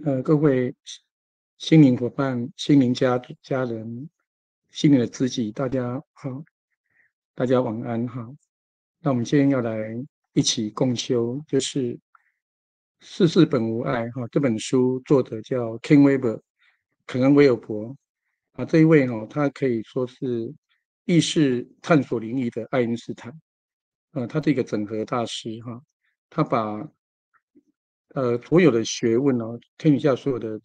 各位心灵伙伴、心灵家人、心灵的知己，大家好，大家晚安哈。那我们今天要来一起共修，就是《世事本无碍》哈。这本书作者叫 Ken Wilber，肯恩·威尔伯啊。这一位哈，他可以说是意识探索领域的爱因斯坦。他是一个整合大师哈。他把所有的学问哦，天底下所有的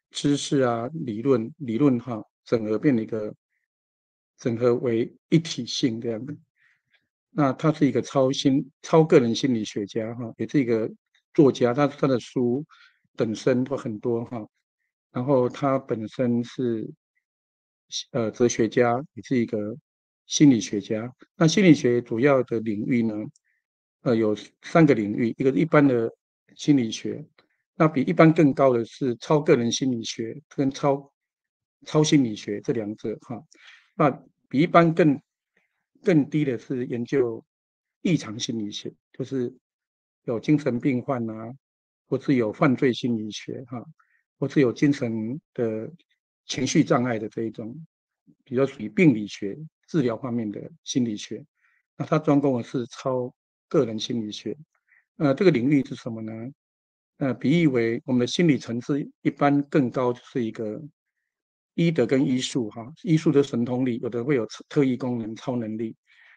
知识啊、理论哈，整合为一体性这样的。那他是一个超个人心理学家哈，也是一个作家，他的书本身都很多哈。然后他本身是哲学家，也是一个心理学家。那心理学主要的领域呢，有3个领域，一个是一般的心理学，那比一般更高的是超个人心理学跟超心理学这两者哈。那比一般更低的是研究异常心理学，就是有精神病患啊，或是有犯罪心理学哈，或是有精神的情绪障碍的这一种，比较属于病理学治疗方面的心理学。那他专攻的是超个人心理学。这个领域是什么呢？比喻为我们的心理层次一般更高，就是一个医德跟医术哈。医术的神通力，有的会有特异功能、超能力。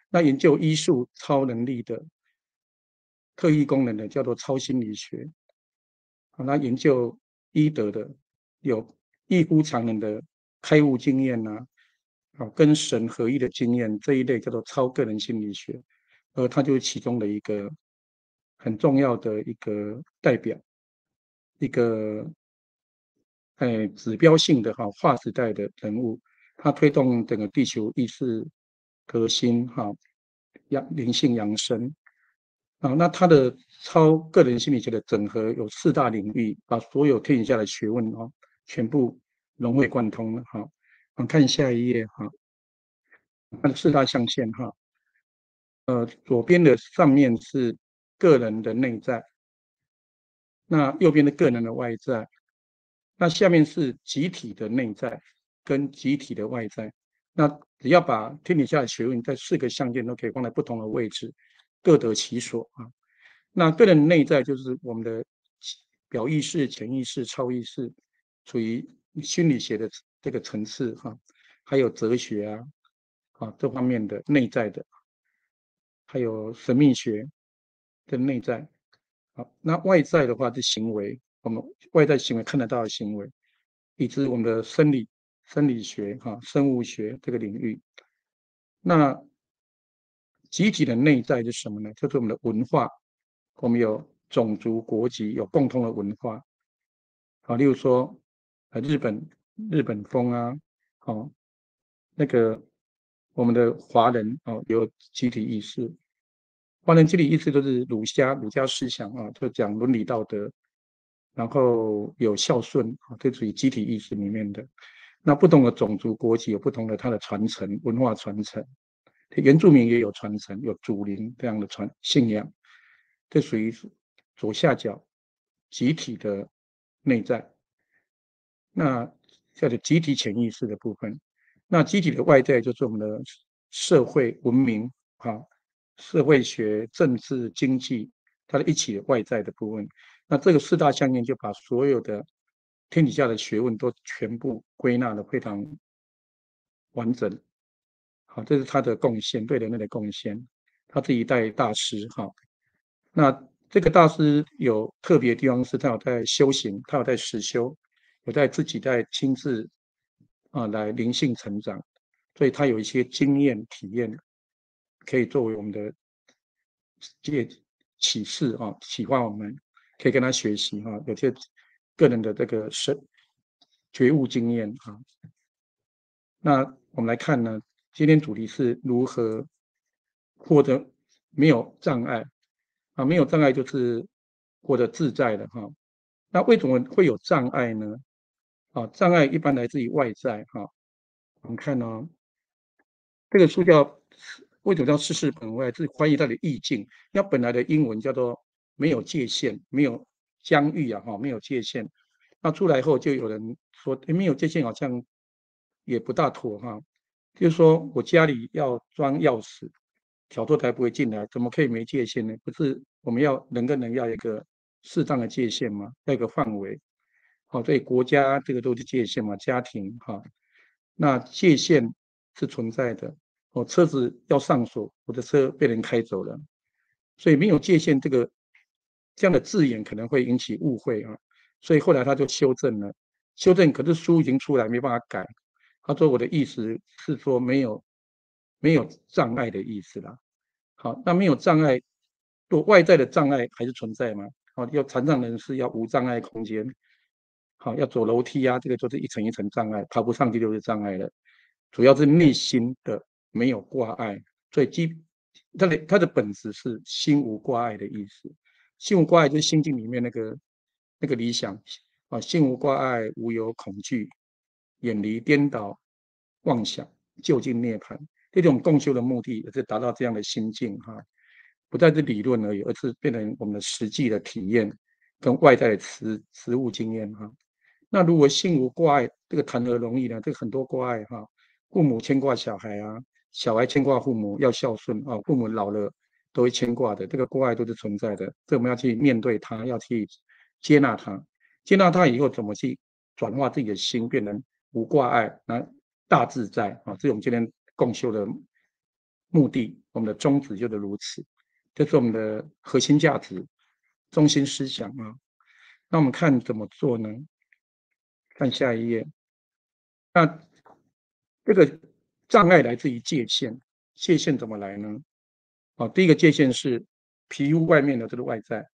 那研究医术超能力的特异功能的叫做超心理学。好，那研究医德的有异乎常人的开悟经验呐、跟神合一的经验这一类叫做超个人心理学。它就是其中的一个很重要的一个代表，一个指标性的划时代的人物。他推动整个地球意识革新灵性扬升那他的超个人心理学的整合有4大领域，把所有天底下的学问全部融会贯通了我们看下一页它的4大象限左边的上面是个人的内在，那右边的个人的外在，那下面是集体的内在跟集体的外在。那只要把天底下的学问在4个象限都可以放在不同的位置，各得其所那个人内在就是我们的表意识、潜意识、超意识，处于心理学的这个层次还有哲学这方面的内在的，还有神秘学的内在。好，那外在的话是行为，我们外在行为看得到的行为，以及我们的生理学生物学这个领域。那集体的内在是什么呢？就是我们的文化，我们有种族、国籍，有共同的文化例如说日本风那个我们的华人有集体意识。华人集体意识都是儒家思想就讲伦理道德，然后有孝顺这属于集体意识里面的。那不同的种族国籍有不同的它的传承，文化传承。原住民也有传承，有祖灵这样的信仰，这属于左下角集体的内在。那叫做集体潜意识的部分。那集体的外在就是我们的社会文明社会学、政治、经济，它的一起的外在的部分。那这个4大象限就把所有的天底下的学问都全部归纳的非常完整。好，这是他的贡献，对人类的贡献。他是一代大师那这个大师有特别的地方是，他有在修行，他有在实修，有在自己在亲自来灵性成长，所以他有一些经验体验，可以作为我们的借启示启发我们，可以跟他学习有些个人的这个觉悟经验那我们来看呢，今天主题是如何获得没有障碍没有障碍就是活得自在的那为什么会有障碍呢？障碍一般来自于外在我们看这个书为什么叫世事本无碍？是翻译它的意境。那本来的英文叫做没有界限，没有疆域没有界限。那出来后就有人说，没有界限好像也不大妥哈。就是说我家里要装钥匙，小偷才不会进来，怎么可以没界限呢？不是我们要人跟人要一个适当的界限吗？要一个范围。好，所以国家这个都是界限嘛，家庭哈，那界限是存在的。车子要上锁，我的车被人开走了，所以没有界限这样的字眼可能会引起误会啊。所以后来他就修正了，修正可是书已经出来，没办法改。他说我的意思是说没有障碍的意思啦。好，那没有障碍，做外在的障碍还是存在吗？好，要残障人士要无障碍空间，好，要走楼梯啊，这个就是一层一层障碍，爬不上去就是障碍了。主要是内心的没有挂碍，所以它的本质是心无挂碍的意思。心无挂碍就是心境里面那个理想啊，心无挂碍，无有恐惧，远离颠倒妄想，就近涅槃。这种共修的目的也是达到这样的心境哈，不再是理论而已，而是变成我们的实际的体验跟外在的实物经验哈。那如果心无挂碍，这个谈何容易呢？这个很多挂碍哈，父母牵挂小孩啊，小孩牵挂父母，要孝顺啊，父母老了都会牵挂的，这个挂碍都是存在的。这我们要去面对它，要去接纳它，接纳它以后怎么去转化自己的心，变成无挂碍，那大自在啊！这是我们今天共修的目的，我们的宗旨就是如此，这是我们的核心价值、中心思想啊。那我们看怎么做呢？看下一页。那这个障碍来自于界限，界限怎么来呢？好，第一个界限是皮肤外面的，这是外在。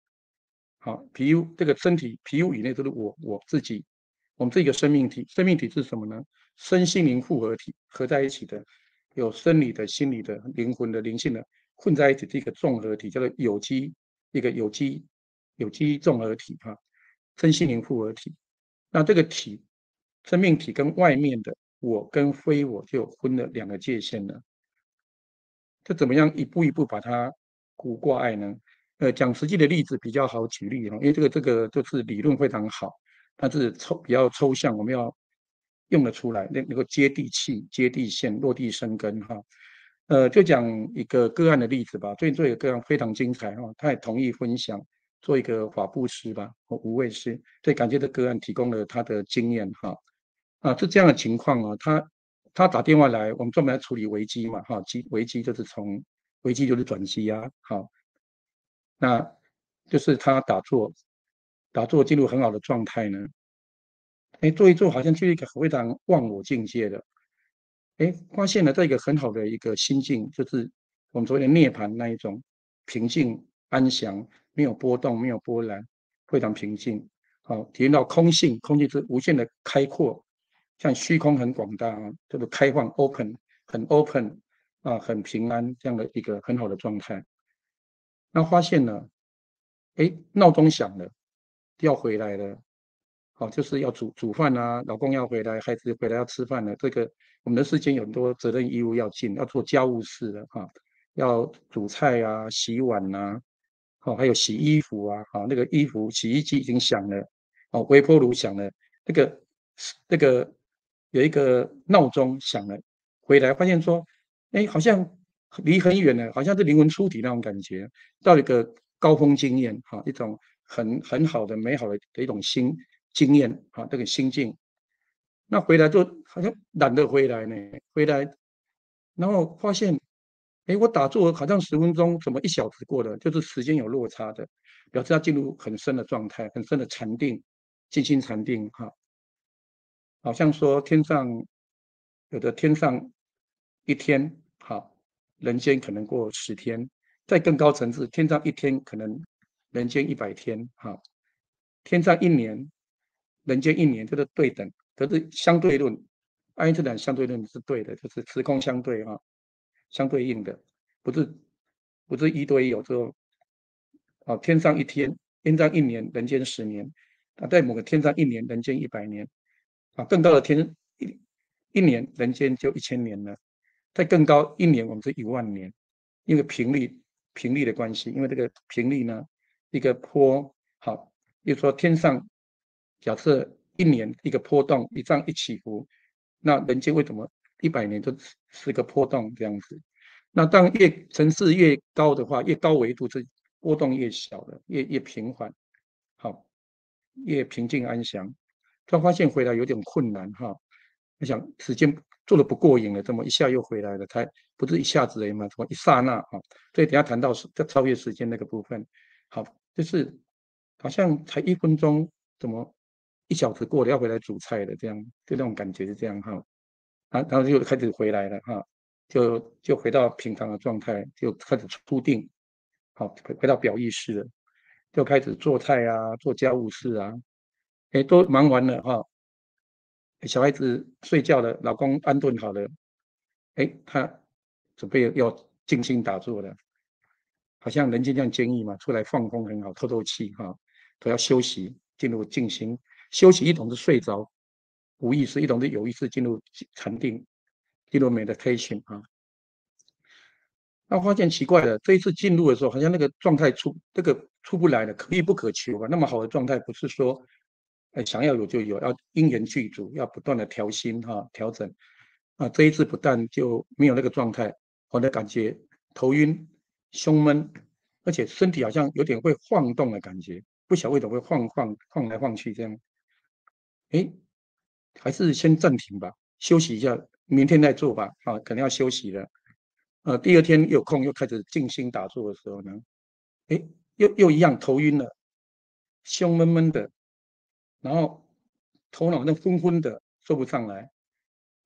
好，皮肤这个身体，皮肤以内都是我自己，我们这个生命体。生命体是什么呢？身心灵复合体合在一起的，有生理的、心理的、灵魂的、灵性的混在一起的一个综合体，叫做有机，一个有机综合体哈，身心灵复合体。那这个体，生命体跟外面的我跟非我就分了两个界限了。这怎么样一步一步把它古挂碍呢？讲实际的例子比较好举例哈，因为这个就是理论非常好，但是比较抽象，我们要用得出来，能够接地气、接地线、落地生根哈。就讲一个个案的例子吧。最近做一个个案非常精彩哈，他也同意分享，做一个法布施吧，无畏施。所以感谢这个案提供了他的经验哈。是这样的情况啊，他打电话来，我们专门来处理危机嘛，哈，危机就是危机就是转机啊，好，那就是他打坐进入很好的状态呢，做一做好像就一个非常忘我境界的，发现了在一个很好的一个心境，就是我们所谓的涅槃那一种平静安详，没有波动，没有波澜，非常平静，好，体验到空性，空性是无限的开阔，像虚空很广大啊，这个开放 很 open 啊，很平安这样的一个很好的状态。那发现了，闹钟响了，要回来了，好，就是要煮饭啊，老公要回来，孩子回来要吃饭了。这个我们的世间有很多责任义务要尽，要做家务事的哈，要煮菜啊、洗碗呐、好，还有洗衣服啊，好，那个衣服洗衣机已经响了，哦，微波炉响了，那个那个有一个闹钟响了，回来发现说，好像离很远了，好像是灵魂出体那种感觉，到一个高峰经验哈，一种很好的美好的一种经验啊，这个心境。那回来就好像懒得回来呢，回来然后发现，我打坐好像10分钟，怎么1小时过了？就是时间有落差的，表示要进入很深的状态，很深的禅定，静心禅定哈。好像说天上一天，好，人间可能过10天，在更高层次，天上一天可能人间100天，哈，天上一年，人间一年，这个对等，可是相对论，爱因斯坦相对论是对的，就是时空相对哈，相对应的，不是不是一对一，有时候天上一天，天上一年，人间10年，在某个天上一年，人间100年，更高的天一年，人间就1000年了，再更高一年，我们是10000年，因为频率的关系，因为这个频率呢，一个波，好，比如说天上假设一年一个波动，这样一起伏，那人间为什么100年都是个波动这样子？那当层次越高的话，越高维度，这波动越小的，越平缓，好，越平静安详。他发现回来有点困难哈，我想时间做的不过瘾了，怎么一下又回来了？才不是一下子而已嘛，怎么一刹那啊？所以等下谈到超越时间那个部分，好，就是好像才1分钟，怎么1小时过了要回来煮菜了？这样，就那种感觉是这样哈。然后就开始回来了哈，就回到平常的状态，就开始出定，好，回到表意识了，就开始做菜啊，做家务事啊，哎，都忙完了哈，小孩子睡觉了，老公安顿好了，哎，他准备要静心打坐了，好像人间这样坚毅嘛，出来放风很好，透透气哈，都要休息，进入静心。休息一种是睡着，无意识；一种是有意识进入禅定，进入 meditation 啊。那发现奇怪了，这一次进入的时候，好像那个状态出不来了，可遇不可求吧？那么好的状态，不是说，想要有就有，要因缘具足，要不断的调心哈，调整。啊，这一次不但就没有那个状态，我的感觉头晕、胸闷，而且身体好像有点会晃动的感觉，不晓得为什么会晃来晃去这样。诶，还是先暂停吧，休息一下，明天再做吧。啊，可能要休息了。第二天有空又开始静心打坐的时候呢，诶，又一样头晕了，胸闷闷的，然后头脑那昏昏的，说不上来。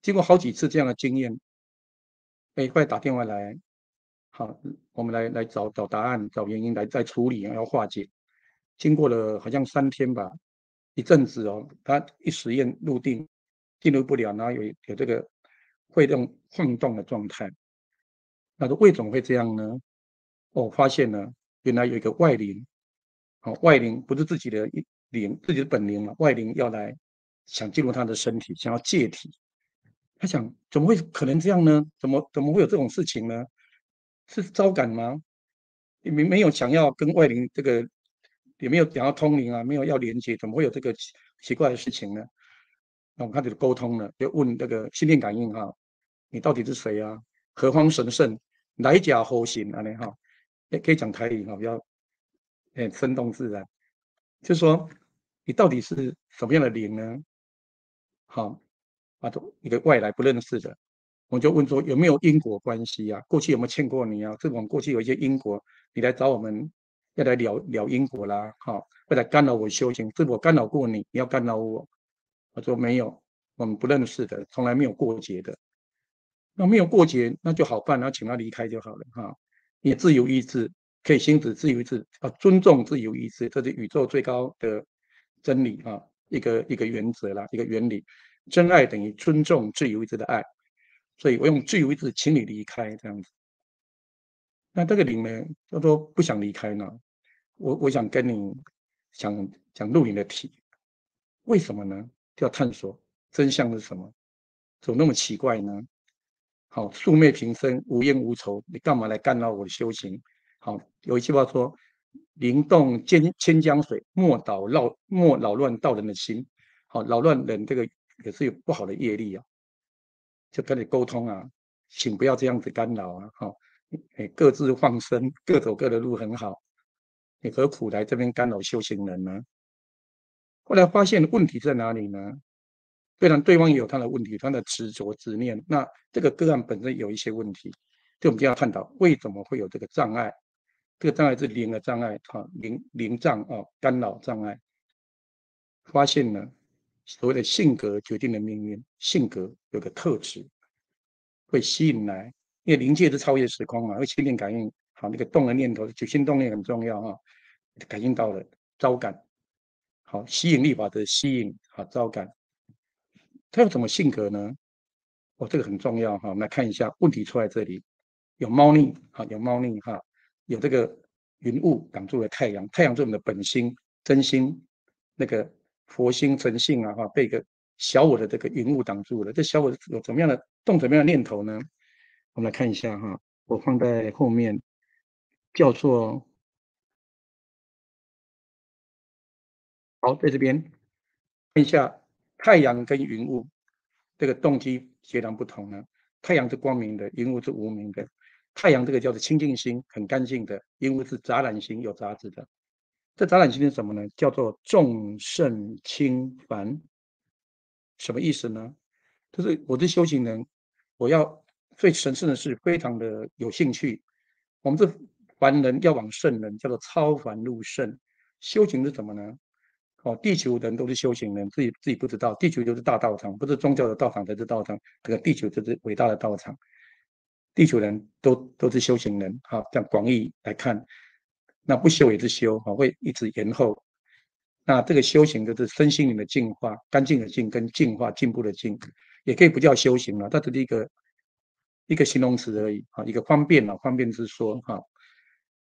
经过好几次这样的经验，诶，快打电话来，好，我们来找答案，找原因来再处理，要化解。经过了好像3天吧，一阵子哦，他一实验入定，进入不了，然后有这个会动晃动的状态。那说为什么会这样呢？我发现了，原来有一个外灵，哦，外灵不是自己的灵，自己的本灵嘛，外灵要来想进入他的身体，想要借体。他想，怎么会可能这样呢？怎么会有这种事情呢？是招感吗？没有想要跟外灵这个，也没有想要通灵啊，没有要连接，怎么会有这个奇怪的事情呢？那我们开始沟通了，就问这个心电感应哈，你到底是谁啊？何方神圣？来假猴行啊？你哈，可以讲台语哈，比较生动自然。就说你到底是什么样的灵呢？好，一个外来不认识的，我就问说有没有因果关系啊？过去有没有欠过你啊？这种过去有一些因果，你来找我们，要来了因果啦，好，会来干扰我修行，是我干扰过你，你要干扰我？我说没有，我们不认识的，从来没有过节的。那没有过节，那就好办，然后请他离开就好了哈。也自由意志，可以行使自由意志，尊重自由意志，这是宇宙最高的真理啊，一个原则啦，一个原理。真爱等于尊重自由意志的爱，所以我用自由意志请你离开这样子。那这个灵呢，他说不想离开呢，我想跟你讲录影的题，为什么呢？就要探索真相是什么，怎么那么奇怪呢？好，素昧平生，无冤无仇，你干嘛来干扰我的修行？好，有一句话说：“灵动千江水，莫扰乱道人的心。”好，扰乱人这个也是有不好的业力啊，就跟你沟通啊，请不要这样子干扰啊，好，各自放生，各走各的路很好，你何苦来这边干扰修行人呢？后来发现问题在哪里呢？虽然对方也有他的问题，他的执着执念，那这个个案本身有一些问题，所以我们就要探讨为什么会有这个障碍。这个障碍是灵的障碍，灵障啊，干扰障碍。发现呢，所谓的性格决定了命运，性格有个特质会吸引来，因为灵界是超越时空嘛，会心电感应，好，那个动的念头，起心动念很重要哈，感应到了，招感，好，吸引力法则吸引，好，招感。他有什么性格呢？哦，这个很重要哈。我们来看一下问题出在这里，有猫腻哈，有猫腻哈，有这个云雾挡住了太阳，太阳是我们的本心、真心，那个佛心、诚信啊哈，被一个小我的这个云雾挡住了。这小我有怎么样的怎么样的念头呢？我们来看一下哈，我放在后面，叫做好，在这边看一下太阳跟云雾，这个动机截然不同呢。太阳是光明的，云雾是无明的。太阳这个叫做清净心，很干净的；云雾是杂染心，有杂质的。这杂染心是什么呢？叫做众圣轻凡。什么意思呢？就是我是修行人，我要对神圣的事非常的有兴趣。我们这凡人要往圣人，叫做超凡入圣。修行是什么呢？地球人都是修行人，自己不知道，地球就是大道场，不是宗教的道场才是道场，这个地球就是伟大的道场。地球人都是修行人，这样广义来看，那不修也是修，会一直延后。那这个修行就是身心灵的净化，干净的净跟净化进步的进，也可以不叫修行了，它只是一个形容词而已，一个方便方便之说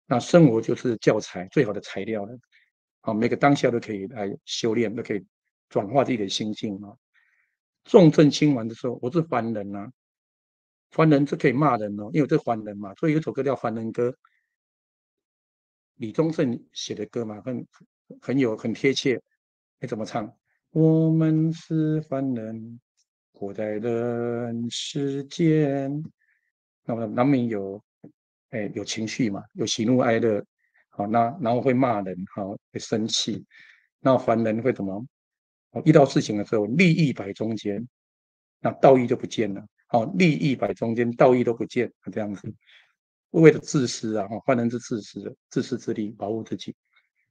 那生活就是教材最好的材料了，每个当下都可以来修炼，都可以转化自己的心境重症轻完的时候，我是凡人凡人是可以骂人因为我是凡人嘛，所以有首歌叫《凡人歌》，李宗盛写的歌嘛，很贴切。怎么唱？我们是凡人，活在人世间。那么难免有情绪嘛，有喜怒哀乐，然后会骂人，会生气。那凡人会怎么？遇到事情的时候，利益摆中间，那道义就不见了。利益摆中间，道义都不见，这样子。为了自私凡人是自私的，自私自利，保护自己，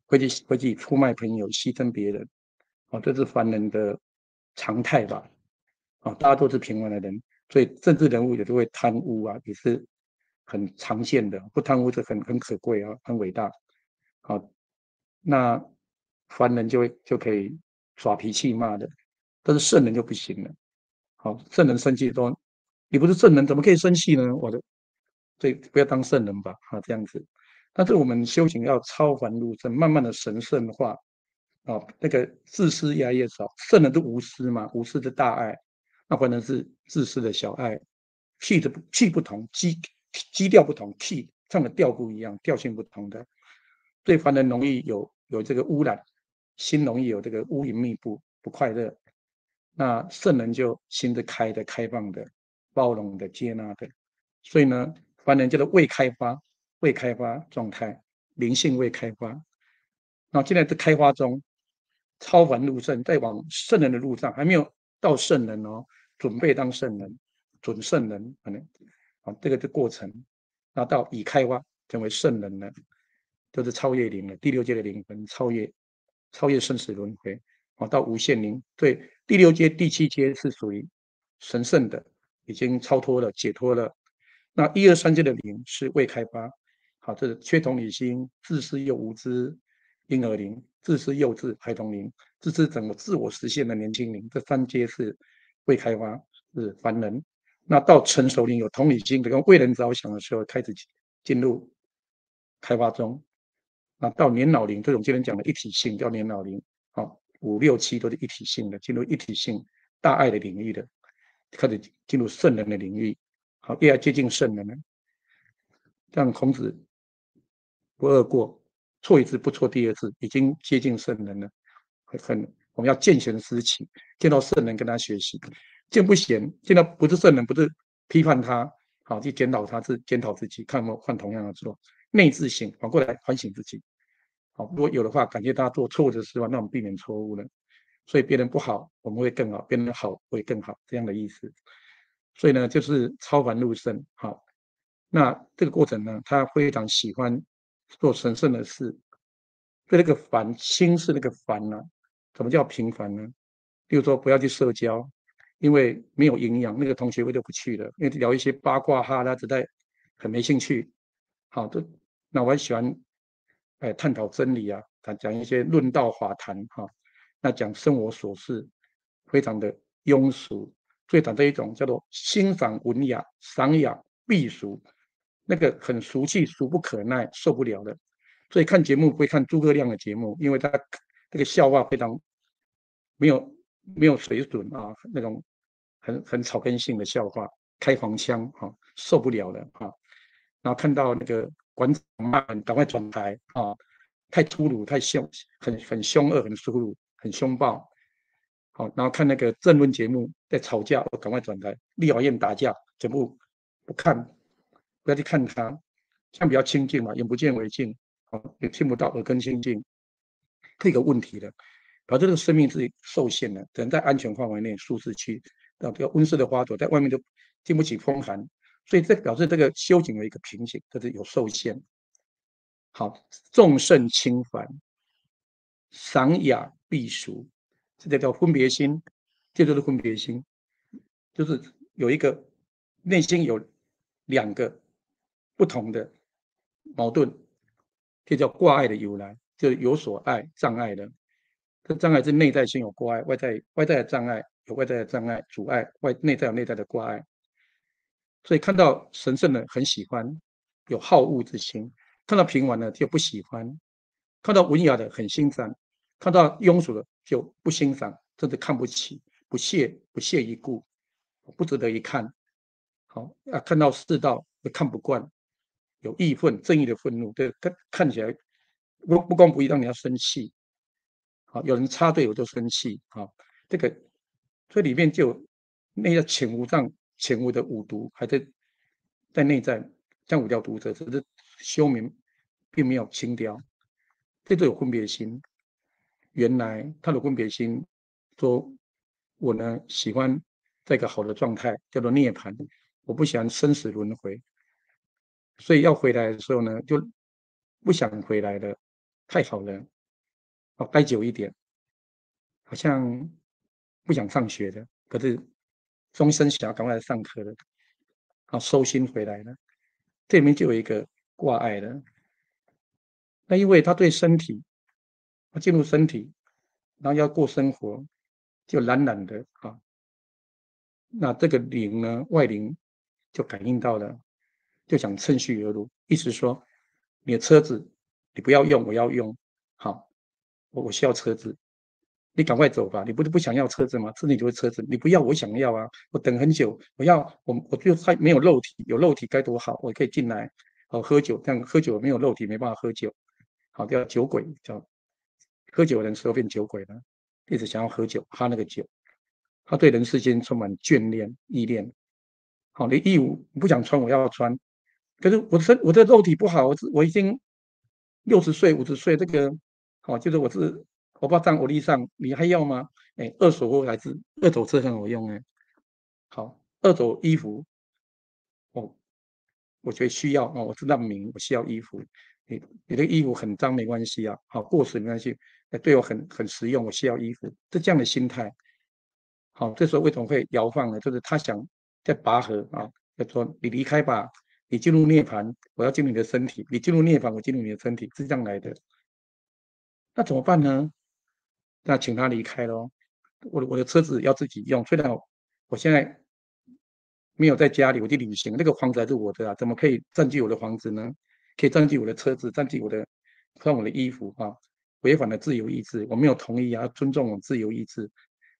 会去出卖朋友，牺牲别人，这是凡人的常态吧。大家都是平凡的人，所以政治人物也都会贪污也是很常见的。不贪污是很可贵很伟大。那凡人就可以耍脾气骂的，但是圣人就不行了。圣人生气说：“你不是圣人，怎么可以生气呢？”所以不要当圣人吧，这样子。但是我们修行要超凡入圣，慢慢的神圣化那个自私越来越少。圣人是无私嘛，无私的大爱，那凡人是自私的小爱，气不同，基调不同，气唱的调不一样，调性不同的，对凡人容易有这个污染，心容易有这个乌云密布，不快乐。那圣人就心是开的、开放的、包容的、接纳的。所以呢，凡人叫做未开发状态，灵性未开发。那现在是开发中，超凡入圣，在往圣人的路上，还没有到圣人准备当圣人，准圣人可能这个是过程。那到已开发成为圣人了，就是超越灵了，第六阶的灵魂超越生死轮回到无限灵。对，第六阶、第七阶是属于神圣的，已经超脱了、解脱了。那一二三阶的灵是未开发，这是缺同理心、自私又无知婴儿灵、自私幼稚孩童灵、自私整个自我实现的年轻灵，这三阶是未开发，是凡人。那到成熟灵有同理心，跟为人着想的时候，开始进入开发中。那到年老龄，这种今天讲的一体性叫年老龄5、6、7都是一体性的，进入一体性大爱的领域的，开始进入圣人的领域。越来接近圣人了。像孔子不贰过，错一次不错第二次，已经接近圣人了。我们要见贤思齐，见到圣人跟他学习。见不贤，见到不是圣人，不是批判他，去检讨他，是检讨自己，看有没有犯同样的错。内自省，反过来反省自己。如果有的话，感觉他做错误的事，那我们避免错误了。所以别人不好，我们会更好；别人好，会更好，这样的意思。所以呢，就是超凡入圣。那这个过程呢，他非常喜欢做神圣的事。对那个凡，心是那个凡什么叫平凡呢？比如说不要去社交，因为没有营养，那个同学会就不去了，因为聊一些八卦哈拉，实在很没兴趣。那我还喜欢探讨真理讲一些论道法谈那讲生活琐事，非常的庸俗。最常的一种叫做欣赏文雅、赏雅避俗，那个很俗气、俗不可耐、受不了的。所以看节目不会看诸葛亮的节目，因为他这个笑话非常没有水准那种很草根性的笑话，开黄腔受不了了然后看到那个馆长骂人，赶快转台太粗鲁、太凶，很凶恶、很粗鲁、很凶暴。好，然后看那个政论节目在吵架，我赶快转台。立法院打架，全部不看，不要去看他，这样比较清净嘛，眼不见为净，好，也听不到，耳根清净，这个问题了。表示这个生命是受限的，只能在安全范围内、舒适区。要温室的花朵在外面就经不起风寒，所以这表示这个修行有一个瓶颈，就是有受限。好，众圣轻凡，赏雅避俗，这叫分别心，这就是分别心，就是有一个内心有两个不同的矛盾，这叫挂碍的由来，就是有所爱障碍的。这障碍是内在先有挂碍，外在的障碍有外在的障碍阻碍，内在有内在的挂碍。所以看到神圣的很喜欢，有好恶之心；看到平凡的就不喜欢；看到文雅的很欣赏；看到庸俗的就不欣赏，甚至看不起，不屑一顾，不值得一看。好啊，看到世道也看不惯，有义愤、正义的愤怒，对，看起来不公不义，让你要生气。好，有人插队我就生气。好，这个这里面就有那个潜无的五毒，还在内在，像五条毒者，只是修明并没有清掉，这都有分别心。原来他的分别心说，我呢喜欢在一个好的状态，叫做涅槃，我不喜欢生死轮回，所以要回来的时候呢，就不想回来了，太好了，哦，待久一点。好像不想上学的，可是终身想要赶快来上课的，啊，收心回来了，这里面就有一个挂碍了。那因为他对身体，他进入身体，然后要过生活，就懒懒的啊。那这个灵呢，外灵就感应到了，就想趁虚而入，意思说，你的车子你不要用，我要用，好，我需要车子，你赶快走吧，你不是不想要车子吗？是你的车子，你不要，我想要啊，我等很久，我就还没有肉体，有肉体该多好，我可以进来，喝酒，但喝酒没有肉体没办法喝酒，好，叫酒鬼，叫喝酒的人时候变酒鬼了，一直想要喝酒，喝那个酒，他对人世间充满眷恋、依恋。好，你衣服你不想穿，我要穿，可是我的肉体不好，我已经60岁、50岁，这个好，就是我把账我立上，你还要吗？哎，二手货还是二手车很好用哎。好，二手衣服，哦，我觉得需要哦，我知道明，我需要衣服。你的衣服很脏没关系啊，好过时没关系，对我很实用，我需要衣服，是这样的心态。好，这时候为什么会摇晃呢？就是他想在拔河啊，就说你离开吧，你进入涅槃，我要进入你的身体；你进入涅槃，我进入你的身体，是这样来的。那怎么办呢？那请他离开咯。我的车子要自己用，虽然我现在没有在家里，我去旅行，那个房子还是我的啊，怎么可以占据我的房子呢？可以占据我的车子，占据穿我的衣服啊，违反了自由意志，我没有同意啊，要尊重我自由意志。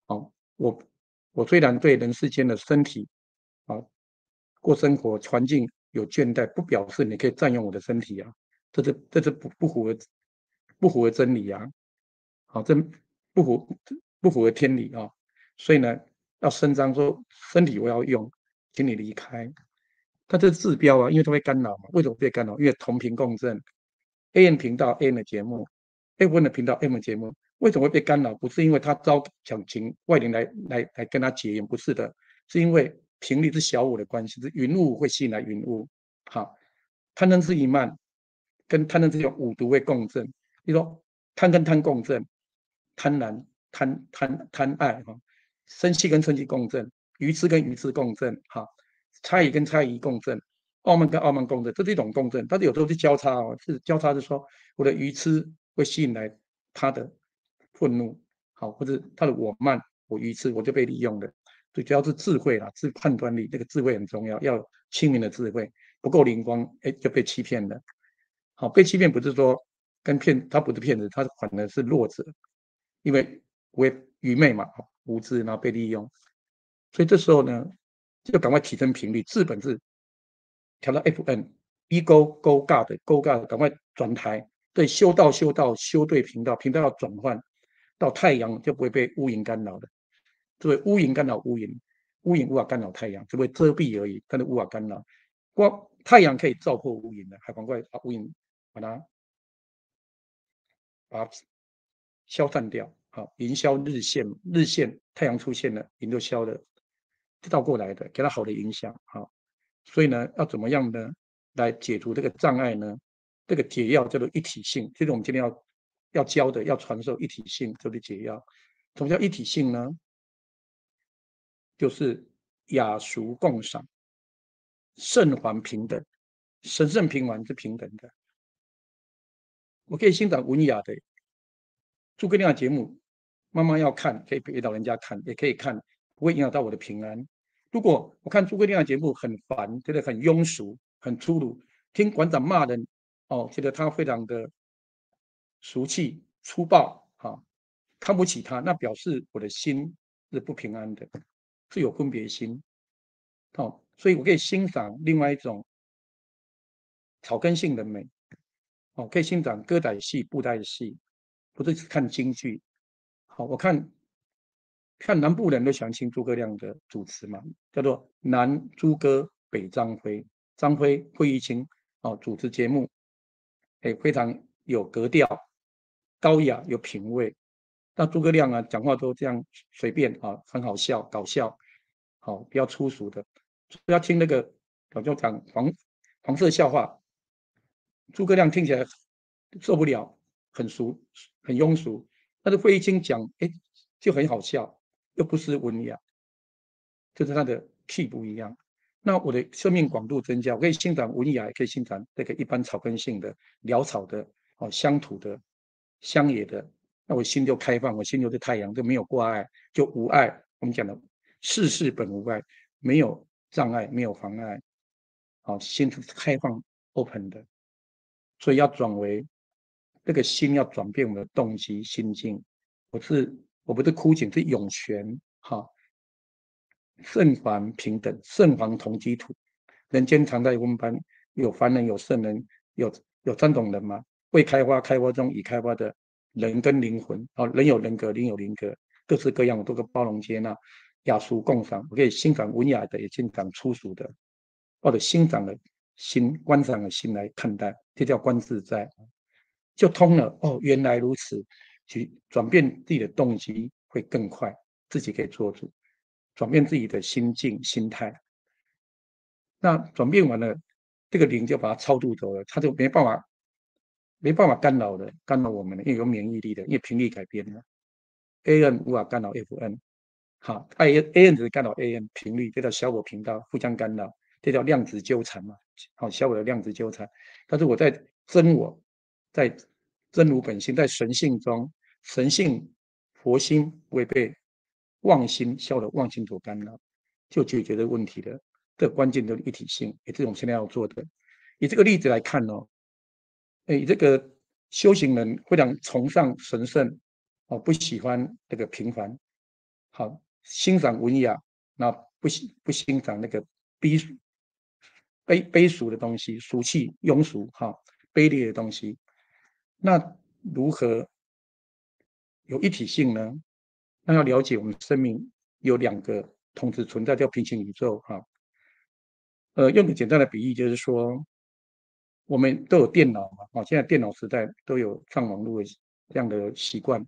好，我虽然对人世间的身体啊过生活环境有倦怠，不表示你可以占用我的身体啊，这是不符合真理啊。好，这不符不符合天理啊。所以呢，要伸张说身体我要用，请你离开。它这是治标啊，因为它会干扰嘛。为什么被干扰？因为同频共振，AM 频道 AM 的节目，FM 的频道 M 节目，为什么会被干扰？不是因为他想请外灵来跟他结缘，不是的，是因为频率是小我的关系，是云雾会吸引来云雾。好，贪嗔痴一慢，跟贪嗔痴有五毒会共振。比如说贪跟贪共振，贪婪、贪爱哈，生气跟生气共振，愚痴跟愚痴共振，哈，猜疑跟猜疑共振，傲慢跟傲慢共振，这是一种共振。但是有时候是交叉哦，是交叉是说我的愚痴会吸引来他的愤怒，好，或者他的我慢，我愚痴我就被利用了。最主要是智慧啦，判断力，这个智慧很重要，要清明的智慧，不够灵光，哎，就被欺骗了。好，被欺骗不是说他不是骗子，他反而是弱者，因为愚昧嘛，无知，然后被利用，所以这时候呢，就赶快提升频率，治本是调到 FN，一勾尬的，赶快转台，对，修对频道，频道要转换到太阳，就不会被乌云干扰了。这为乌云干扰乌云，乌云无法干扰太阳，只会遮蔽而已，但是无法干扰。太阳可以照破乌云的，海黄怪把乌云把它消散掉。好，云消日现，日现太阳出现了，云就消了，倒过来的，给它好的影响。好，所以呢，要怎么样呢来解除这个障碍呢？这个解药叫做一体性，这是我们今天要教的，要传授一体性这个解药。什么叫一体性呢？就是雅俗共赏，圣还平等，神圣平凡是平等的。我可以欣赏文雅的诸葛亮的节目，妈妈要看，可以陪老人家看，也可以看，不会影响到我的平安。如果我看诸葛亮的节目很烦，觉得很庸俗、很粗鲁，听馆长骂人，觉得他非常的俗气、粗暴，看不起他，那表示我的心是不平安的，是有分别心。所以我可以欣赏另外一种草根性的美，可以欣赏歌仔戏、布袋戏，不是只看京剧。好，我看南部人都喜欢听诸葛亮的主持嘛，叫做南诸葛北张飞，张飞会议卿主持节目，非常有格调、高雅、有品味。那诸葛亮啊，讲话都这样随便很好笑、搞笑，比较粗俗的。不要听那个，我就讲黄色笑话，诸葛亮听起来受不了，很俗、很庸俗。但是会议卿讲，就很好笑，又不失文雅，就是他的 key 不一样。那我的生命广度增加，我可以欣赏文雅，也可以欣赏这个一般草根性的、潦草的、乡土的、乡野的。那我心就开放，我心就是太阳，就没有挂碍，就无碍。我们讲的世事本无碍，没有障碍，没有妨碍。心是开放 open 的，所以要转为这个心要转变我们的动机心境。我不是枯井，是涌泉。圣凡平等，圣凡同居土。人间常在分班，有凡人，有圣人，有三种人嘛。未开发、开发中已开发的人跟灵魂，人有人格，灵有灵格，各式各样，我都可包容接纳，雅俗共赏。我可以欣赏文雅的，也欣赏粗俗的，抱着欣赏的心、观赏的心来看待，这叫观自在，就通了。原来如此，去转变自己的动机会更快，自己可以做主。转变自己的心境、心态，那转变完了，这个灵就把它超度走了，它就没办法干扰我们了，因为有免疫力的，因为频率改变了 ，AN 无法干扰 FN，AN 只是干扰 AM 频率，这叫小我频道互相干扰，这叫量子纠缠嘛，小我的量子纠缠。但是我在真我，在真如本性，在神性中，神性佛心不会被妄心消了妄心所干扰，就解决这个问题的。这个关键就是一体性，也是我们现在要做的。以这个例子来看这个修行人非常崇尚神圣，不喜欢这个平凡，欣赏文雅，那不欣赏那个卑俗的东西，俗气庸俗卑劣的东西。那如何有一体性呢？那要了解我们生命有两个同时存在，叫平行宇宙用个简单的比喻，就是说，我们都有电脑嘛，现在电脑时代都有上网络这样的习惯，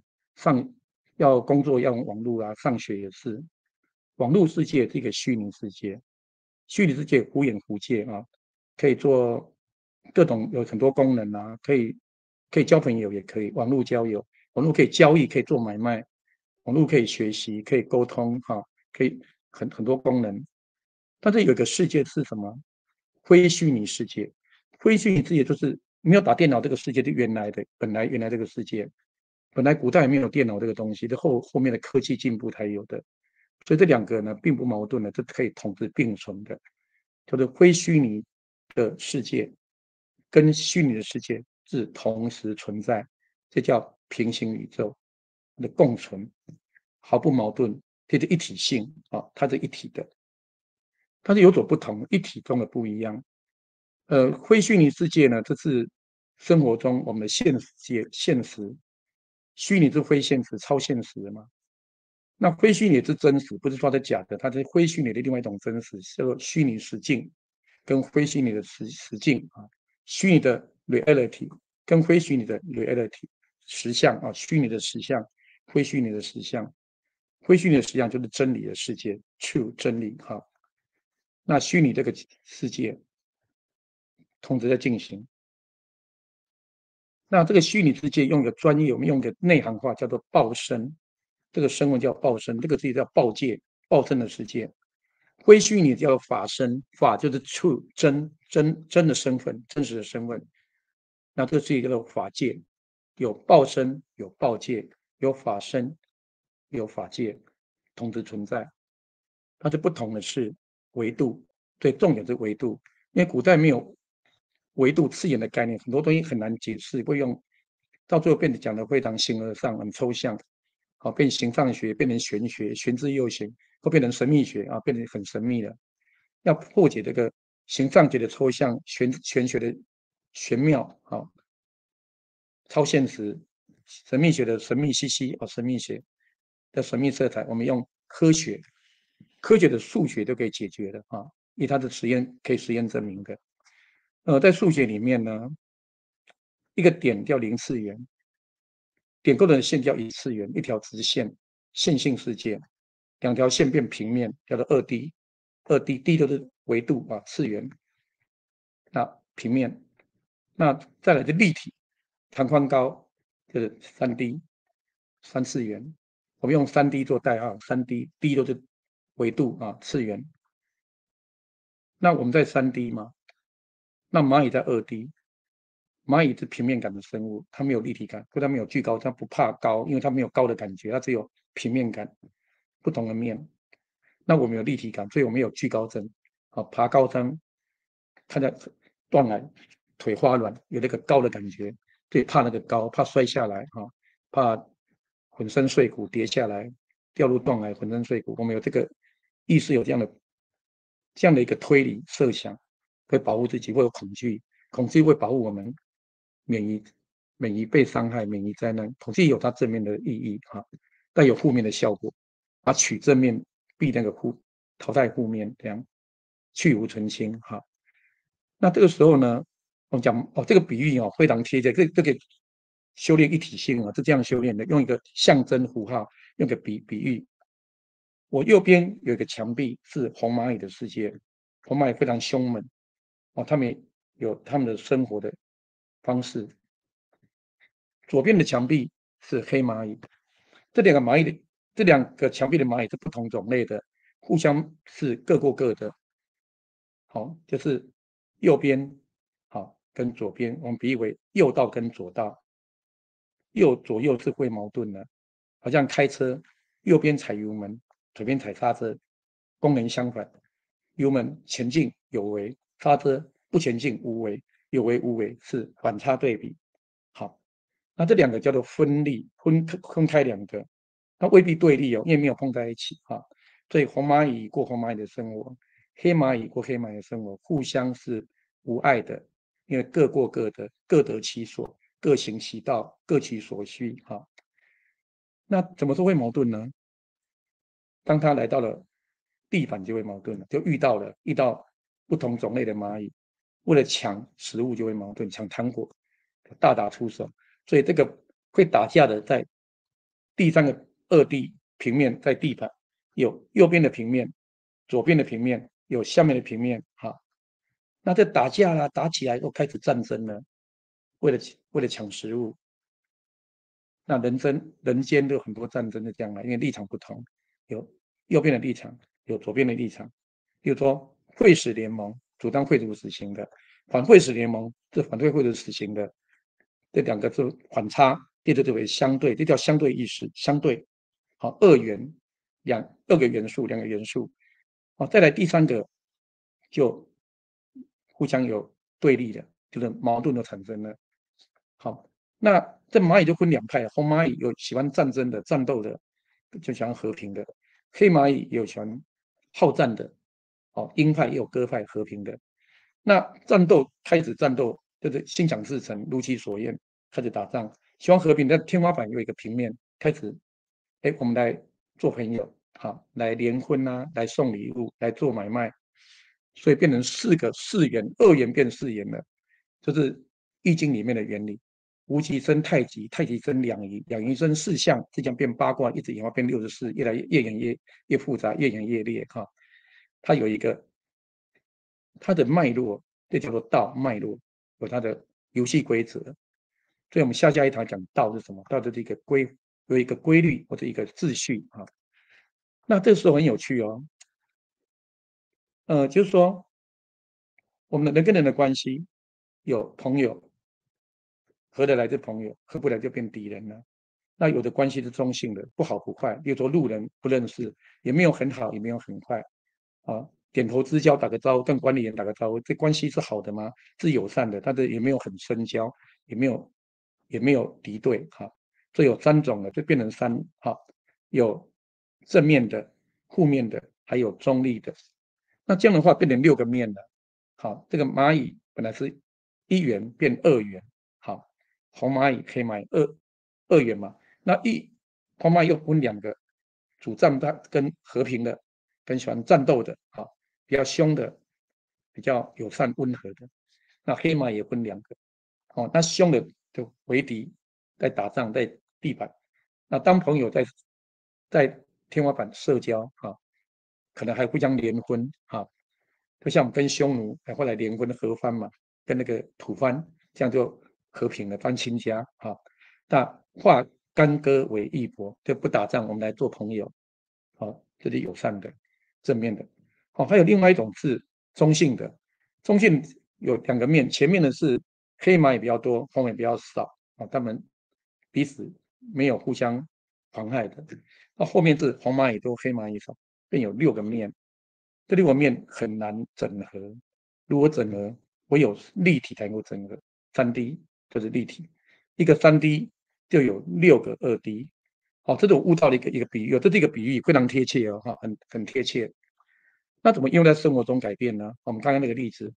要工作要用网络啊，上学也是。网络世界是一个虚拟世界，虚拟世界无眼无界可以做各种有很多功能可以交朋友，也可以网络交友，网络可以交易，可以做买卖，网络可以学习，可以沟通可以很多功能。但是有一个世界是什么？非虚拟世界。非虚拟世界就是没有打电脑这个世界，是原来这个世界，本来古代没有电脑这个东西，是后面的科技进步才有的。所以这两个呢并不矛盾的，这可以同时并存的，就是非虚拟的世界跟虚拟的世界是同时存在，这叫平行宇宙的共存，毫不矛盾，这是一体性它是一体的。它是有所不同，一体中的不一样。非虚拟世界呢，这是生活中我们的现实，虚拟是非现实、超现实的嘛。那非虚拟是真实，不是说它假的，它是非虚拟的另外一种真实，叫做虚拟实境，跟非虚拟的实境啊，虚拟的 reality 跟非虚拟的 reality 实相啊，虚拟的实相，非虚拟的实相，非虚拟的实相就是真理的世界 ，true 真理哈。那虚拟这个世界同时在进行。那这个虚拟世界用一个专业，我们用一个内行话叫做报身，这个声文叫报身，这个字叫报界，报身的世界。非虚拟叫法身，法就是 true 真的身份，真实的身份。那这是一个法界，有报身，有报界，有法身，有法界，同时存在。它是不同的是维度，对，重点是维度，因为古代没有维度次元的概念，很多东西很难解释，会用到最后变得讲的非常形而上，很抽象，好，变形上学，变成玄学，玄之又玄，会变成神秘学啊，变成很神秘的。要破解这个形上学的抽象，玄学的玄妙，啊，超现实，神秘学的神秘兮兮啊，神秘学的神秘色彩，我们用科学的数学都可以解决的啊，因为它的实验可以实验证明的。在数学里面呢，一个点叫零次元，点构成的线叫一次元，一条直线，线性世界，两条线变平面，叫做2D，2D 就是维度啊，次元。那平面，那再来就立体，长宽高就是3D，三次元。我们用3D 做代号，3D，D 都是维度啊，次元。那我们在3D 嘛，那蚂蚁在2D，蚂蚁是平面感的生物，它没有立体感，或它没有巨高，它不怕高，因为它没有高的感觉，它只有平面感，不同的面。那我们有立体感，所以我们有惧高症，啊，爬高山，看到断崖，腿发软，有那个高的感觉，对，怕那个高，怕摔下来，哈，怕浑身碎骨跌下来，掉入断崖，浑身碎骨。我们有这个意识，有这样的一个推理设想，会保护自己，会有恐惧，恐惧会保护我们免于被伤害，免于灾难。恐惧有它正面的意义，哈，但有负面的效果，把取正面，避那个淘汰负面，这样去无存清，哈。那这个时候呢，我们讲哦，这个比喻哦非常贴切，这个修炼一体性啊，是这样修炼的，用一个象征符号，用个比喻。我右边有一个墙壁是红蚂蚁的世界，红蚂蚁非常凶猛哦，他们有他们的生活的方式。左边的墙壁是黑蚂蚁，这两个墙壁的蚂蚁是不同种类的，互相是各过各的。好，就是右边好跟左边，我们比喻为右道跟左道，左右是会矛盾的，好像开车右边踩油门，左边踩刹车，功能相反，油门前进有为，刹车不前进无为，有为无为是反差对比。好，那这两个叫做分开两个，它未必对立哦，因为没有碰在一起啊。所以红蚂蚁过红蚂蚁的生活，黑蚂蚁过黑蚂蚁的生活，互相是无碍的，因为各过各的，各得其所，各行其道，各取所需啊。那怎么说会矛盾呢？当他来到了地板就会矛盾了，就遇到不同种类的蚂蚁，为了抢食物就会矛盾，抢糖果，大打出手。所以这个会打架的在第三个2D 平面，在地板有右边的平面，左边的平面，有下面的平面，哈。那这打架啦，打起来又开始战争了，为了抢食物。那人间都有很多战争的将来，因为立场不同，有右边的立场，有左边的立场。比如说会使联盟主张废除死刑的，反会使联盟是反对废除死刑的，这两个是反差，第二个为相对，这叫相对意识，相对。好，二个元素，两个元素。好，再来第三个就互相有对立的，就是矛盾的产生了。好，那这蚂蚁就分两派，红蚂蚁有喜欢战争的、战斗的，就喜欢和平的；黑蚂蚁有喜欢好战的，哦，鹰派也有鸽派和平的。那开始战斗，就是心想事成，如其所愿，开始打仗。喜欢和平的天花板有一个平面，开始，哎，我们来做朋友，好，来联婚啊，来送礼物，来做买卖，所以变成四元，二元变四元了，这是易经里面的原理。无极生太极，太极生两仪，两仪生四象，这样变八卦，一直演化变64，越来越演越复杂，越演越烈哈。它有一个它的脉络，这叫做道脉络，有它的游戏规则。所以我们下一堂讲道是什么？道是一个有一个规律或者一个秩序啊。那这时候很有趣哦，就是说我们人跟人的关系有朋友，合得来就朋友，合不来就变敌人了。那有的关系是中性的，不好不坏，比如说路人不认识，也没有很好，也没有很坏，啊，点头之交，打个招呼，跟管理员打个招呼，这关系是好的吗？是友善的，但是也没有很深交，也没有敌对，哈，这有三种了，就变成三，哈，有正面的、负面的，还有中立的。那这样的话变成6个面了，好，这个蚂蚁本来是1元变2元，好，红蚂蚁、黑蚂蚁二元嘛，那红蚂蚁又分2个，主战的跟和平的，跟喜欢战斗的，好，比较凶的，比较友善温和的。那黑蚂蚁也分2个，哦，那凶的就为敌，在打仗，在地板。那当朋友在天花板社交啊，可能还互相联婚啊，就像我们跟匈奴后来联婚合番嘛，跟那个吐蕃这样就和平了，当亲家啊。那化干戈为玉帛，就不打仗，我们来做朋友，好，这是友善的、正面的。好，还有另外一种是中性的，中性有2个面，前面的是黑马也比较多，红也比较少啊，他们彼此没有互相妨害的。那后面是红蚂蚁多，黑蚂蚁少，便有6个面。这6个面很难整合，如果整合，唯有立体才能够整合。3D 就是立体，一个3D 就有6个2D。好，这是我悟到的一个比喻，这是一个比喻，非常贴切哦，哈，很贴切。那怎么用在生活中改变呢？我们刚刚那个例子，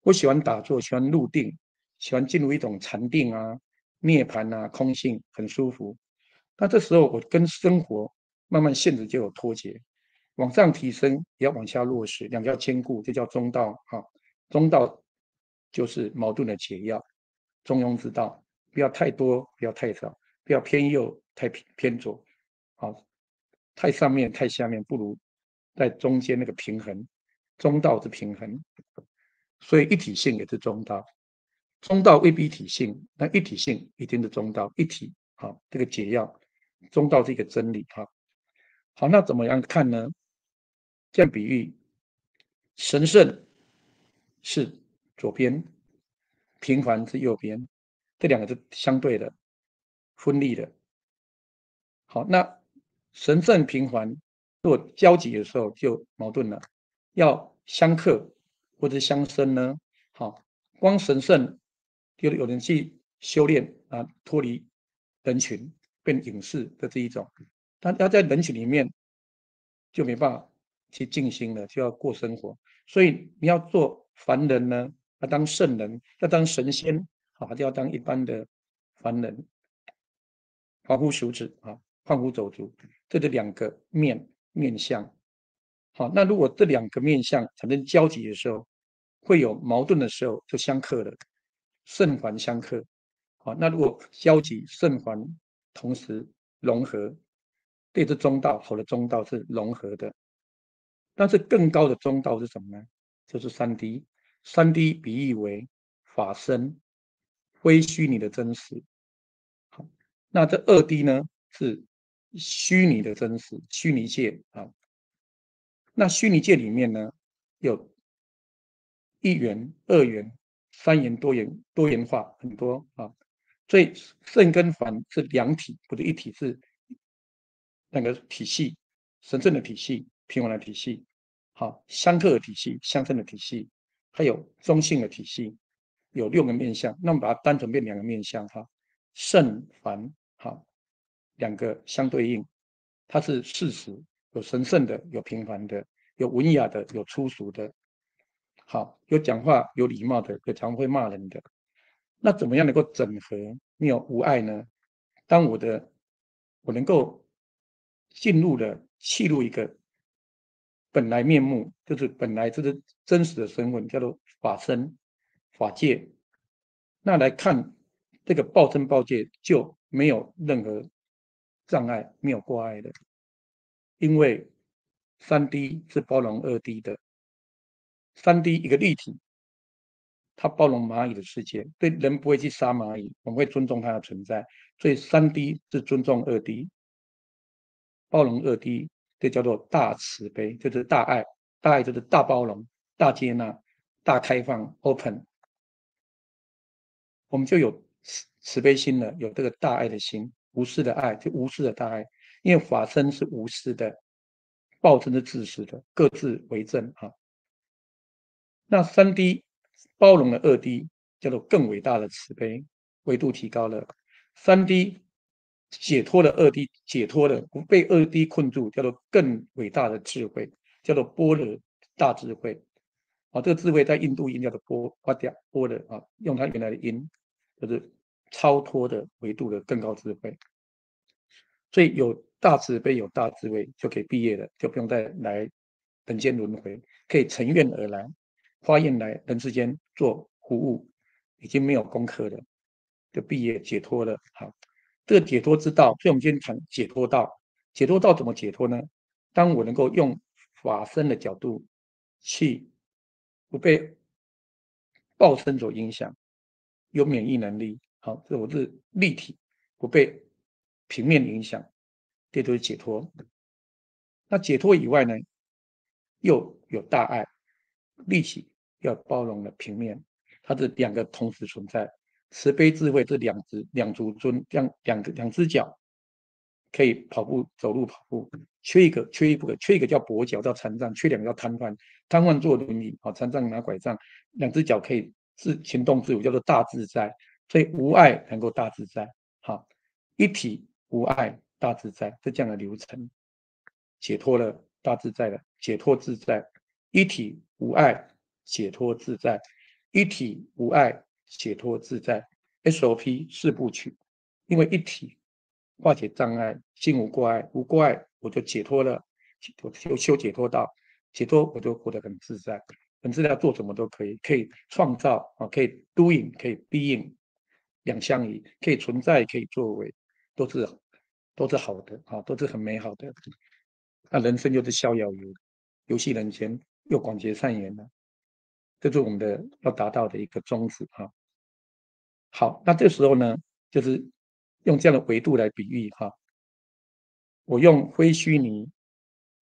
我喜欢打坐，喜欢入定，喜欢进入一种禅定啊、涅槃啊、空性，很舒服。那这时候我跟生活慢慢现实就有脱节，往上提升也要往下落实，两个要兼顾，这叫中道哈。中道就是矛盾的解药，中庸之道，不要太多，不要太少，不要偏右，太偏左，好，太上面太下面，不如在中间那个平衡，中道之平衡。所以一体性也是中道，中道未必体性，但一体性一定是中道，一体好，这个解药，中道是一个真理哈。好，那怎么样看呢？这样比喻，神圣是左边，平凡是右边，这2个是相对的，分立的。好，那神圣平凡如果交集的时候就矛盾了，要相克或者相生呢？好，光神圣，有人去修炼啊，脱离人群变隐士，这是一种；但要在人群里面就没办法去静心了，就要过生活。所以你要做凡人呢，要当圣人，要当神仙，啊，就要当一般的凡人。凡夫俗子啊，贩夫走卒，这是2个面相。好，那如果这2个面相产生交集的时候，会有矛盾的时候，就相克了，圣凡相克。好，那如果交集圣凡同时融合，这是中道，好的中道是融合的。但是更高的中道是什么呢？就是3D，3D 比喻为法身，非虚拟的真实。好，那这2D 呢是虚拟的真实，虚拟界啊。那虚拟界里面呢有1元、2元、3元多元化很多啊。所以圣跟凡是2体，不是一体，是那个体系，神圣的体系、平衡的体系，好，相克的体系、相生的体系，还有中性的体系，有6个面相。那我们把它单纯变2个面相哈，圣凡好，2个相对应，它是事实，有神圣的，有平凡的，有文雅的，有粗俗的，好，有讲话有礼貌的，有常会骂人的。那怎么样能够整合没有无碍呢？当我能够契入一个本来面目，就是本来就是真实的身份，叫做法身、法界。那来看这个报真报界就没有任何障碍，没有挂碍的，因为3D 是包容2D 的，3D 一个立体，它包容蚂蚁的世界，对人不会去杀蚂蚁，我们会尊重它的存在，所以3D 是尊重2D，包容2D，这叫做大慈悲，就是大爱，大爱就是大包容、大接纳、大开放 （open），我们就有慈悲心了，有这个大爱的心，无私的爱，就无私的大爱。因为法身是无私的，报身是自私的，各自为政啊。那3D 包容了2D，叫做更伟大的慈悲，维度提高了。3D 解脱了2D，解脱了不被2D 困住，叫做更伟大的智慧，叫做般若大智慧。啊，这个智慧在印度音叫做般若啊，用它原来的音，就是超脱的维度的更高智慧。所以有大慈悲，有大智慧，就可以毕业了，就不用再来人间轮回，可以乘愿而来，发愿来人世间做服务，已经没有功课了，就毕业解脱了。好，这个解脱之道，所以我们今天谈解脱道。解脱道怎么解脱呢？当我能够用法身的角度去不被报身所影响，有免疫能力，好，这我是立体，不被平面影响，这都是解脱。那解脱以外呢，又有大爱，立体要包容的平面，它是两个同时存在。慈悲智慧这两足尊，两只脚可以跑步、走路、跑步，缺一个缺一不可，缺一个叫跛脚，叫残障；缺两个叫瘫痪，瘫痪坐轮椅，好，残障拿拐杖，两只脚可以行动自如，叫做大自在。所以无碍能够大自在，好，一体无碍大自在，是这样的流程，解脱了大自在了，解脱自在，一体无碍解脱自在，一体无碍解脱自在 ，SOP 4部曲，因为一体化解障碍，心无挂碍，无挂碍我就解脱了，我就修解脱道，解脱我就活得很自在，很自在，做什么都可以，可以创造啊，可以 doing，可以 being，两相宜，可以存在，可以作为，都是好的啊，都是很美好的。那人生就是逍遥游戏人间，又广结善缘了，这是我们的要达到的一个宗旨哈。好，那这时候呢，就是用这样的维度来比喻哈。我用非虚拟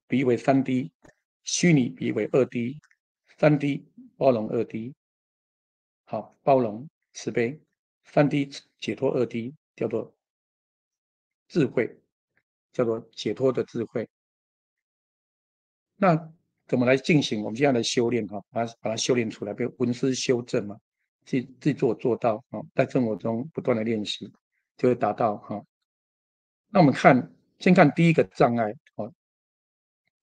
比喻为3D，虚拟比喻为2D，3D 包容2D，好，包容慈悲，3D 解脱2D，叫做智慧，叫做解脱的智慧。那怎么来进行？我们现在来修炼哈，把它修炼出来，比如闻思修正嘛，自己做到啊，在生活中不断的练习，就会达到哈。那我们先看第一个障碍哦，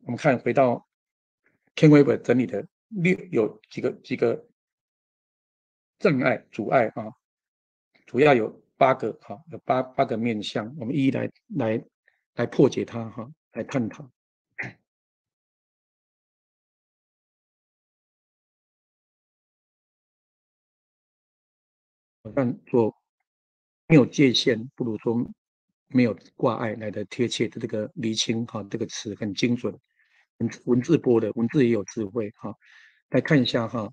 我们看回到 Ken Weber 整理的有几个障碍阻碍啊，主要有8个哈，有八个面向，我们一一来破解它哈，来探讨。但做没有界限，不如说没有挂碍来的贴切的这个厘清哈，这个词很精准，文字播的文字也有智慧哈。来看一下哈，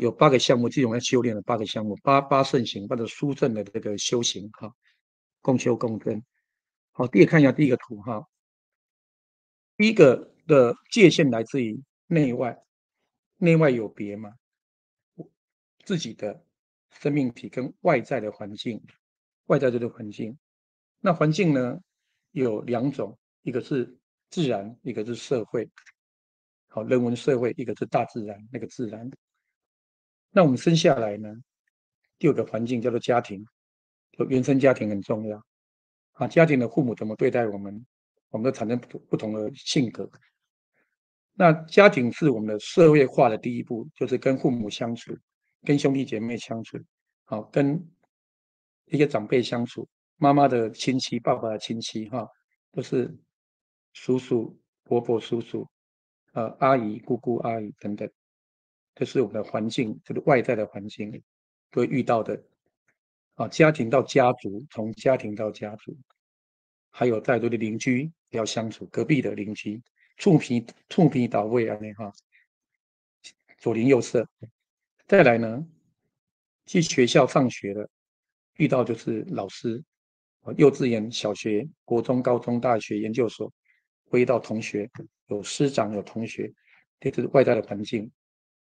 有8个项目，这种要修炼的8个项目，八圣行或者殊胜的这个修行哈，共修共振。好，看一下第一个图哈，第一个的界限来自于内外，内外有别嘛，自己的生命体跟外在的环境，外在这个环境。那环境呢有2种，一个是自然，一个是社会。好，人文社会，一个是大自然，那个自然。那我们生下来呢，第二个环境叫做家庭，就原生家庭很重要啊。家庭的父母怎么对待我们，我们都产生不同的性格。那家庭是我们的社会化的第一步，就是跟父母相处，跟兄弟姐妹相处，好，跟一些长辈相处，妈妈的亲戚、爸爸的亲戚，哈，都是叔叔、伯伯、叔叔，阿姨、姑姑、阿姨等等，这是我们的环境，这个外在的环境会遇到的。家庭到家族，从家庭到家族，还有再多的邻居要相处，隔壁的邻居，触皮倒位啊，那哈，左邻右舍。再来呢，去学校上学了，遇到就是老师，幼稚园、小学、国中、高中、大学、研究所，会遇到同学，有师长，有同学，这是外在的环境。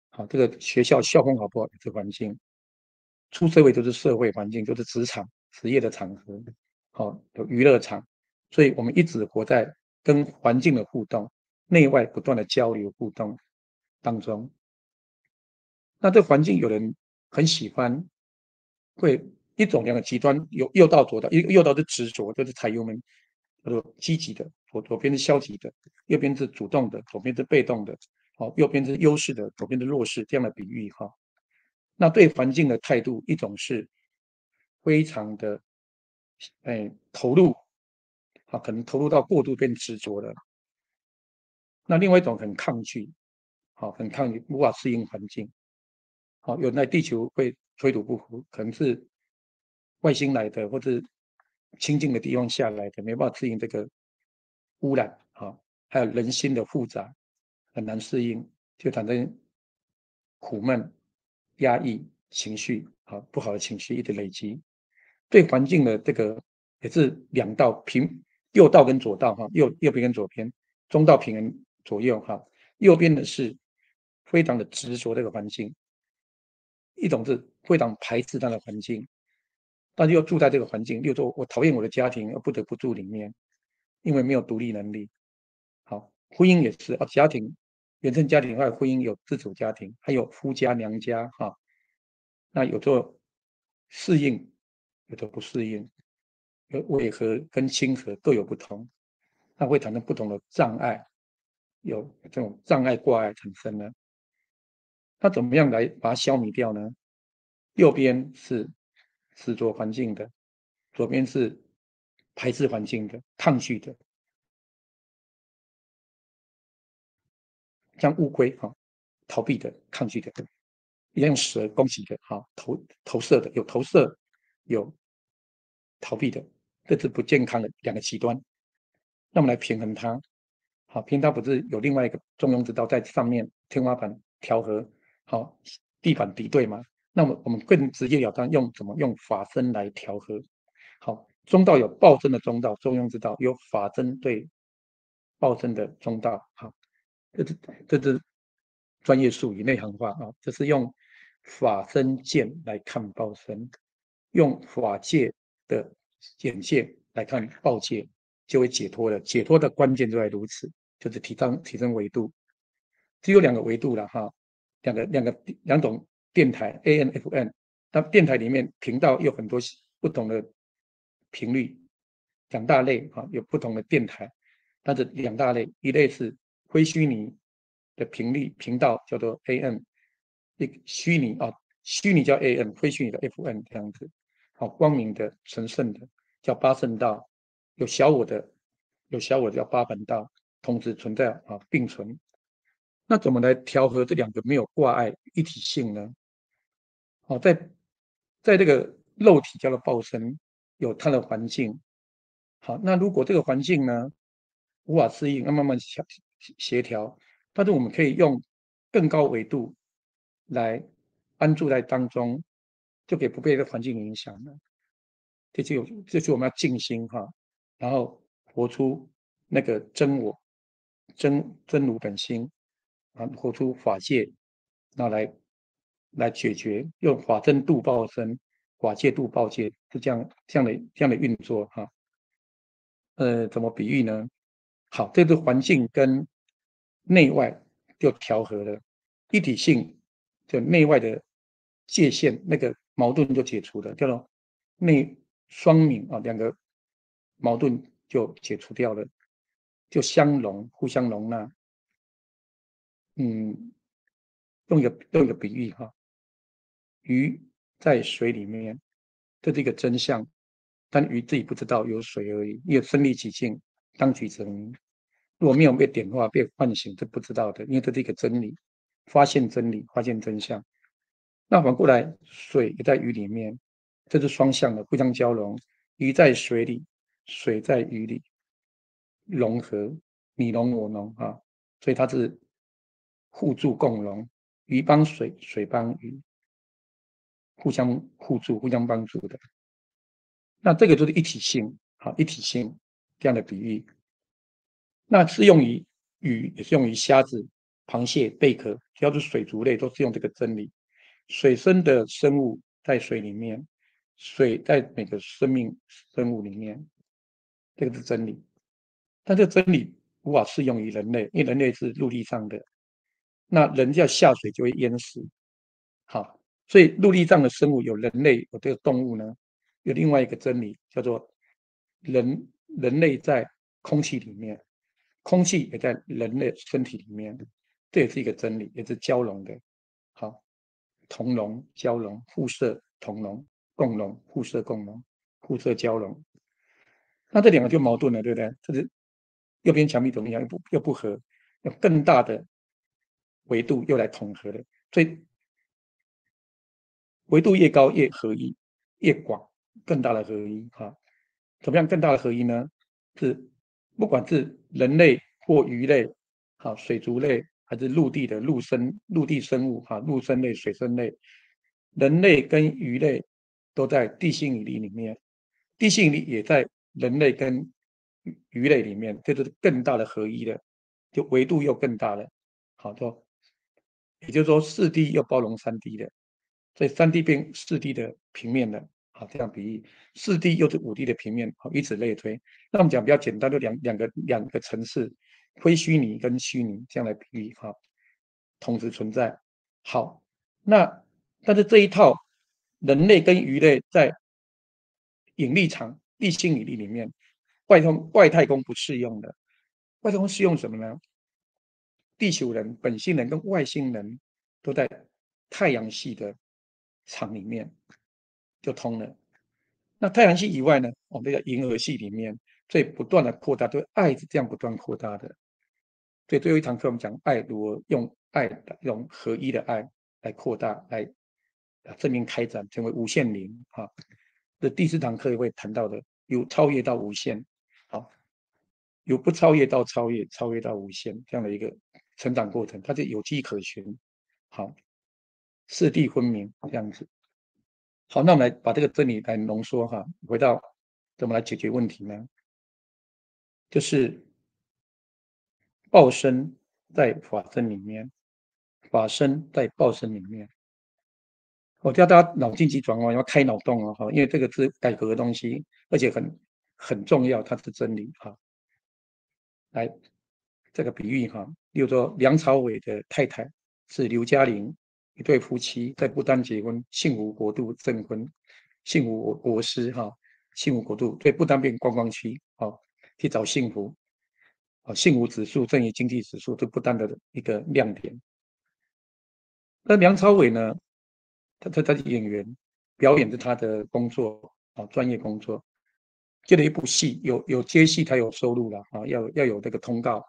好，这个学校校风好不好，也是环境。出社会就是社会环境，就是职场、职业的场合，好，有娱乐场，所以我们一直活在跟环境的互动，内外不断的交流互动当中。那这环境有人很喜欢，会两个极端，有右到左到，一个右到是执着，就是采用我们叫做积极的，左边是消极的，右边是主动的，左边是被动的，好，右边是优势的，左边是弱势，这样的比喻哈。那对环境的态度，一种是非常的投入，可能投入到过度变执着了。那另外一种很抗拒，很抗拒，无法适应环境。有人在地球会水土不服，可能是外星来的，或者清净的地方下来的，没办法适应这个污染。还有人心的复杂，很难适应，就产生苦闷、压抑情绪，不好的情绪一直累积。对环境的这个也是两道平，右道跟左道右边跟左边，中道平衡左右右边的是非常的执着这个环境，一种是非常排斥它的环境，但是又住在这个环境，例如说我讨厌我的家庭，而不得不住里面，因为没有独立能力。好，婚姻也是家庭原生家庭外，婚姻有自主家庭，还有夫家娘家那有做适应，有的不适应，有违和跟亲和各有不同，那会产生不同的障碍，有这种障碍挂碍产生呢。那怎么样来把它消弭掉呢？右边是执着环境的，左边是排斥环境的、抗拒的，像乌龟逃避的、抗拒的，也用蛇攻击的，投射的，有投射，有逃避的，这是不健康的两个极端。那我们来平衡它。平衡它不是有另外一个中庸之道在上面天花板调和，地板敌对吗？那么我们更直截了当用怎么用法身来调和？中道有暴增的中道，中庸之道有法增对暴增的中道。这是专业术语内行话这是用法身见来看报身，用法界的眼界来看报界，就会解脱了。解脱的关键就在如此，就是提升维度。只有两个维度了两种电台 AM、FM，那电台里面频道有很多不同的频率，两大类有不同的电台，它的两大类，一类是非虚拟的频道叫做 AM， 一个虚拟虚拟叫 AM， 非虚拟的 FM 这样子。光明的、神圣的叫八圣道，有小我的叫八本道，同时存在并存。那怎么来调和这两个没有挂碍一体性呢？在这个肉体叫做报身，有它的环境。那如果这个环境呢无法适应，要慢慢协调，但是我们可以用更高维度来安住在当中，就可以不被这环境影响了。这就是我们要静心然后活出那个真我，真如本心活出法界，那来解决，用法真度报身，法界度报界，是这样的运作怎么比喻呢？这个环境跟内外就调和了，一体性就内外的界限那个矛盾就解除了，叫做内双泯两个矛盾就解除掉了，就相容，互相容纳。用一个比喻鱼在水里面，这是一个真相，但鱼自己不知道有水而已，因为身临其境，当局者迷。如果没有被点化、被唤醒，是不知道的，因为这是一个真理，发现真理，发现真相。那反过来，水也在鱼里面，这是双向的，互相交融。鱼在水里，水在鱼里融合，你侬我侬啊，所以它是互助共荣，鱼帮水，水帮鱼，互相互助、互相帮助的。那这个就是一体性，好，一体性这样的比喻。那适用于鱼，也适用于虾子、螃蟹、贝壳，只要是水族类，都是用这个真理。水生的生物在水里面，水在每个生物里面，这个是真理。但这个真理无法适用于人类，因为人类是陆地上的，那人要下水就会淹死。好，所以陆地上的生物有人类，有这个动物呢，有另外一个真理叫做人类在空气里面，空气也在人类身体里面，这也是一个真理，也是交融的。好，同融、交融、互射、同融、共融、互射、共融、互射交融。那这两个就矛盾了，对不对？这是右边墙壁怎么样又不合，有更大的维度又来统合了，所以维度越高越合一，越广更大的合一哈。怎么样更大的合一呢？是不管是人类或鱼类，好水族类还是陆地的陆地生物哈，陆生类、水生类，人类跟鱼类都在地心引力里面，地心引力也在人类跟鱼类里面，这就是更大的合一了，就维度又更大了。好，也就是说4D 又包容3D 的，所以3D 变4D 的平面了。好，这样比喻，4D 又是5D 的平面，好，以此类推。那我们讲比较简单，就两个层次，非虚拟跟虚拟这样来比喻哈，同时存在。好，那但是这一套人类跟鱼类在引力场、地心引力里面，外太空不适用的。外太空适用什么呢？地球人、本星人跟外星人都在太阳系的场里面就通了。那太阳系以外呢，我们叫银河系里面，所以不断的扩大，对爱是这样不断扩大的。所以最后一堂课我们讲爱如何用爱用合一的爱来扩大，来正面开展，成为无限零啊。这第4堂课会谈到的，由超越到无限，好，由不超越到超越，超越到无限这样的一个成长过程，它是有迹可循，好，四谛分明这样子。好，那我们来把这个真理来浓缩哈，回到怎么来解决问题呢？就是报身在法身里面，法身在报身里面。我叫大家脑筋急转弯，要开脑洞哦，哈，因为这个是改革的东西，而且很重要，它是真理哈。来，这个比喻哈，例如说梁朝伟的太太是刘嘉玲，一对夫妻在不丹结婚，幸福国度证婚，幸福国师哈，幸福国度对不丹变观光区，好去找幸福，幸福指数、正义经济指数是不丹的一个亮点。那梁朝伟呢，他是演员，表演是他的工作啊，专业工作。接了一部戏，有接戏才有收入了啊，要有这个通告。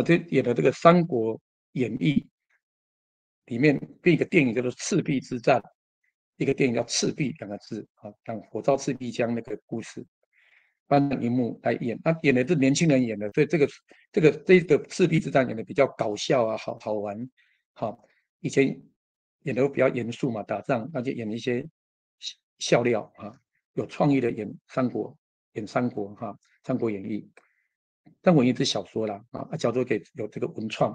这演的这个《三国演义》里面编一个电影叫做《赤壁之战》，一个电影叫《赤壁》两个字啊，讲火烧赤壁江那个故事，搬荧幕来演。他演的是年轻人演的，所以这个赤壁之战演的比较搞笑啊，好玩。好，以前演的比较严肃嘛，打仗那就演一些笑料啊，有创意的演三国哈，《三国演义》。三国演义是小说啦啊，小说给有这个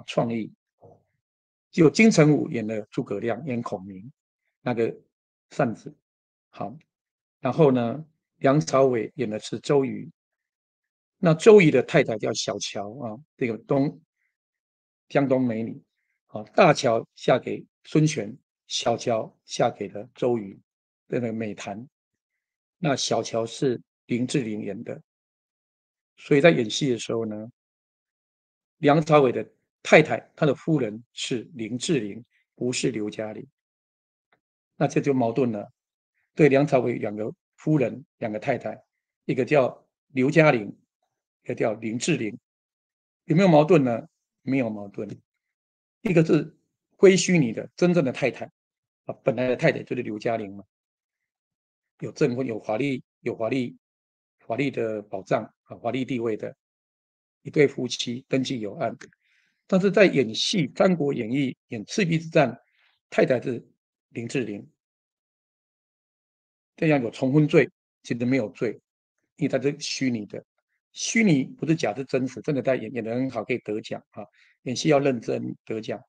创意。就金城武演的诸葛亮，演孔明，那个扇子，好。然后呢，梁朝伟演的是周瑜，那周瑜的太太叫小乔啊，这个江东美女，啊，大乔嫁给孙权，小乔嫁给了周瑜，这个美谈。那小乔是林志玲演的，所以在演戏的时候呢，梁朝伟的太太，他的夫人是林志玲，不是刘嘉玲。那这就矛盾了。对梁朝伟两个夫人，两个太太，一个叫刘嘉玲，一个叫林志玲。有没有矛盾呢？没有矛盾。一个是非虚拟的真正的太太啊，本来的太太就是刘嘉玲嘛，有证婚，有法律的保障啊，法律地位的一对夫妻登记有案。但是在演戏《三国演义》演赤壁之战，太太是林志玲，这样有重婚罪，其实没有罪，因为它是虚拟的，虚拟不是假是真实，真的在演得很好，可以得奖啊。演戏要认真得奖，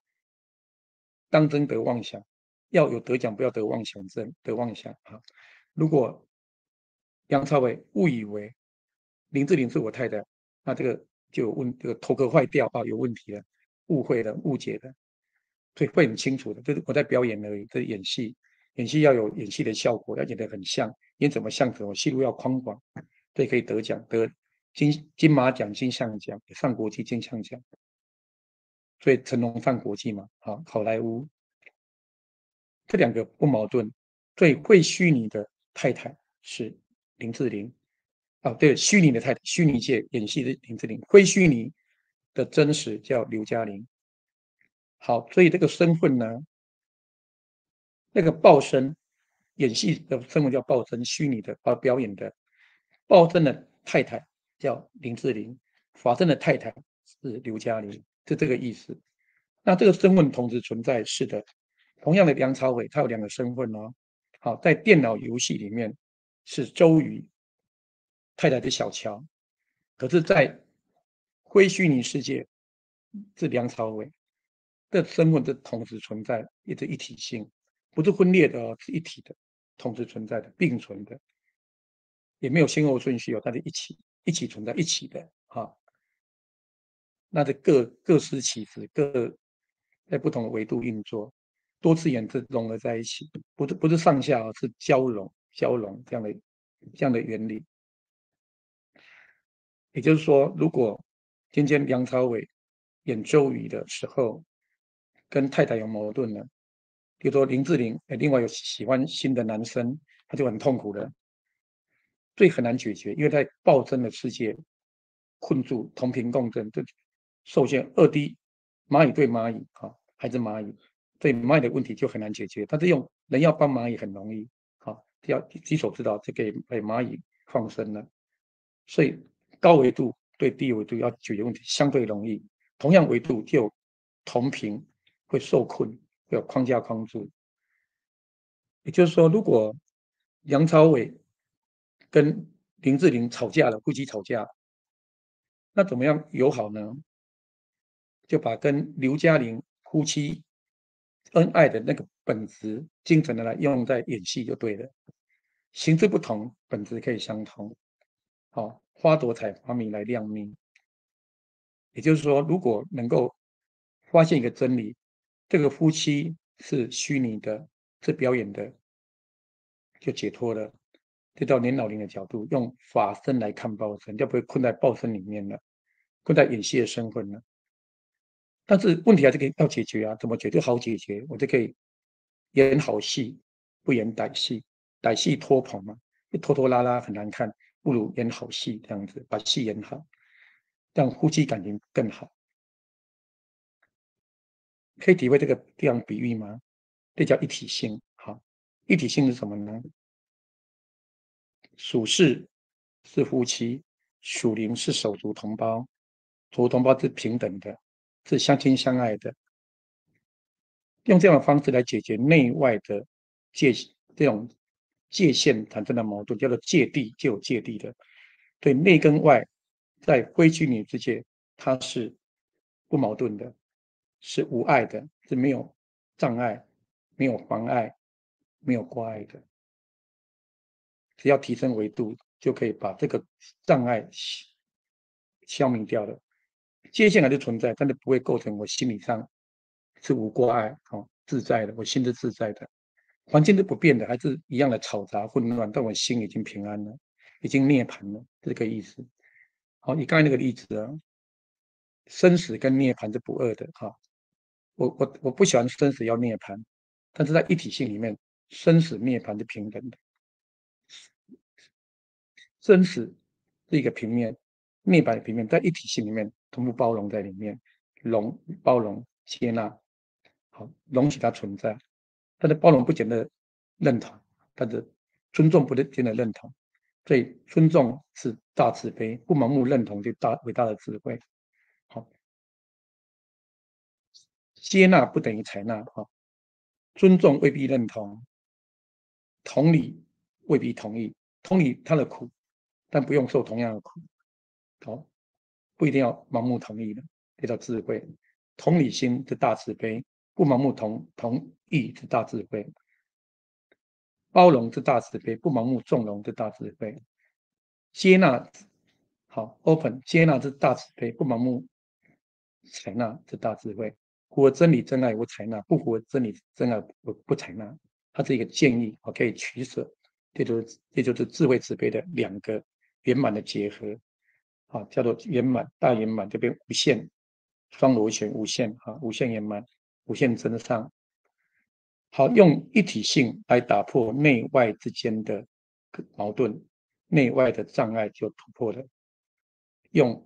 当真得妄想，要有得奖，不要得妄想症，得妄想啊。如果梁朝伟误以为林志玲是我太太，那这个就有这个头壳坏掉啊，有问题了，误会了，误解了，所以会很清楚的。这是我在表演而已，这是演戏，演戏要有演戏的效果，要演得很像，演怎么像怎么，戏路要宽广，这可以得奖，得金马奖、金像奖、上国际金像奖。所以成龙上国际嘛，啊，好莱坞这两个不矛盾。最会虚拟的太太是林志玲，啊，对，虚拟的太太，虚拟界演戏的林志玲，非虚拟的真实叫刘嘉玲。好，所以这个身份呢，那个报生演戏的身份叫报生，虚拟的表演的报生的太太叫林志玲，法生的太太是刘嘉玲，是这个意思。那这个身份同时存在，是的。同样的，梁朝伟他有两个身份哦。好，在电脑游戏里面是周瑜太太的小乔，可是，在非虚拟世界是梁朝伟的身份是同时存在，也是一体性，不是分裂的哦，是一体的，同时存在的，并存的，也没有先后顺序哦，它是一起存在一起的啊。那是各司其职，在不同的维度运作，多次元是融合在一起，不是上下哦，是交融这样的原理。也就是说，如果今天梁朝伟演周瑜的时候，跟太太有矛盾了，比如说林志玲，另外有喜欢新的男生，他就很痛苦了，最很难解决，因为在暴增的世界困住，同频共振，就受限二 D 蚂蚁对蚂蚁啊，还是蚂蚁，对蚂蚁的问题就很难解决，但是用人要帮蚂蚁很容易啊，要举手知道就给蚂蚁放生了，所以高维度对低维度要解决问题相对容易，同样维度就同频会受困，会有框架框住。也就是说，如果梁朝伟跟林志玲吵架了，夫妻吵架，那怎么样友好呢？就把跟刘嘉玲夫妻恩爱的那个本质精神的来用在演戏就对了。形式不同，本质可以相同。好，花朵采花蜜来亮命。也就是说，如果能够发现一个真理，这个夫妻是虚拟的，是表演的，就解脱了。就到年老龄的角度，用法身来看报身，就不会困在报身里面了，困在演戏的身份了。但是问题还是可以要解决啊，怎么解决？好解决，我就可以演好戏，不演歹戏，歹戏拖棚嘛，拖拖拉拉很难看，不如演好戏这样子，把戏演好，让夫妻感情更好。可以体会这样比喻吗？这叫一体性。好，一体性是什么呢？属世是夫妻，属灵是手足同胞，手足同胞是平等的，是相亲相爱的。用这样的方式来解决内外的界这种界限产生的矛盾，叫做界地，就有界地的。对内跟外，在非虚拟之界，它是不矛盾的，是无碍的，是没有障碍、没有妨碍、没有挂碍的。只要提升维度，就可以把这个障碍消弭掉了。界限还是存在，但是不会构成我心理上是无挂碍、自在的，我心是自在的。环境是不变的，还是一样的嘈杂混乱，但我心已经平安了，已经涅槃了，这个意思。好，你刚才那个例子啊，生死跟涅槃是不二的哈。我不喜欢生死要涅槃，但是在一体性里面，生死涅槃是平等的。生死是一个平面，涅槃的平面，在一体性里面同步包容在里面，包容接纳，好，容许它存在。但是包容不见得认同，但是尊重不见得认同。所以尊重是大慈悲，不盲目认同就伟大的智慧。好，接纳不等于采纳，哈，尊重未必认同，同理未必同意，同理他的苦，但不用受同样的苦。好，不一定要盲目同意的，这叫智慧。同理心是大慈悲，不盲目同意是大智慧。包容是大慈悲，不盲目纵容是大智慧。接纳，好 ，open 接纳是大慈悲，不盲目采纳是大智慧。符合真理真爱我采纳，不符合真理真爱我不采纳。它是一个建议，我可以取舍，这就是智慧慈悲的两个圆满的结合，啊，叫做圆满大圆满，这边无限双螺旋无限啊，无限圆满，无限真上。好，用一体性来打破内外之间的矛盾，内外的障碍就突破了。用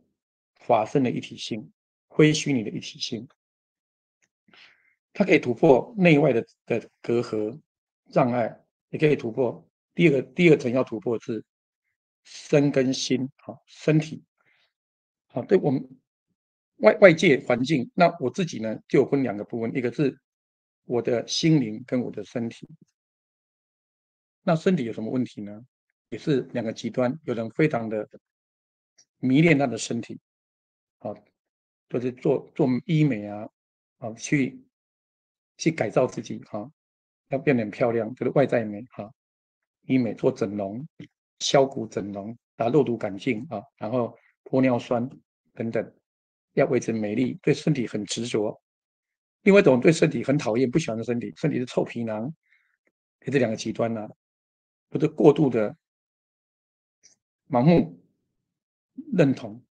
法身的一体性，非虚拟的一体性，它可以突破内外的隔阂障碍，也可以突破。第二层要突破是身跟心，好，身体，好，对我们外界环境，那我自己呢就分两个部分，一个是我的心灵跟我的身体。那身体有什么问题呢？也是两个极端，有人非常的迷恋他的身体，啊，就是做医美啊，啊，去改造自己哈，要变得很漂亮，就是外在美哈，医美做整容、削骨整容、打肉毒杆菌啊，然后玻尿酸等等，要维持美丽，对身体很执着。另外一种对身体很讨厌、不喜欢的身体是臭皮囊，这两个极端呢、啊，不是过度的盲目认同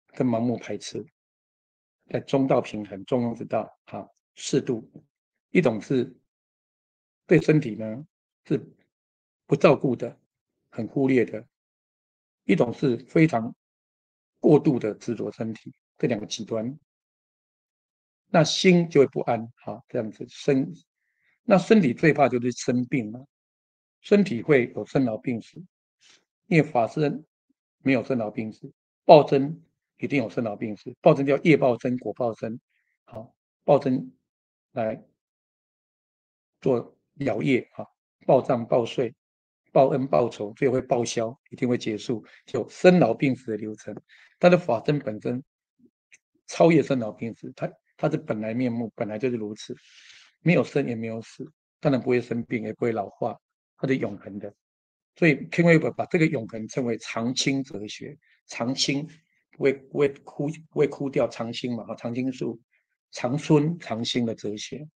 跟盲目排斥，在中道平衡、中庸之道，哈，适度。一种是对身体呢是不照顾的，很忽略的；一种是非常过度的执着身体，这两个极端，那心就会不安，哈，这样子那身体最怕就是生病了，身体会有生老病死，因为法师没有生老病死，报真一定有生老病死，报真叫业报真、果报真，好，报真来做了业啊，报账、报税、报恩、报仇，最后会报销，一定会结束，就生老病死的流程。它的法身本身超越生老病死，它的本来面目本来就是如此，没有生也没有死，当然不会生病，也不会老化，它是永恒的。所以 King Weber 把这个永恒称为常青哲学，常青不会枯掉常青嘛，常青树长春长青的哲学。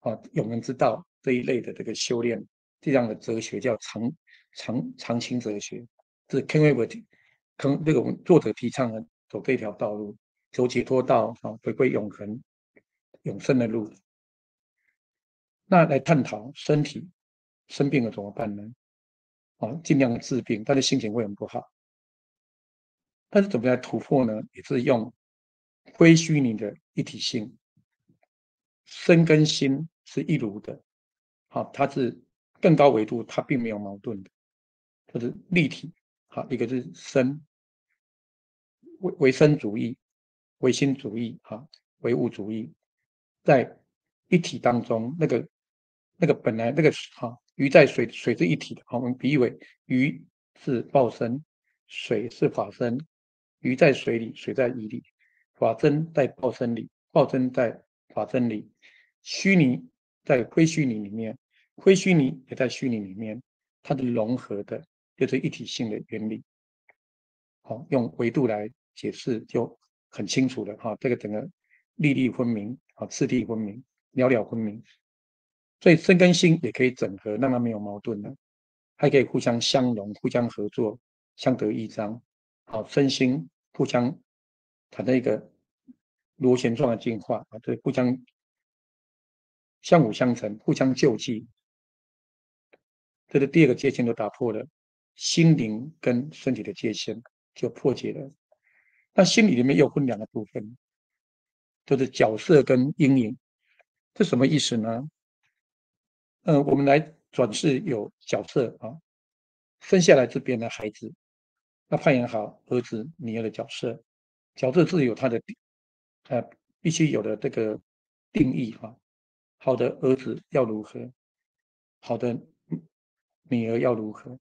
啊，永恒之道这一类的这个修炼，这样的哲学叫常青哲学，是 Ken Weber 这个作者提倡的走这条道路，走解脱道啊，回归永恒、永生的路。那来探讨身体生病了怎么办呢？啊，尽量治病，但是心情会很不好。但是怎么来突破呢？也是用非虚拟的一体性，身跟心是一如的。好，它是更高维度，它并没有矛盾的，就是立体。好，一个是生唯生主义、唯心主义、哈唯物主义，在一体当中，那个本来那个哈鱼在水，水是一体的，好，我们比喻为鱼是报身，水是法身，鱼在水里，水在鱼里，法身在报身里，报身在法身里，虚拟在非虚拟里面。非虚拟也在虚拟里面，它的融合的就是一体性的原理。好，用维度来解释就很清楚了哈。这个整个粒粒分明，啊，次第分明，了了分明。所以身跟心也可以整合，让它没有矛盾了，还可以互相相融、互相合作、相得益彰。好，身心互相产生一个螺旋状的进化啊，对，互相相辅相成，互相救济。这是第二个界限就打破了，心灵跟身体的界限就破解了。那心理里面又分两个部分，就是角色跟阴影。这什么意思呢？我们来转世有角色啊，生下来这边的孩子，要扮演好儿子、女儿的角色，角色是有它的呃必须有的这个定义哈。好的儿子要如何，好的女儿要如何，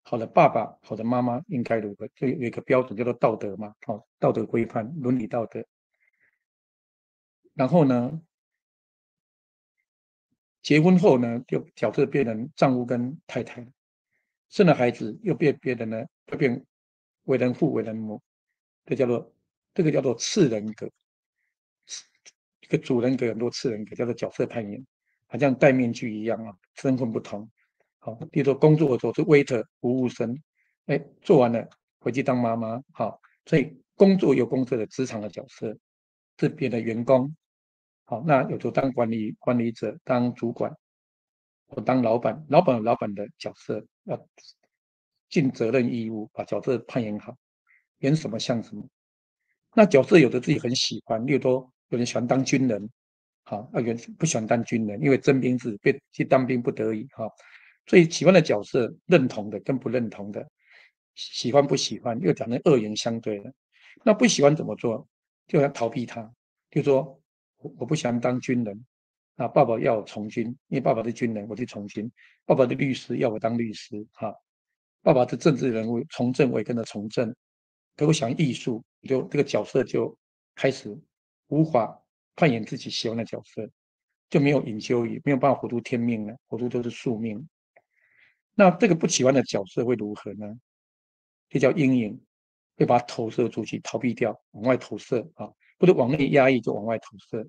好的爸爸、好的妈妈应该如何，这有一个标准叫做道德嘛，好，道德规范、伦理道德。然后呢，结婚后呢，就角色变成丈夫跟太太，生了孩子又变得呢，又变为人父、为人母，这个叫做次人格，一个主人格很多次人格，叫做角色扮演，好像戴面具一样啊，身份不同。好，比如说工作的时候是 waiter 服务生，哎，做完了回去当妈妈，好，所以工作有工作的职场的角色，这边的员工，好，那有时候当管理者、当主管，或当老板，老板有老板的角色，要尽责任义务，把角色扮演好，演什么像什么。那角色有的自己很喜欢，例如说有人喜欢当军人，好，有人不喜欢当军人，因为征兵制被去当兵不得已，哈，所以喜欢的角色、认同的跟不认同的，喜欢不喜欢又讲成二元相对的。那不喜欢怎么做？就要逃避它，就说我不喜欢当军人，啊，爸爸要我从军，因为爸爸是军人，我去从军；爸爸的律师要我当律师，哈，爸爸是政治人物，从政我也跟着从政。可我想艺术，就这个角色就开始无法扮演自己喜欢的角色，就没有隐修语，没有办法活出天命了，活出都是宿命。那这个不喜欢的角色会如何呢？这叫阴影，会把它投射出去，逃避掉，往外投射啊，不是往内压抑，就往外投射。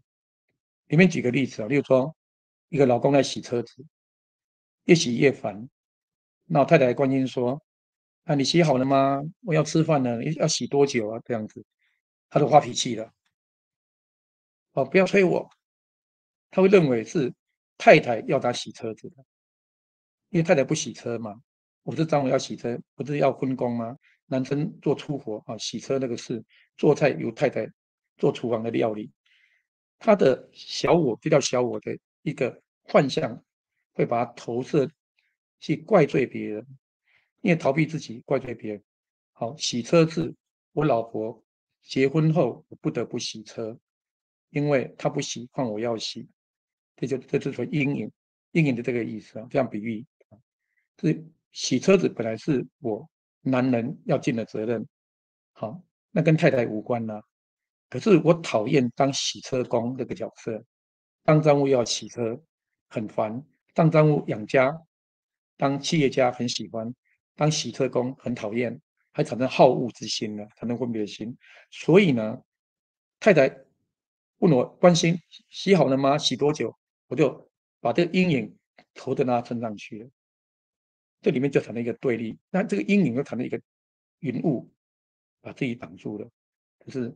里面举个例子啊，例如说，一个老公在洗车子，越洗越烦，那太太关心说：“啊，你洗好了吗？我要吃饭了，要洗多久啊？”这样子，他都发脾气了。哦，不要催我，他会认为是太太要他洗车子的，因为太太不洗车嘛。我是丈夫要洗车，不是要分工吗？男生做粗活啊，洗车那个事，做菜由太太做厨房的料理。他的小我，这叫小我的一个幻象，会把它投射去怪罪别人，因为逃避自己，怪罪别人。好，洗车是我老婆结婚后我不得不洗车，因为她不洗，换我要洗，这就是阴影，阴影的这个意思啊，这样比喻。是洗车子本来是我男人要尽的责任，好，那跟太太无关啦。可是我讨厌当洗车工这个角色，当丈夫要洗车很烦，当丈夫养家，当企业家很喜欢，当洗车工很讨厌，还产生好恶之心呢，产生分别心。所以呢，太太问我关心洗好了吗？洗多久？我就把这个阴影投在他身上去了。这里面就产生一个对立，那这个阴影又产生一个云雾，把自己挡住了，就是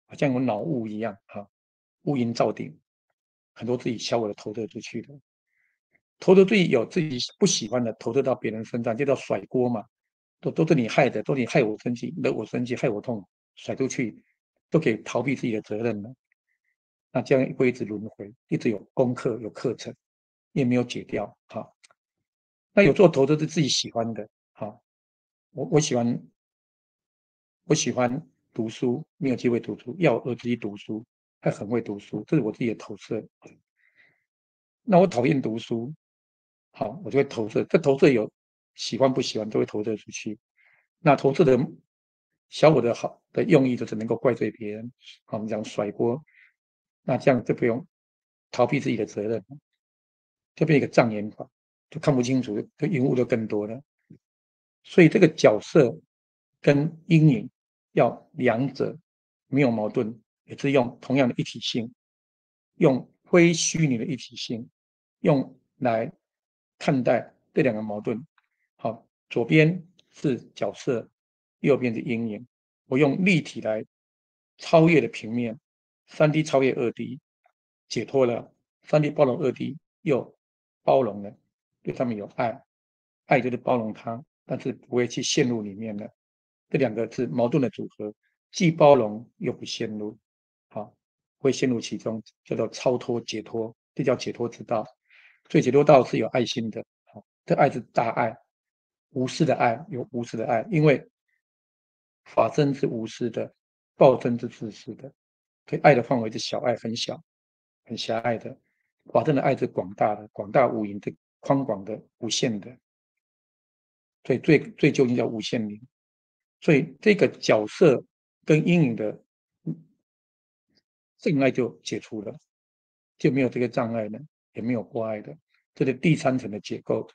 好像有脑雾一样哈，乌云罩顶，很多自己小我的投射出去的，投射自己有自己不喜欢的，投射到别人身上，就叫甩锅嘛，都是你害的，都你害我生气，惹我生气，害我痛，甩出去，都可以逃避自己的责任了。那这样会一直轮回，一直有功课有课程，也没有解掉哈。那有做投资是自己喜欢的，好，我喜欢读书，没有机会读书，要儿子去读书，他很会读书，这是我自己的投射。那我讨厌读书，好，我就会投射，这投射有喜欢不喜欢都会投射出去。那投射的小我的好的用意就是能够怪罪别人，好，我们讲甩锅，那这样就不用逃避自己的责任，就变一个障眼法，就看不清楚，就云雾就更多了。所以这个角色跟阴影要两者没有矛盾，也是用同样的一体性，用非虚拟的一体性，用来看待这两个矛盾。好，左边是角色，右边是阴影。我用立体来超越了平面，3D 超越2D，解脱了3D 包容2D，又包容了，对他们有爱，爱就是包容他，但是不会去陷入里面的。这两个是矛盾的组合，既包容又不陷入，好，会陷入其中，叫做超脱解脱，这叫解脱之道。所以解脱道是有爱心的，好，这爱是大爱，无私的爱，有无私的爱，因为法身是无私的，报身是自私的，所以爱的范围是小爱，很小，很狭隘的。法身的爱是广大的，广大无垠的，宽广的，无限的。所以最究竟叫无限灵。所以这个角色跟阴影的障碍就解除了，就没有这个障碍了，也没有挂碍的。这是第三层的结构。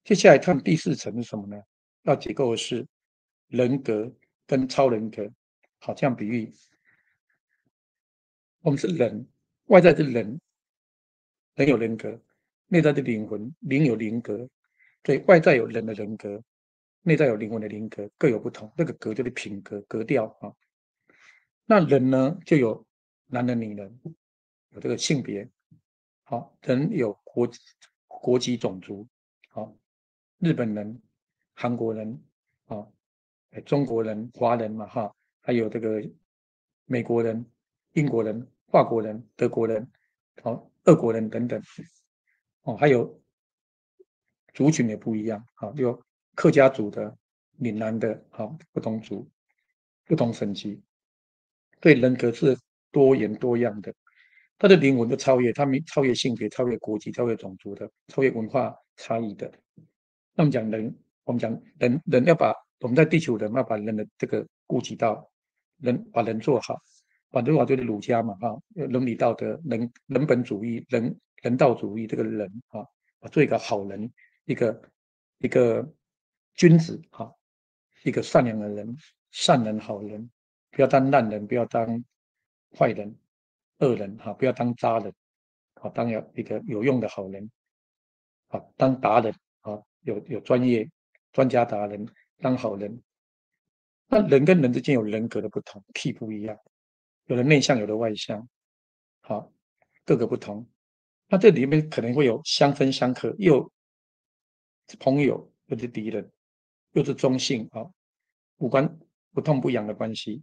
接下来看第四层是什么呢？要解构的是人格跟超人格。好，这样比喻，我们是人，外在是人，人有人格，内在的灵魂，灵有灵格。所以外在有人的人格，内在有灵魂的灵格，各有不同。这个格就是品格、格调啊。那人呢，就有男人、女人，有这个性别。好，人有国籍、种族。好，日本人、韩国人，啊，中国人、华人嘛，哈，还有这个美国人、英国人、法国人、德国人，好，俄国人等等。哦，还有族群也不一样，啊，有客家族的、闽南的，好，不同族、不同省级，对人格是多元多样的。他的灵魂就超越，他们超越性别、超越国籍、超越种族的、超越文化差异的。那我们讲人，我们讲人要把我们在地球人要把人的这个顾及到，把人做好，把人做好就是儒家嘛，哈，伦理道德、人本主义、人道主义，这个人啊，做一个好人，一个君子哈，一个善良的人，善人好人，不要当烂人，不要当坏人、恶人哈，不要当渣人，好，当一个有用的好人，好，当达人啊，有专家达人，当好人。那人跟人之间有人格的不同，key 不一样，有的内向，有的外向，好，各个不同。那这里面可能会有相生相克，又是朋友，又是敌人，又是中性啊，五官不痛不痒的关系。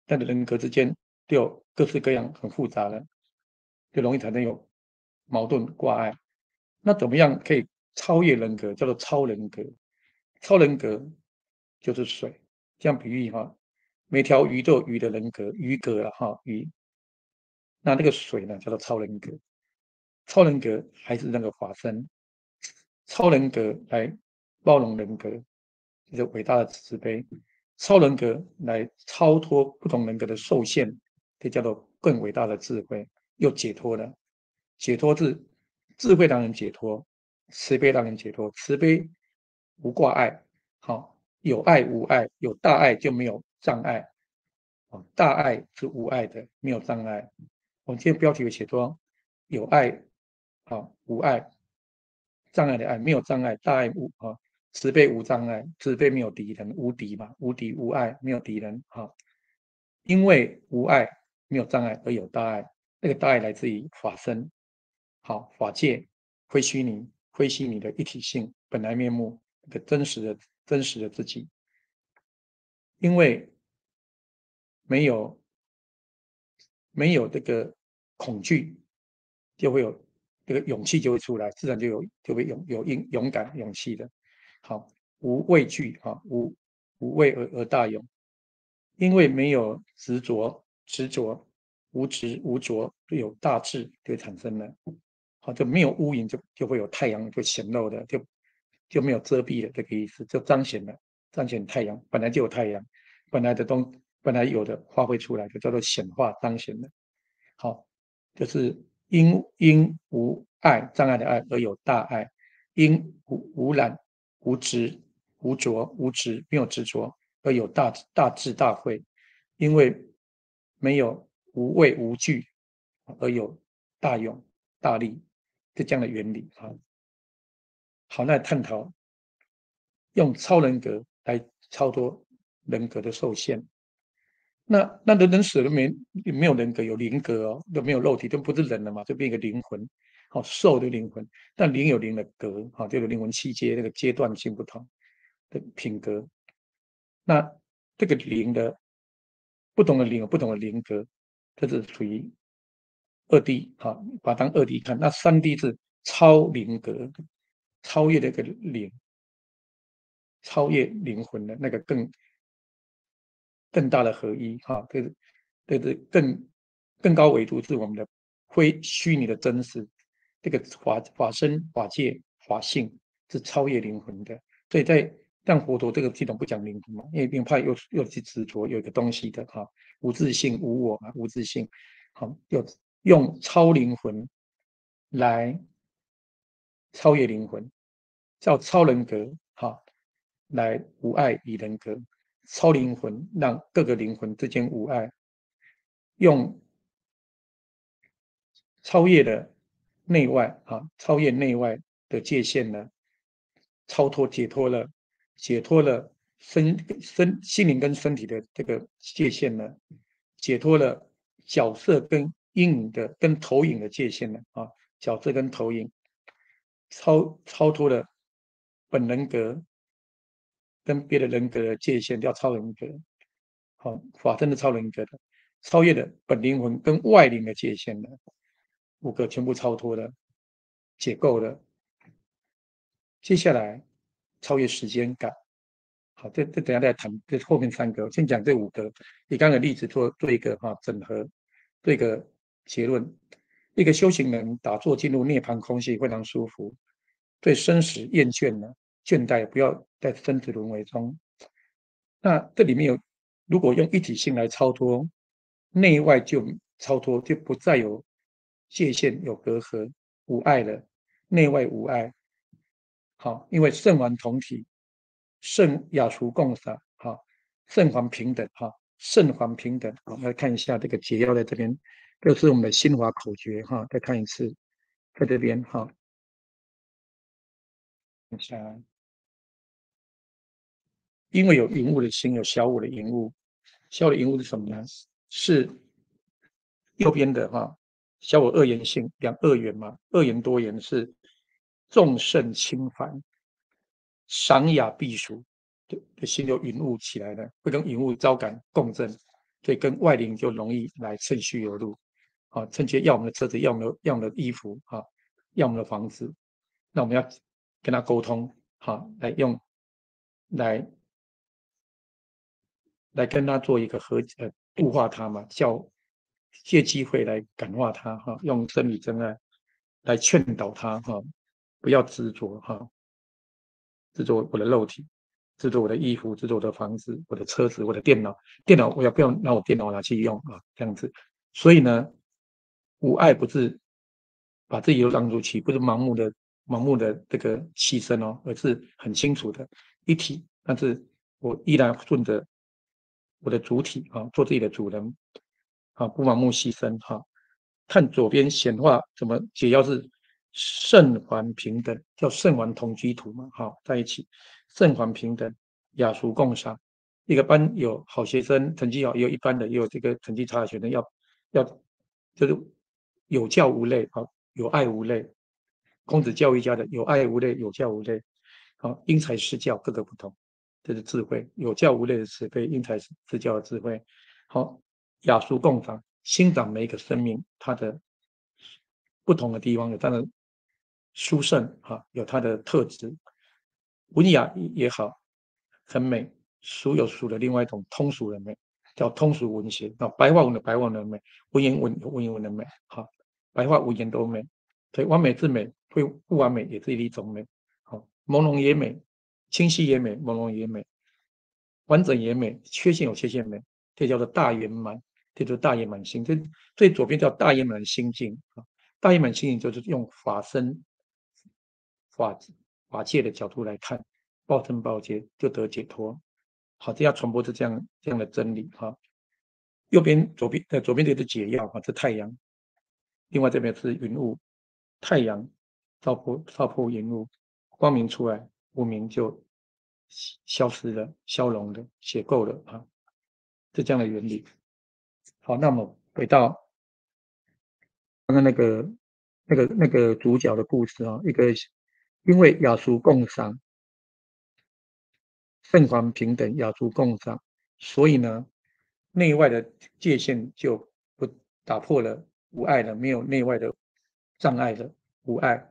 但的人格之间就有各式各样很复杂的，就容易产生有矛盾挂碍。那怎么样可以超越人格，叫做超人格？超人格就是水，这样比喻哈，每条鱼都有鱼的人格，鱼格了哈，鱼。那个水呢，叫做超人格。超人格还是那个法身，超人格来包容人格，就是伟大的慈悲。超人格来超脱不同人格的受限，这叫做更伟大的智慧，又解脱了。解脱是智慧让人解脱，慈悲让人解脱。慈悲无挂碍，好，有爱无碍，有大爱就没有障碍。大爱是无碍的，没有障碍。我们今天标题有写说有爱，无碍，障碍的爱没有障碍，大爱无慈悲无障碍，慈悲没有敌人，无敌嘛，无敌无碍，没有敌人啊。因为无爱没有障碍而有大爱，那个大爱来自于法身，好，法界非虚拟的一体性本来面目，一个真实的自己。因为没有这个恐惧，就会有这个勇气就会出来，自然就会勇敢勇气的。好，无畏惧啊，无畏而大勇，因为没有执着无着，就有大智就产生了。好，就没有乌云就会有太阳就显露的，就没有遮蔽的这个意思，就彰显了，彰显太阳本来就有太阳，本来有的发挥出来，就叫做显化彰显的。好，就是因无爱障碍的爱而有大爱，因无染无执无着无执没有执着而有大智大慧，因为没有无畏无惧而有大勇大力，是这样的原理啊。好，那探讨用超人格来超脱人格的受限。那人死了没有人格，有灵格哦，都没有肉体，就不是人了嘛，就变一个灵魂。好，兽的灵魂，但灵有灵的格，好，就有灵魂七阶，那个阶段性不同的品格。那这个灵的不同的灵有不同的灵格，这是属于2D 啊，把它当2D 看。那3D 是超灵格，超越那个灵，超越灵魂的那个更大的合一哈，这是更高维度是我们的非虚拟的真实，这个法身、法界、法性是超越灵魂的。所以但佛陀这个系统不讲灵魂嘛，因为灵派又去执着有一个东西的哈，无自性、无我嘛，无自性，好，用超灵魂来超越灵魂，叫超人格哈，来无碍以人格。超灵魂让各个灵魂之间无碍，用超越的内外啊，超越内外的界限呢，解脱了心灵跟身体的这个界限呢，解脱了角色跟阴影的跟投影的界限呢啊，角色跟投影超脱了本人格跟别的人格的界限，叫超人格。好，法身的超人格的，超越了本灵魂跟外灵的界限的5个全部超脱了，解构了。接下来超越时间感。好，这等下再谈，这后面3个，先讲这5个。以刚刚的例子做一个整合，做一个结论。一个修行人打坐进入涅槃空隙非常舒服，对生死厌倦了，倦怠，不要在生死轮回中。那这里面如果用一体性来超脱，内外就超脱，就不再有界限、有隔阂、无碍了，内外无碍。好，因为圣王同体，圣雅俗共赏，好，圣皇平等，哈，圣皇平等。好，来看一下这个解要在这边，这是我们的心法口诀，哈，再看一次，在这边，哈，看一下，因为有云雾的心，有小我的云雾，小我的云雾是什么呢？是右边的哈，小我二元性，二元嘛，二元多元是众圣轻凡，赏雅避暑的心有云雾起来了，会跟云雾招感共振，所以跟外灵就容易来趁虚而入，啊，趁机要我们的车子，要我们的衣服，啊，要我们的房子，那我们要跟他沟通，好，来来跟他做一个度化他嘛，借机会来感化他哈，用真理真爱来劝导他哈，不要执着哈，执着我的肉体，执着我的衣服，执着我的房子，我的车子，我的电脑，我要不要拿我电脑拿去用啊？这样子，所以呢，无爱不是把自己都当作起，不是盲目的这个牺牲哦，而是很清楚的一体，但是我依然顺着我的主体啊，做自己的主人啊，不盲目牺牲哈。看左边显化怎么解要是圣环平等，叫圣环同居图嘛，好在一起，圣环平等，雅俗共赏。一个班有好学生，成绩好，也有一般的，也有这个成绩差的学生，要就是有教无类，好，有爱无类。孔子教育家的有爱无类，有教无类，好，因材施教，各个不同。这是智慧，有教无类的慈悲，因材施教的智慧。好，雅俗共赏，欣赏每一个生命它的不同的地方，有它的殊胜哈，有它的特质。文雅也好，很美，俗有俗的另外一种通俗的美，叫通俗文学。啊，白话文的白话文的美，文言文有文言文的美，哈，白话文言都美。所以完美之美，会不完美也是一种美。好，朦胧也美，清晰也美，朦胧也美，完整也美，缺陷有缺陷美，这叫做大圆满，这就是大圆满心。这最左边叫大圆满心境啊，大圆满心境就是用法身、法法界的角度来看，报身报界就得解脱。好，这要传播是这样的真理哈。左边这是解药啊，是太阳，另外这边是云雾，太阳照破云雾，光明出来，无明就消失了、消融了、解构了啊，是这样的原理。好，那么回到刚刚那个主角的故事啊，因为雅俗共赏，圣皇平等，雅俗共赏，所以呢，内外的界限就不打破了，无碍了，没有内外的障碍了，无碍。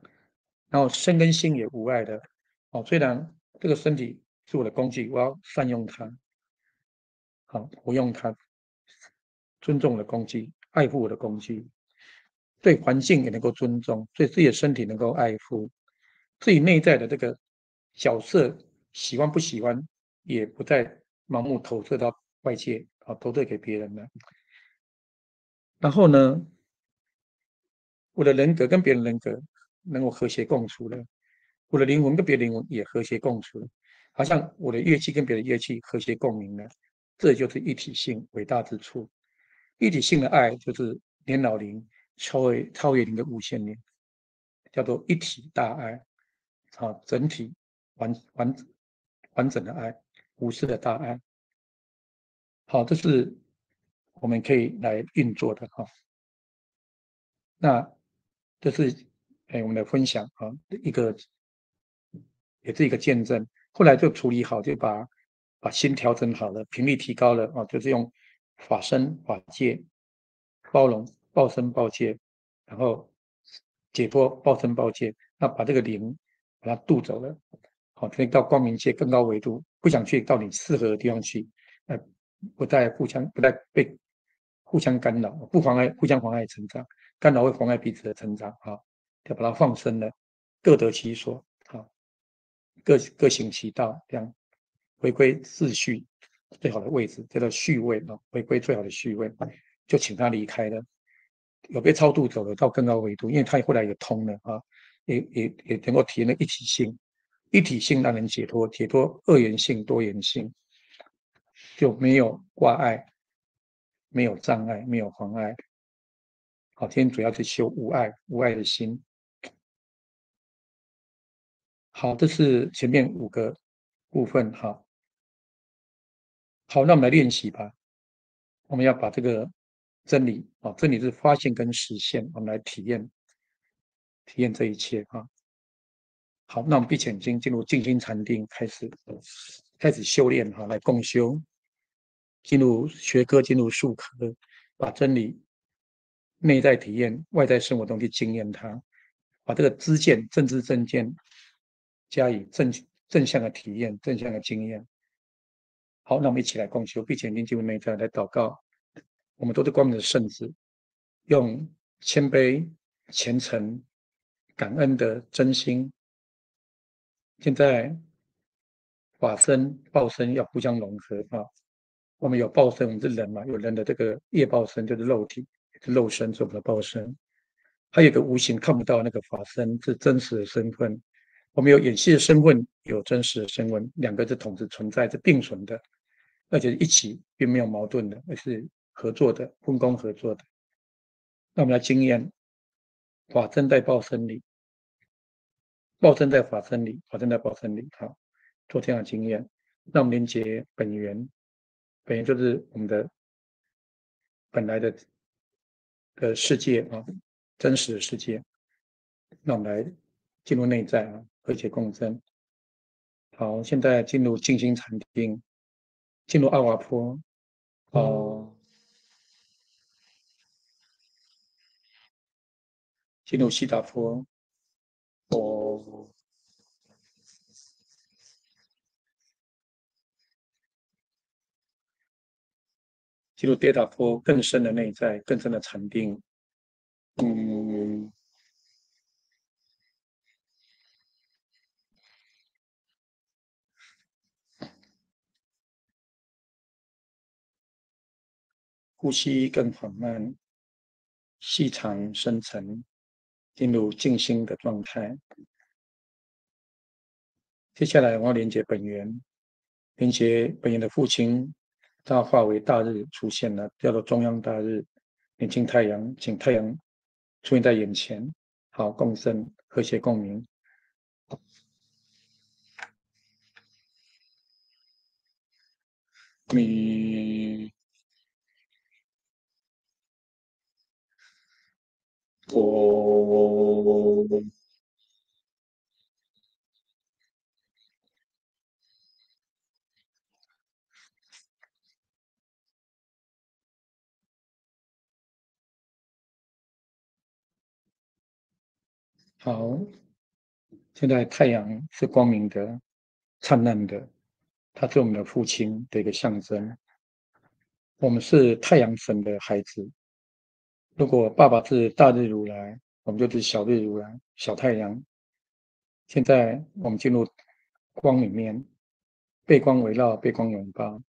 然后身跟心也无碍的。虽然这个身体是我的工具，我要善用它，好，活用它，尊重我的工具，爱护我的工具，对环境也能够尊重，对自己的身体能够爱护，自己内在的这个角色喜欢不喜欢，也不再盲目投射到外界，投射给别人了。然后呢，我的人格跟别人人格能够和谐共处了，我的灵魂跟别的灵魂也和谐共处了，好像我的乐器跟别的乐器和谐共鸣了，这就是一体性伟大之处。一体性的爱就是年老灵超越灵的无限灵，叫做一体大爱，整体完整的爱，无私的大爱。好，这是我们可以来运作的哈。那这是我们的分享啊，一个也是一个见证。后来就处理好，就把心调整好了，频率提高了啊，就是用法身法界包容报身报界，然后解脱报身报界，那把这个灵把它渡走了，好，可以到光明界更高维度，不想去到你适合的地方去，呃，不再被互相干扰，不妨碍互相妨碍成长，干扰会妨碍彼此的成长啊，要把它放生了，各得其所，好，各行其道，这样回归秩序最好的位置，叫做序位啊，回归最好的序位，就请他离开了。有被超度走了到更高维度，因为他后来也通了啊，也能够体验了一体性，一体性让人解脱，解脱二元性、多元性，就没有挂碍，没有障碍，没有妨碍。好，今天主要是修无碍，无碍的心。好，这是前面5个部分哈。好，那我们来练习吧。我们要把这个真理真理是发现跟实现，我们来体验这一切啊。好，那我们闭起眼睛，进入静心禅定，开始修炼哈，来共修，进入学科，进入术科，把真理内在体验、外在生活中去经验它，把这个知见、正知正见加以正向的体验、正向的经验。好，那我们一起来共修，闭起眼睛进入内在来祷告。我们都是光明的圣子，用谦卑、虔诚、感恩的真心。现在法身、报身要互相融合啊。我们有报身，我们是人嘛，有人的这个业报身就是肉体，是肉身是我们的报身。还有一个无形看不到那个法身是真实的身份。我们有演戏的身份，有真实的身份，两个是同时存在，是并存的，而且一起并没有矛盾的，而是合作的，分工合作的。那我们来经验法身在报身里，报身在法身里，法身在报身里，好，做这样的经验。那我们连接本源，本源就是我们的本来的世界啊，真实的世界。那我们来进入内在啊，和谐共振。好，现在进入静心禅定，进入阿瓦坡，哦，进入悉达坡，哦，进入跌打坡更深的内在，更深的禅定。嗯，呼吸更缓慢，细长深沉，进入静心的状态。接下来我要连接本源，连接本源的父亲，他化为大日出现了，叫做中央大日，年轻太阳，请太阳出现在眼前，好共生，和谐共鸣。米我好，现在太阳是光明的、灿烂的，它是我们的父亲的一个象征。我们是太阳神的孩子。如果爸爸是大日如来，我们就是小日如来、小太阳。现在我们进入光里面，被光围绕，被光拥抱，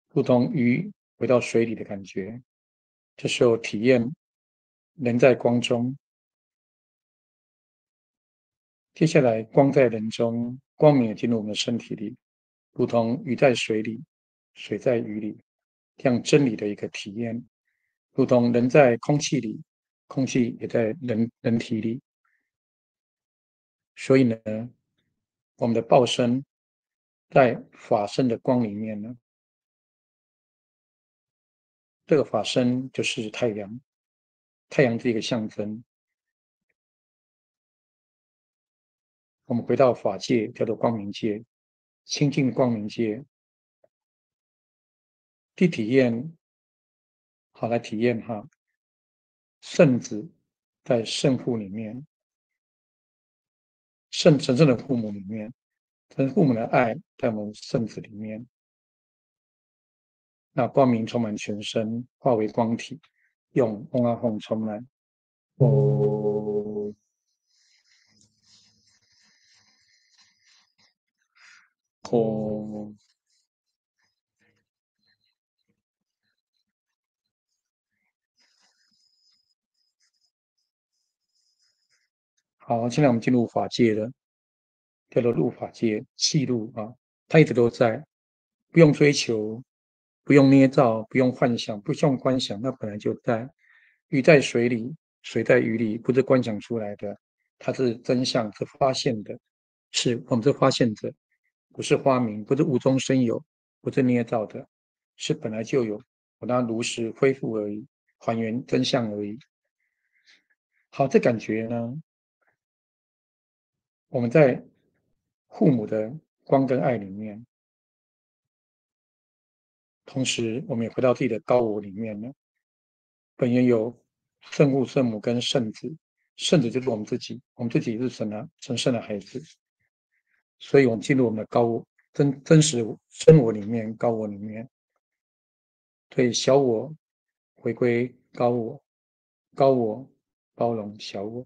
如同鱼回到水里的感觉。这时候体验人在光中，接下来光在人中，光明也进入我们的身体里，如同鱼在水里，水在鱼里，这样真理的一个体验，如同人在空气里，空气也在人体里。所以呢，我们的报身在法身的光里面呢，这个法身就是太阳，太阳是一个象征。我们回到法界，叫做光明界，亲近光明界，去体验，好来体验哈，圣子在圣父里面，神圣的父母里面，神父母的爱在我们圣子里面，那光明充满全身，化为光体，用嗡阿吽充满。哦，哦，好，现在我们进入法界了，叫做入法界，气入啊，它一直都在，不用追求，不用捏造，不用幻想，不用观想，那本来就在。鱼在水里，水在鱼里，不是观想出来的，它是真相，是发现的，是我们是发现者，不是发明，不是无中生有，不是捏造的，是本来就有，我让它如实恢复而已，还原真相而已。好，这感觉呢，我们在父母的光跟爱里面，同时我们也回到自己的高我里面呢。本源有圣父、圣母跟圣子，圣子就是我们自己，我们自己是神圣的孩子，所以我们进入我们的高我真实真我里面，高我里面，对小我回归高我，高我包容小我，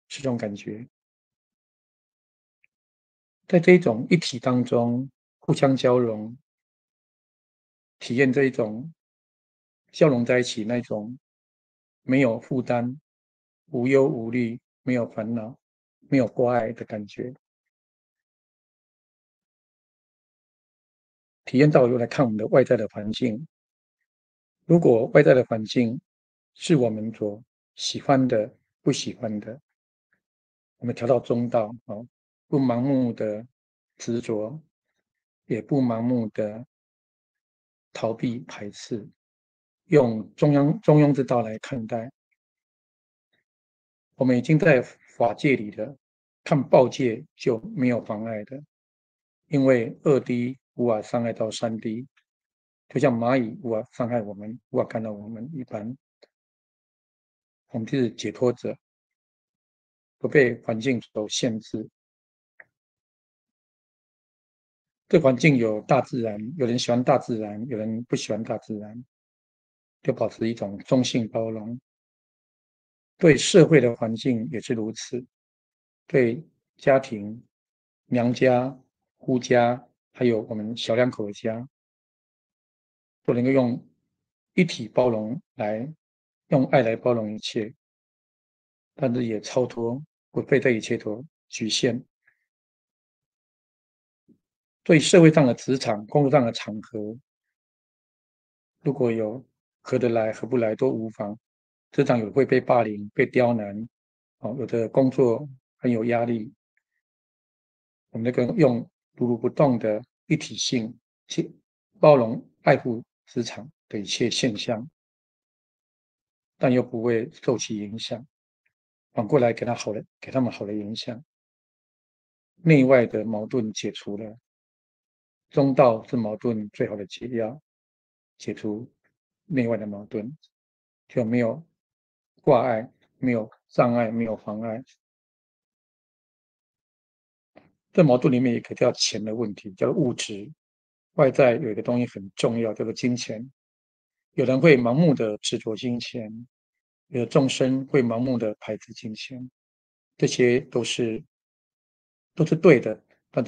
是这种感觉。在这一种一体当中，互相交融，体验这一种交融在一起那种没有负担、无忧无虑、没有烦恼、没有挂碍的感觉。体验到又来看我们的外在的环境。如果外在的环境是我们所喜欢的、不喜欢的，我们调到中道，不盲目的执着，也不盲目的逃避排斥，用中庸之道来看待。我们已经在法界里的，看报界就没有妨碍的，因为2D 无法伤害到3D，就像蚂蚁无法伤害我们，无法看到我们一般。我们是解脱者，不被环境所限制。对环境有大自然，有人喜欢大自然，有人不喜欢大自然，就保持一种中性包容。对社会的环境也是如此，对家庭、娘家、夫家，还有我们小两口的家，都能够用一体包容来，用爱来包容一切，但是也超脱，不被这一切所局限。对社会上的职场、工作上的场合，如果有合得来、合不来都无妨。职场有会被霸凌、被刁难，有的工作很有压力，我们那个用如如不动的一体性去包容、爱护职场的一切现象，但又不会受其影响，反过来给他们好的影响。内外的矛盾解除了，中道是矛盾最好的解药，解除内外的矛盾，就没有挂碍，没有障碍，没有妨碍，这矛盾里面有一个叫钱的问题，叫物质。外在有一个东西很重要，叫做金钱。有人会盲目的执着金钱，有的众生会盲目的排斥金钱，这些都是对的，但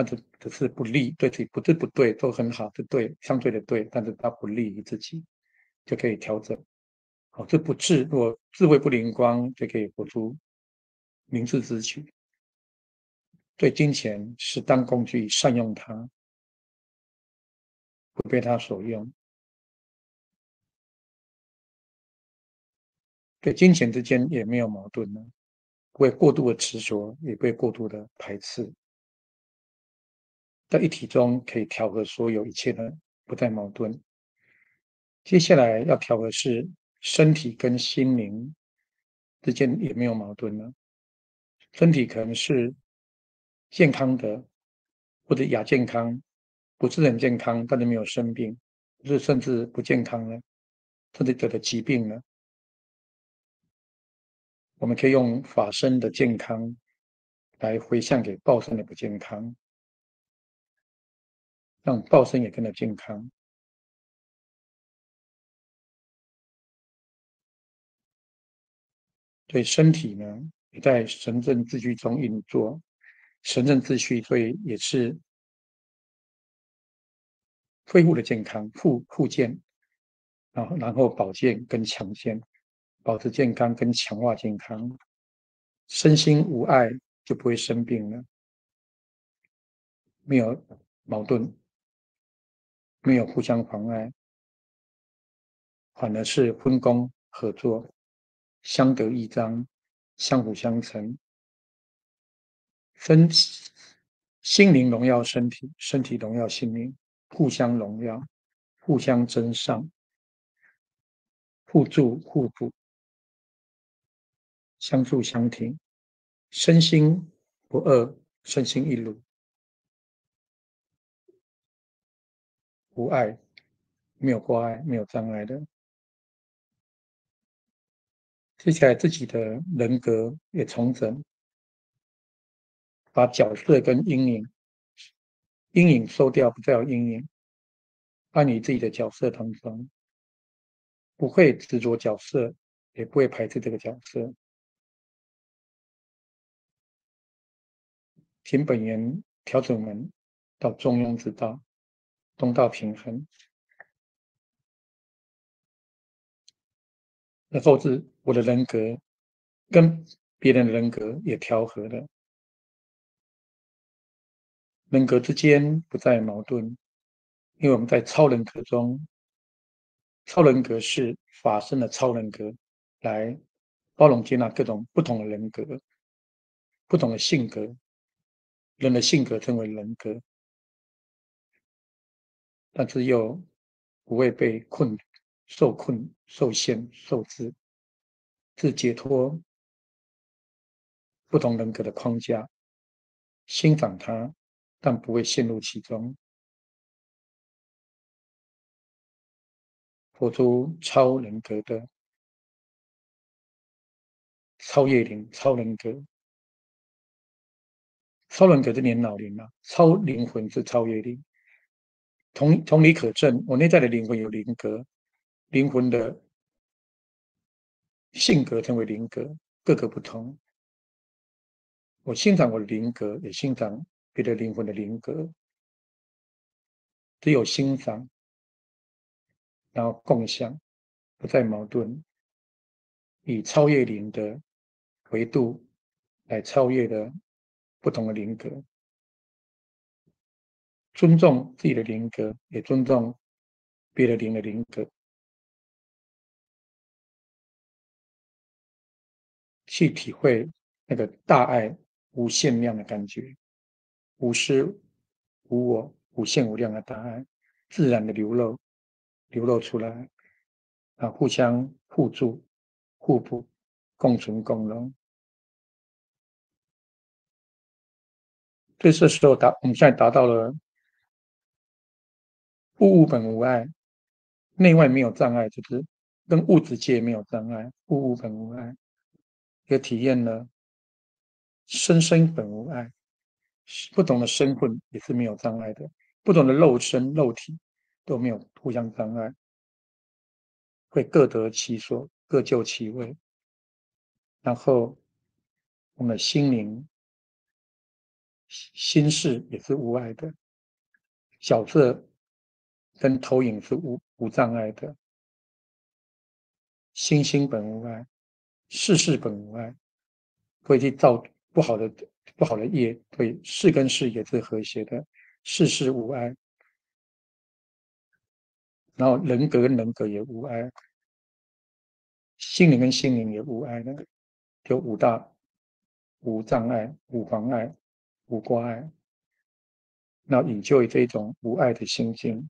是只是不利，对自己不是不对，都很好，是对，相对的对，但是它不利于自己，就可以调整。好，这不智，如果智慧不灵光，就可以活出明智之举。对金钱适当工具，善用它，不被它所用。对金钱之间也没有矛盾呢，不会过度的执着，也不会过度的排斥，在一体中可以调和所有一切的，不再矛盾。接下来要调和是身体跟心灵之间也没有矛盾了。身体可能是健康的，或者亚健康，不是很健康，但是没有生病，是甚至不健康了，甚至得了疾病了。我们可以用法身的健康来回向给报身的不健康，让报身也跟着健康。对身体呢，也在神正秩序中运作。神正秩序，所以也是恢复的健康，复健，然后保健跟强健，保持健康跟强化健康，身心无碍就不会生病了，没有矛盾，没有互相妨碍，反而是分工合作，相得益彰，相辅相成，身心灵荣耀身体，身体荣耀心灵，互相荣耀，互相增上，互助互补，相助相挺，身心不二，身心一如，无碍，没有挂碍，没有障碍的。接下来自己的人格也重整，把角色跟阴影收掉，不再有阴影，按你自己的角色当中，不会执着角色，也不会排斥这个角色。平本源调整门到中庸之道，中道平衡，然后是我的人格跟别人的人格也调和了，人格之间不再矛盾，因为我们在超人格中，超人格是法身的超人格，来包容接纳各种不同的人格、不同的性格，人的性格称为人格，但是又不会被困、受限、受制，是解脱不同人格的框架，欣赏它，但不会陷入其中，活出超人格的超业灵、超人格。超人格是年老灵啊，超灵魂是超业灵。同理可证，我内在的灵魂有灵格，灵魂的性格称为灵格，各个不同。我欣赏我的灵格，也欣赏别的灵魂的灵格，只有欣赏，然后共享，不再矛盾，以超越灵的维度来超越的不同的灵格，尊重自己的灵格，也尊重别的灵的灵格，去体会那个大爱无限量的感觉，无私无我、无限无量的大爱，自然的流露出来，啊，互相互助、互补、共存共荣。这时候我们现在达到了物本无碍，内外没有障碍，就是跟物质界没有障碍，物本无碍，也体验了身本无碍，不同的身份也是没有障碍的，不同的肉身肉体都没有互相障碍，会各得其所，各就其位。然后我们的心灵、心事也是无碍的，角色跟投影是无障碍的，心本无碍，事本无碍，会去造不好的业，对事跟事也是和谐的，事无碍。然后人格跟人格也无碍，心灵跟心灵也无碍的，就五大无障碍、无妨碍、无挂碍，然后引就这种无碍的心境，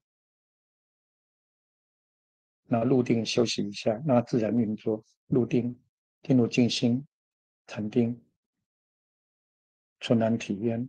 然后入定休息一下，让它自然运作，入定进入静心、禅定、纯然体验。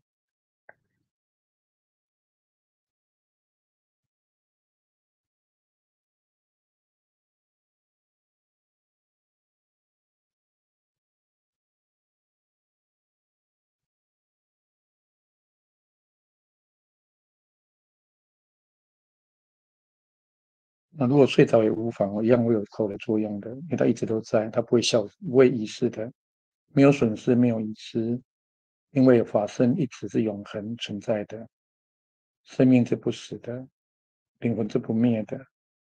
那如果睡着也无妨，我一样会有口的作用的，因为它一直都在，它不会消，不会遗失的，没有损失，没有遗失，因为法身一直是永恒存在的，生命是不死的，灵魂是不灭的，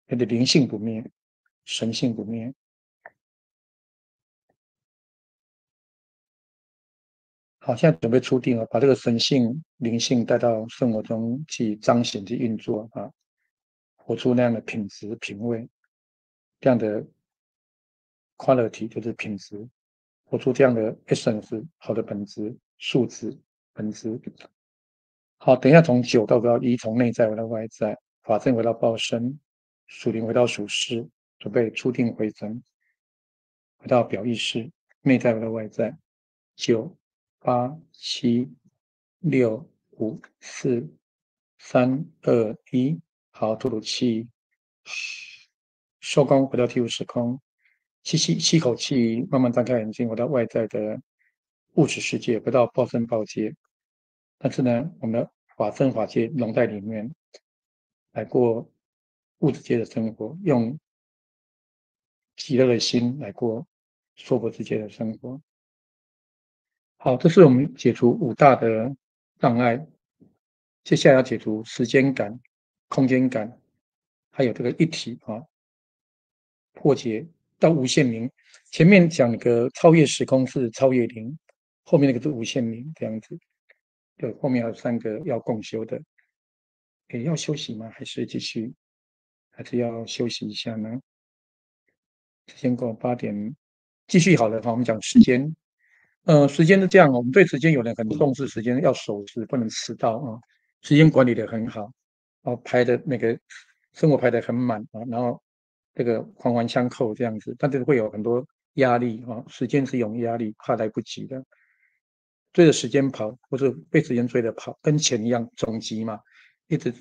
它的灵性不灭，神性不灭。好，现在准备出定了，把这个神性、灵性带到生活中去彰显、去运作啊，活出那样的品质、品味，这样的 quality 就是品质，活出这样的 essence 好的本质、素质、本质。好，等一下从9到1，从内在回到外在，法身回到报身，属灵回到属世，准备出定回程，回到表意识，内在回到外在。9、8、7、6、5、4、3、2、1。好，吐吐气，收工，回到体无时空。吸口气，慢慢张开眼睛，回到外在的物质世界，回到报身报界。但是呢，我们的法身法界融在里面，来过物质界的生活，用极乐的心来过娑婆世界的生活。好，这是我们解除5大的障碍，接下来要解除时间感、空间感，还有这个一体啊，破解到无限零。前面讲那个超越时空是超越零，后面那个是无限零这样子。对，后面还有3个要共修的。要休息吗？还是继续？还是要休息一下呢？时间够8点，继续好了。好，我们讲时间。时间是这样，我们对时间有人很重视，时间要守时，不能迟到啊。时间管理的很好，然后排的那个生活排的很满啊，然后这个环环相扣这样子，但是会有很多压力啊。时间是一种压力，怕来不及的，追着时间跑，或者被时间追着跑，跟钱一样总急嘛，一直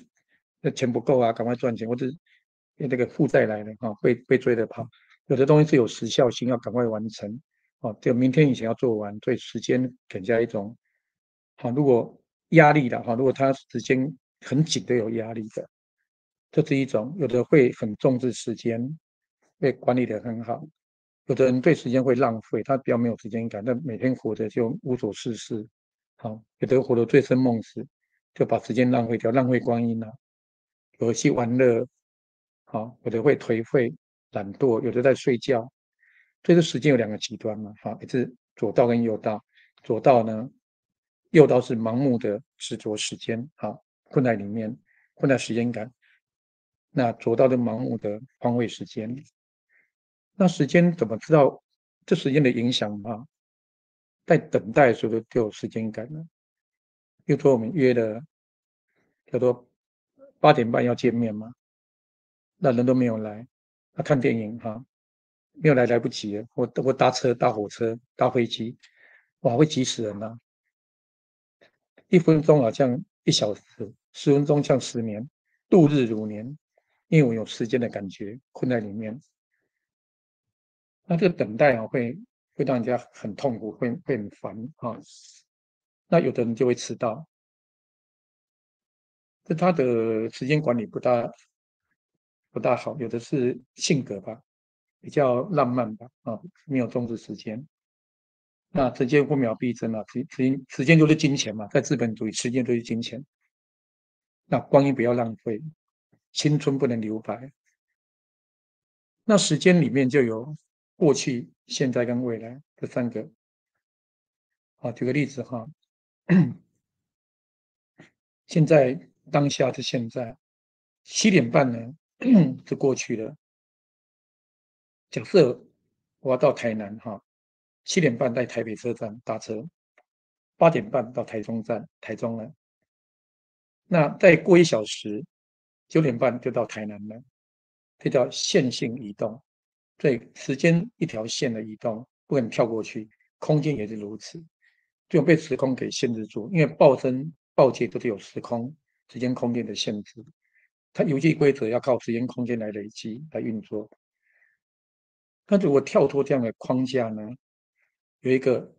钱不够啊，赶快赚钱，或者那个负债来了啊，被追着跑。有的东西是有时效性，要赶快完成。哦，就明天以前要做完，对时间给人家一种好。如果压力的哈，如果他时间很紧都有压力的，这是一种。有的会很重视时间，被管理的很好。有的人对时间会浪费，他比较没有时间感，但每天活着就无所事事。好，有的活得醉生梦死，就把时间浪费掉，浪费光阴了。有的去玩乐，好，有的会颓废、懒惰，有的在睡觉。所以这时间有2个极端嘛，好，也是左道跟右道。左道呢，右道是盲目的执着时间，好，困在里面，困在时间感。那左道的盲目的荒废时间。那时间怎么知道这时间的影响啊？在等待的时候就有时间感了。比如说我们约了，叫做8点半要见面嘛，那人都没有来，那看电影哈，没有来不及了。我搭车、搭火车、搭飞机，哇，会急死人呐、1分钟好像1小时，10分钟像10年，度日如年。因为我有时间的感觉，困在里面。那这个等待啊，会让人家很痛苦，会很烦啊。那有的人就会迟到，这他的时间管理不大好，有的是性格吧，比较浪漫吧，没有重视时间。那时间分秒必争啊，时间就是金钱嘛，在资本主义，时间就是金钱。那光阴不要浪费，青春不能留白。那时间里面就有过去、现在跟未来这三个。举个例子哈，现在当下是现在7点半呢是过去的。假设我要到台南哈，7点半在台北车站搭车，8点半到台中站，台中了。那再过1小时，9点半就到台南了，这叫线性移动。所以时间一条线的移动，不能跳过去，空间也是如此，就被时空给限制住，因为暴增暴减都是有时间空间的限制，它游戏规则要靠时间空间来累积来运作。那如果跳脱这样的框架呢，有一个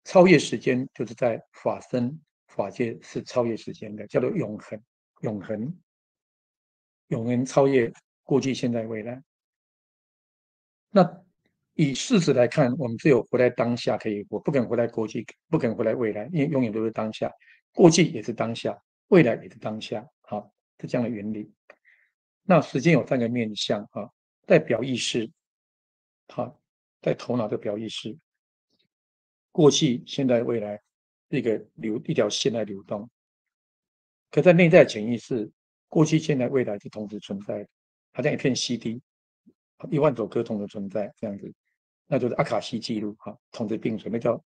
超越时间，就是在法身法界是超越时间的，叫做永恒，永恒，永恒超越过去、现在、未来。那以事实来看，我们只有活在当下可以活，不肯活在过去，不肯活在未来，因为永远都是当下，过去也是当下，未来也是当下，好，是这样的原理。那时间有三个面向啊，在表意识，好，在头脑的表意识，过去、现在、未来一条线在流动。可在内在潜意识，过去、现在、未来是同时存在的，好像一片 CD，1万首歌同时存在这样子，那就是阿卡西记录哈，同时并存，那叫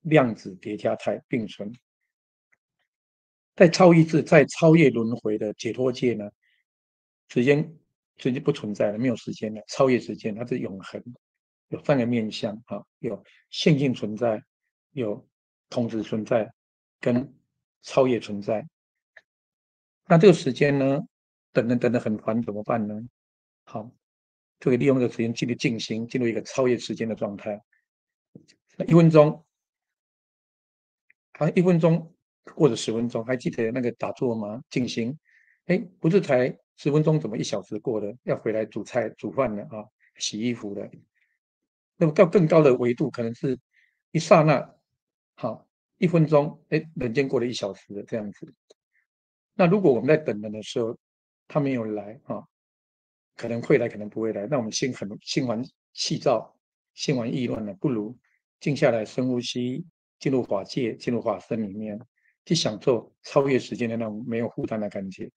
量子叠加态并存。在超意识，在超越轮回的解脱界呢，时间不存在了，没有时间了，超越时间，它是永恒，有三个面向哈，有线性存在，有同时存在，跟超越存在。那这个时间呢，等得很烦，怎么办呢？好，就可以利用这个时间进入静心，进入一个超越时间的状态。那1分钟，好像1分钟或者10分钟，还记得那个打坐吗？静心，哎，不是才10分钟，怎么1小时过了？要回来煮菜、煮饭了啊，洗衣服了。那么到更高的维度，可能是一刹那，好，1分钟，哎，人间过了1小时了这样子。那如果我们在等人的时候，他没有来啊，可能会来，可能不会来，那我们心烦气躁、心烦意乱呢，不如静下来，深呼吸，进入法界，进入法身里面，去享受超越时间的那种没有负担的感觉。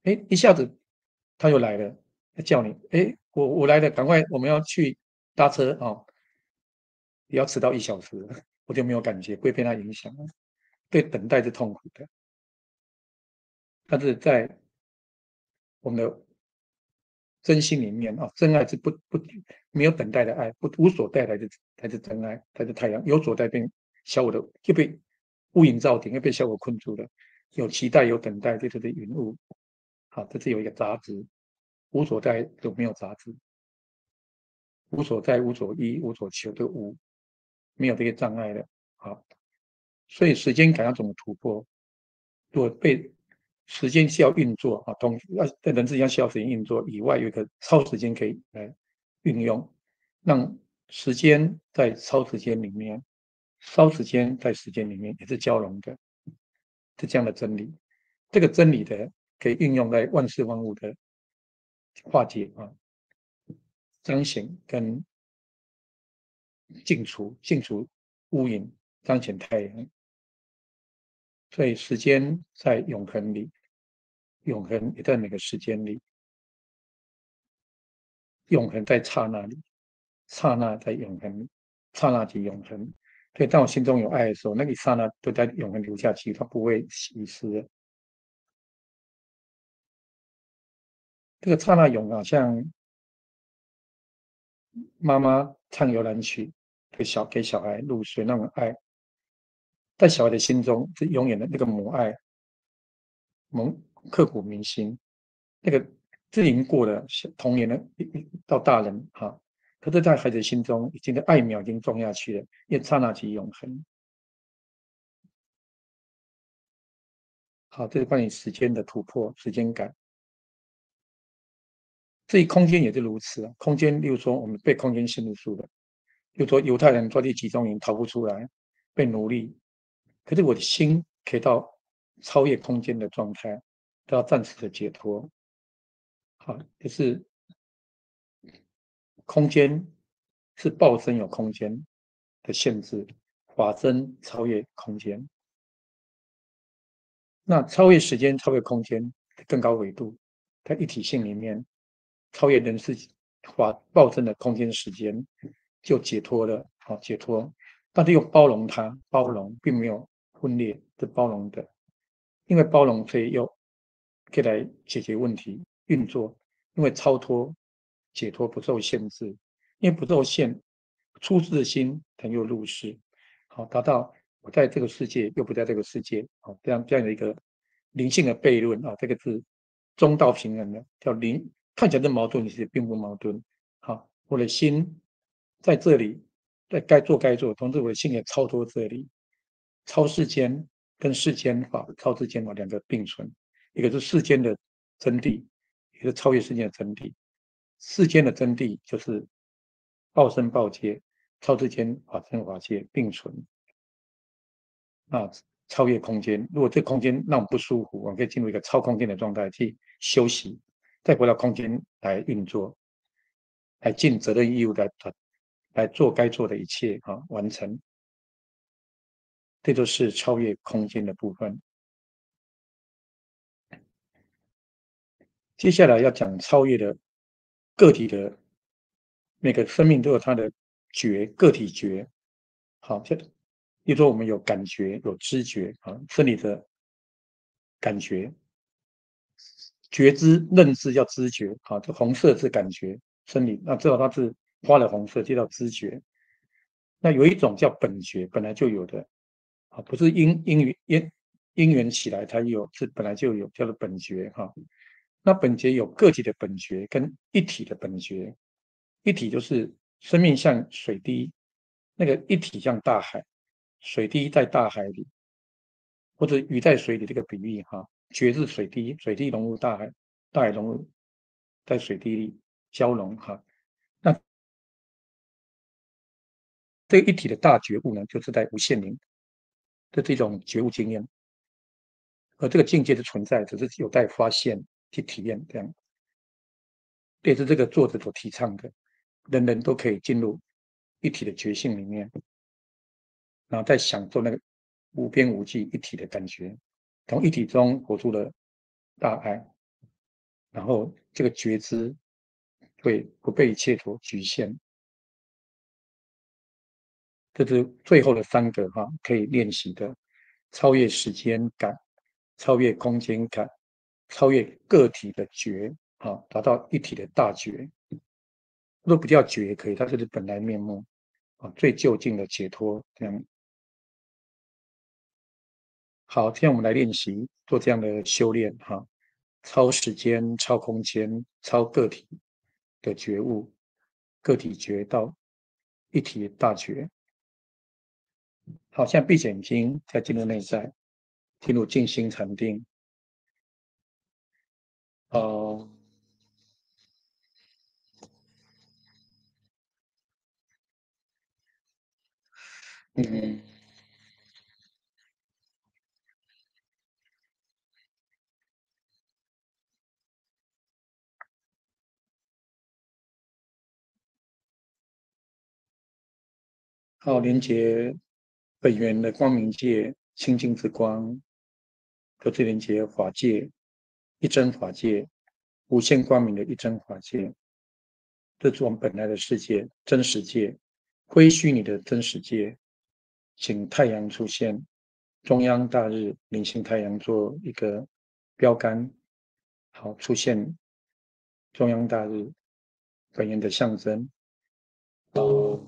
哎，一下子他又来了，叫你，哎，我来了，赶快我们要去搭车啊，不要迟到1小时，我就没有感觉，不会被他影响了。对，等待是痛苦的，但是在我们的真心里面啊，真爱是没有等待的爱，无所待来的才是真爱，才是太阳。有所待变小我的就被乌云罩顶，又被小我困住了。有期待，有等待，这就是云雾。好，这是有一个杂质，无所待就没有杂质，无所在、无所依、无所求的无，没有这些障碍的。好，所以时间感要怎么突破？如果被时间需要运作啊，在人之间需要时间运作以外，有一个超时间可以来运用，让时间在超时间里面，超时间在时间里面也是交融的，是这样的真理。这个真理的可以运用在万事万物的化解啊、彰显跟净除乌云，彰显太阳。所以时间在永恒里，永恒也在每个时间里，永恒在刹那里，刹那在永恒，刹那即永恒。所以当我心中有爱的时候，那个一刹那都在永恒留下去，它不会遗失。这个刹那永好像妈妈唱摇篮曲，给小孩入睡那种爱，在小孩的心中是永远的那个母爱，刻骨铭心。那个这已经过了童年的到大人哈，可是在孩子心中已经的爱苗已经种下去了，因为刹那即永恒。好，这是关于时间的突破，时间感。至于空间也是如此啊，空间，例如说我们被空间限制住了，比如说犹太人抓进集中营逃不出来，被奴隶，可是我的心可以到超越空间的状态，得到暂时的解脱。好，就是空间是暴增有空间的限制，法增超越空间。那超越时间、超越空间更高维度，在一体性里面，超越人世法暴增的空间时间，就解脱了，好解脱。但是又包容它，包容并没有分裂，是包容的，因为包容可以来解决问题运作，因为超脱解脱不受限制，因为不受限，出自心才又入世，好达到我在这个世界又不在这个世界，好这样的一个灵性的悖论啊，这个是中道平衡的，叫灵，看起来是矛盾，其实并不矛盾。好，我的心在这里，在该做，同时我的心也超脱这里，超世间跟世间法、超世间法两个并存，一个是世间的真谛，一个是超越世间的真谛。世间的真谛就是报身报界，超世间法身法界并存。啊，超越空间。如果这空间让我们不舒服，我们可以进入一个超空间的状态去休息，再回到空间来运作，来尽责任义务来做该做的一切啊，完成。这就是超越空间的部分。接下来要讲超越的个体的，每个生命都有它的个体觉。好，比如说我们有感觉、有知觉啊，生理的感觉，觉知、认知叫知觉，啊，这红色是感觉生理，那知道它是花了红色，就叫知觉。那有一种叫本觉，本来就有的，啊，不是因缘起来它有，是本来就有，叫做本觉哈。那本觉有个体的本觉跟一体的本觉，一体就是生命像水滴，那个一体像大海，水滴在大海里，或者鱼在水里这个比喻哈，觉是水滴，水滴融入大海，大海融入在水滴里交融哈。那这个一体的大觉悟呢，就是在无限灵，这是一种觉悟经验，而这个境界的存在，只是有待发现去体验这样。这也是这个作者所提倡的，人人都可以进入一体的觉性里面，然后再享受那个无边无际一体的感觉，从一体中活出了大爱，然后这个觉知会不被一切所局限。这是最后的三个哈，可以练习的：超越时间感、超越空间感、超越个体的觉，啊，达到一体的大觉。都不叫觉也可以，它就是本来面目啊，最究竟的解脱。这样好，现在我们来练习做这样的修炼哈，超时间、超空间、超个体的觉悟，个体觉到一体大觉。好，现在闭着眼睛，再进入内在，进入静心禅定。哦，嗯，好，连接本源的光明界、清净之光，和最连接法界、一真法界、无限光明的一真法界，这是我们本来的世界、真实界，非虚拟的真实界。请太阳出现，中央大日领性太阳做一个标杆，好出现中央大日本源的象征。哦，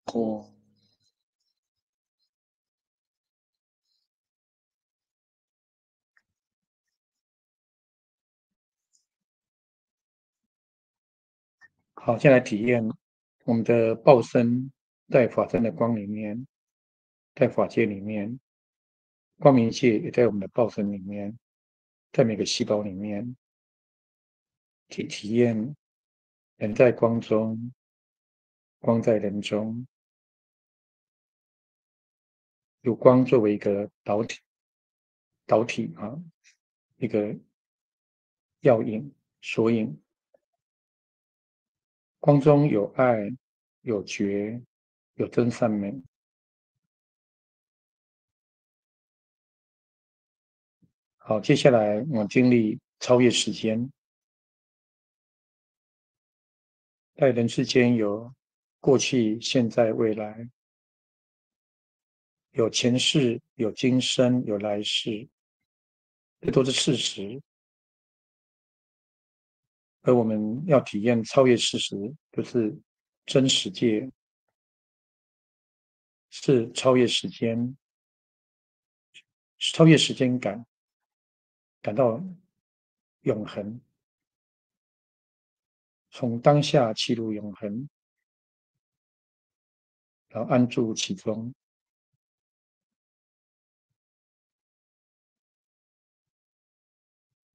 哦，好，现在体验我们的报身在法身的光里面，在法界里面，光明界也在我们的报身里面，在每个细胞里面，去体验人在光中，光在人中，有光作为一个导体啊，一个要引、索引。光中有爱，有觉，有真善美。好，接下来我经历超越时间，在人世间有过去、现在、未来，有前世、有今生、有来世，这都是事实。而我们要体验超越事实，就是真实界，是超越时间，超越时间感，感到永恒，从当下契入永恒，然后安住其中，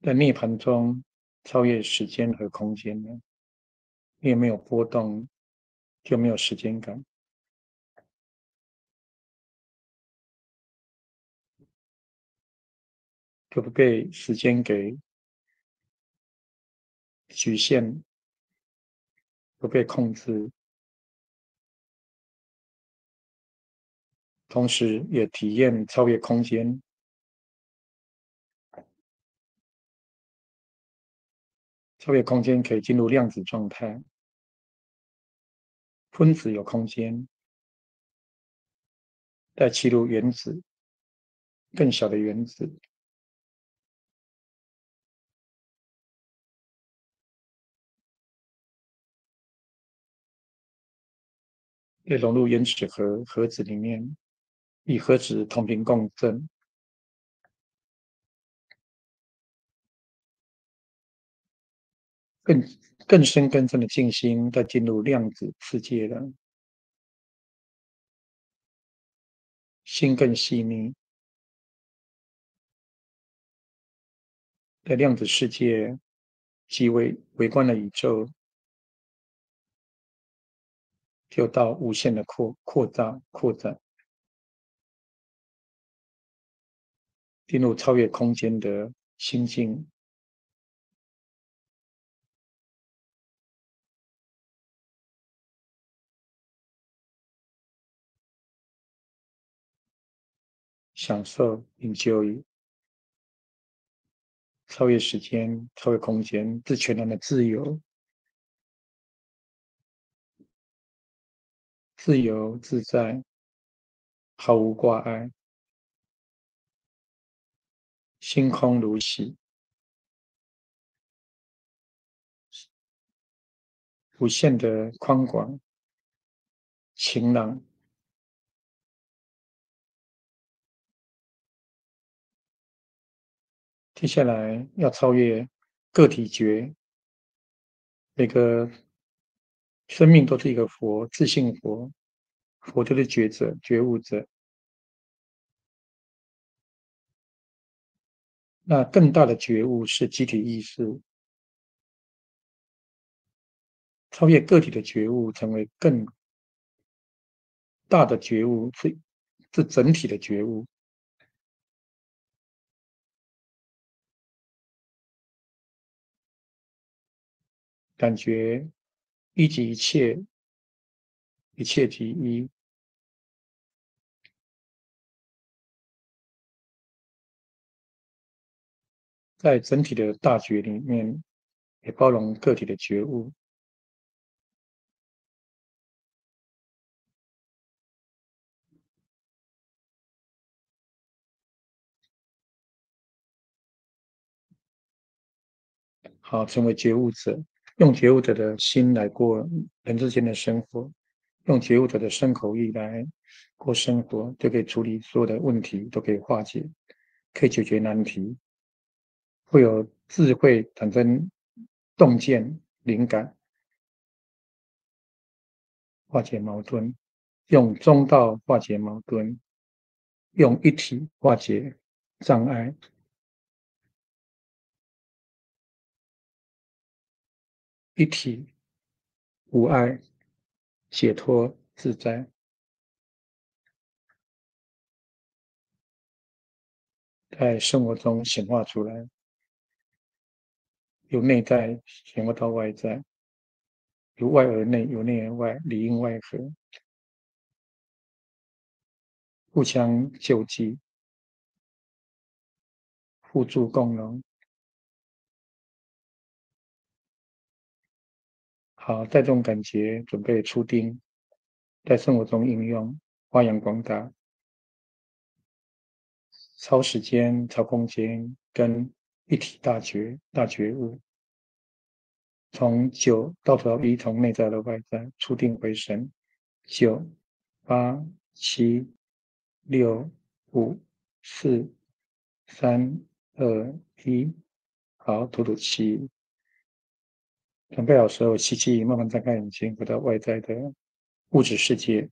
在涅槃中超越时间和空间呢，因为没有波动，就没有时间感，就不被时间给局限，不被控制，同时也体验超越空间。超越空间可以进入量子状态，分子有空间，再切入原子，更小的原子，也融入原子核子里面，与核子同频共振，更更深更深的静心，再进入量子世界了，心更细腻，在量子世界即微观的宇宙，就到无限的扩展，进入超越空间的心境，享受 enjoy 超越时间、超越空间，是全然的自由、自由自在，毫无挂碍，心空如洗，无限的宽广、晴朗。接下来要超越个体觉，每个生命都是一个佛，自信佛，佛就是觉者、觉悟者。那更大的觉悟是集体意识，超越个体的觉悟，成为更大的觉悟，是整体的觉悟，感觉一即一切，一切即一，在整体的大觉里面，也包容个体的觉悟。好，成为觉悟者，用觉悟者的心来过人之间的生活，用觉悟者的身口意来过生活，就可以处理所有的问题，都可以化解，可以解决难题，会有智慧产生洞见、灵感，化解矛盾。用中道化解矛盾，用一体化解障碍。一体无碍，解脱自在。在生活中显化出来，由内在显化到外在，由外而内，由内而外，里应外合，互相救济，互助共荣。好，带这种感觉，准备出丁，在生活中应用，发扬光大，超时间、超空间跟一体大觉悟，从9到头一，从内在到外在，出定回神。9、8、7、6、5、4、3、2、1。好，吐吐气。准备好时候，吸气，慢慢张开眼睛，回到外在的物质世界。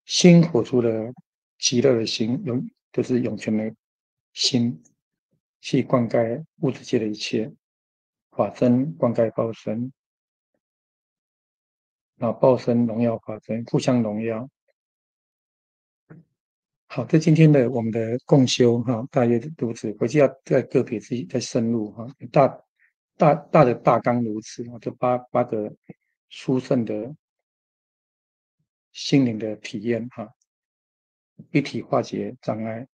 心活出了极乐的心，就是涌泉的心，去灌溉物质界的一切。法身灌溉报身，然后报身荣耀法身，互相荣耀。好，这今天的我们的共修哈，大约如此。回去要再个别自己再深入哈，大的大纲如此啊，这八个殊胜的心灵的体验哈，一体化解障碍，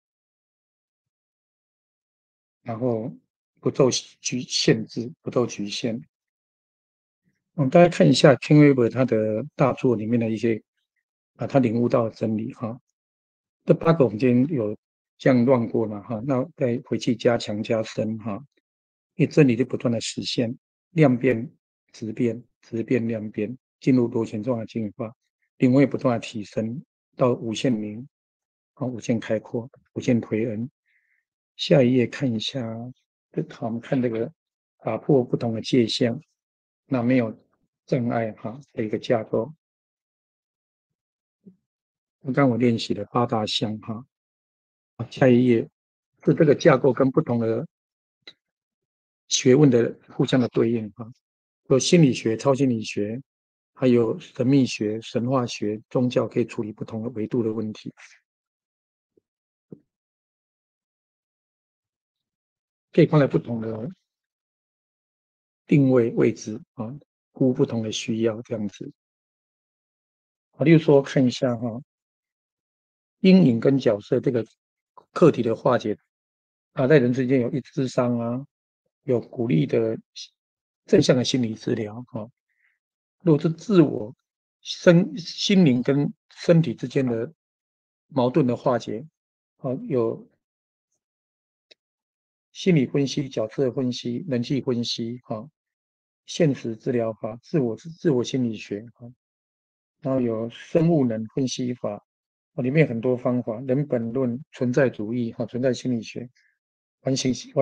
然后不受限制，不受局限。我们大家看一下 King Weber 他的大作里面的一些他领悟到的真理哈。这八个我们今天有这样乱过了哈，那再回去加强加深哈，因为真理就不断的实现，量变、质变、质变、量变，进入螺旋状的进化，领悟也不断的提升到无限明，无限开阔、无限推恩。下一页看一下，好，我们看这个打破不同的界限，那没有障碍哈的一个架构。刚刚我练习的八大项哈，下一页是这个架构跟不同的学问的互相的对应哈，有心理学、超心理学，还有神秘学、神话学、宗教可以处理不同的维度的问题，可以放在不同的定位置啊，估不同的需要这样子。例如说看一下哈，阴影跟角色这个课题的化解在人之间有智商啊，有鼓励的正向的心理治疗哈。如果是自我心灵跟身体之间的矛盾的化解，有心理分析、角色分析、人际分析，现实治疗法、自我心理学，然后有生物能分析法，里面很多方法，人本论、存在主义，存在心理学、完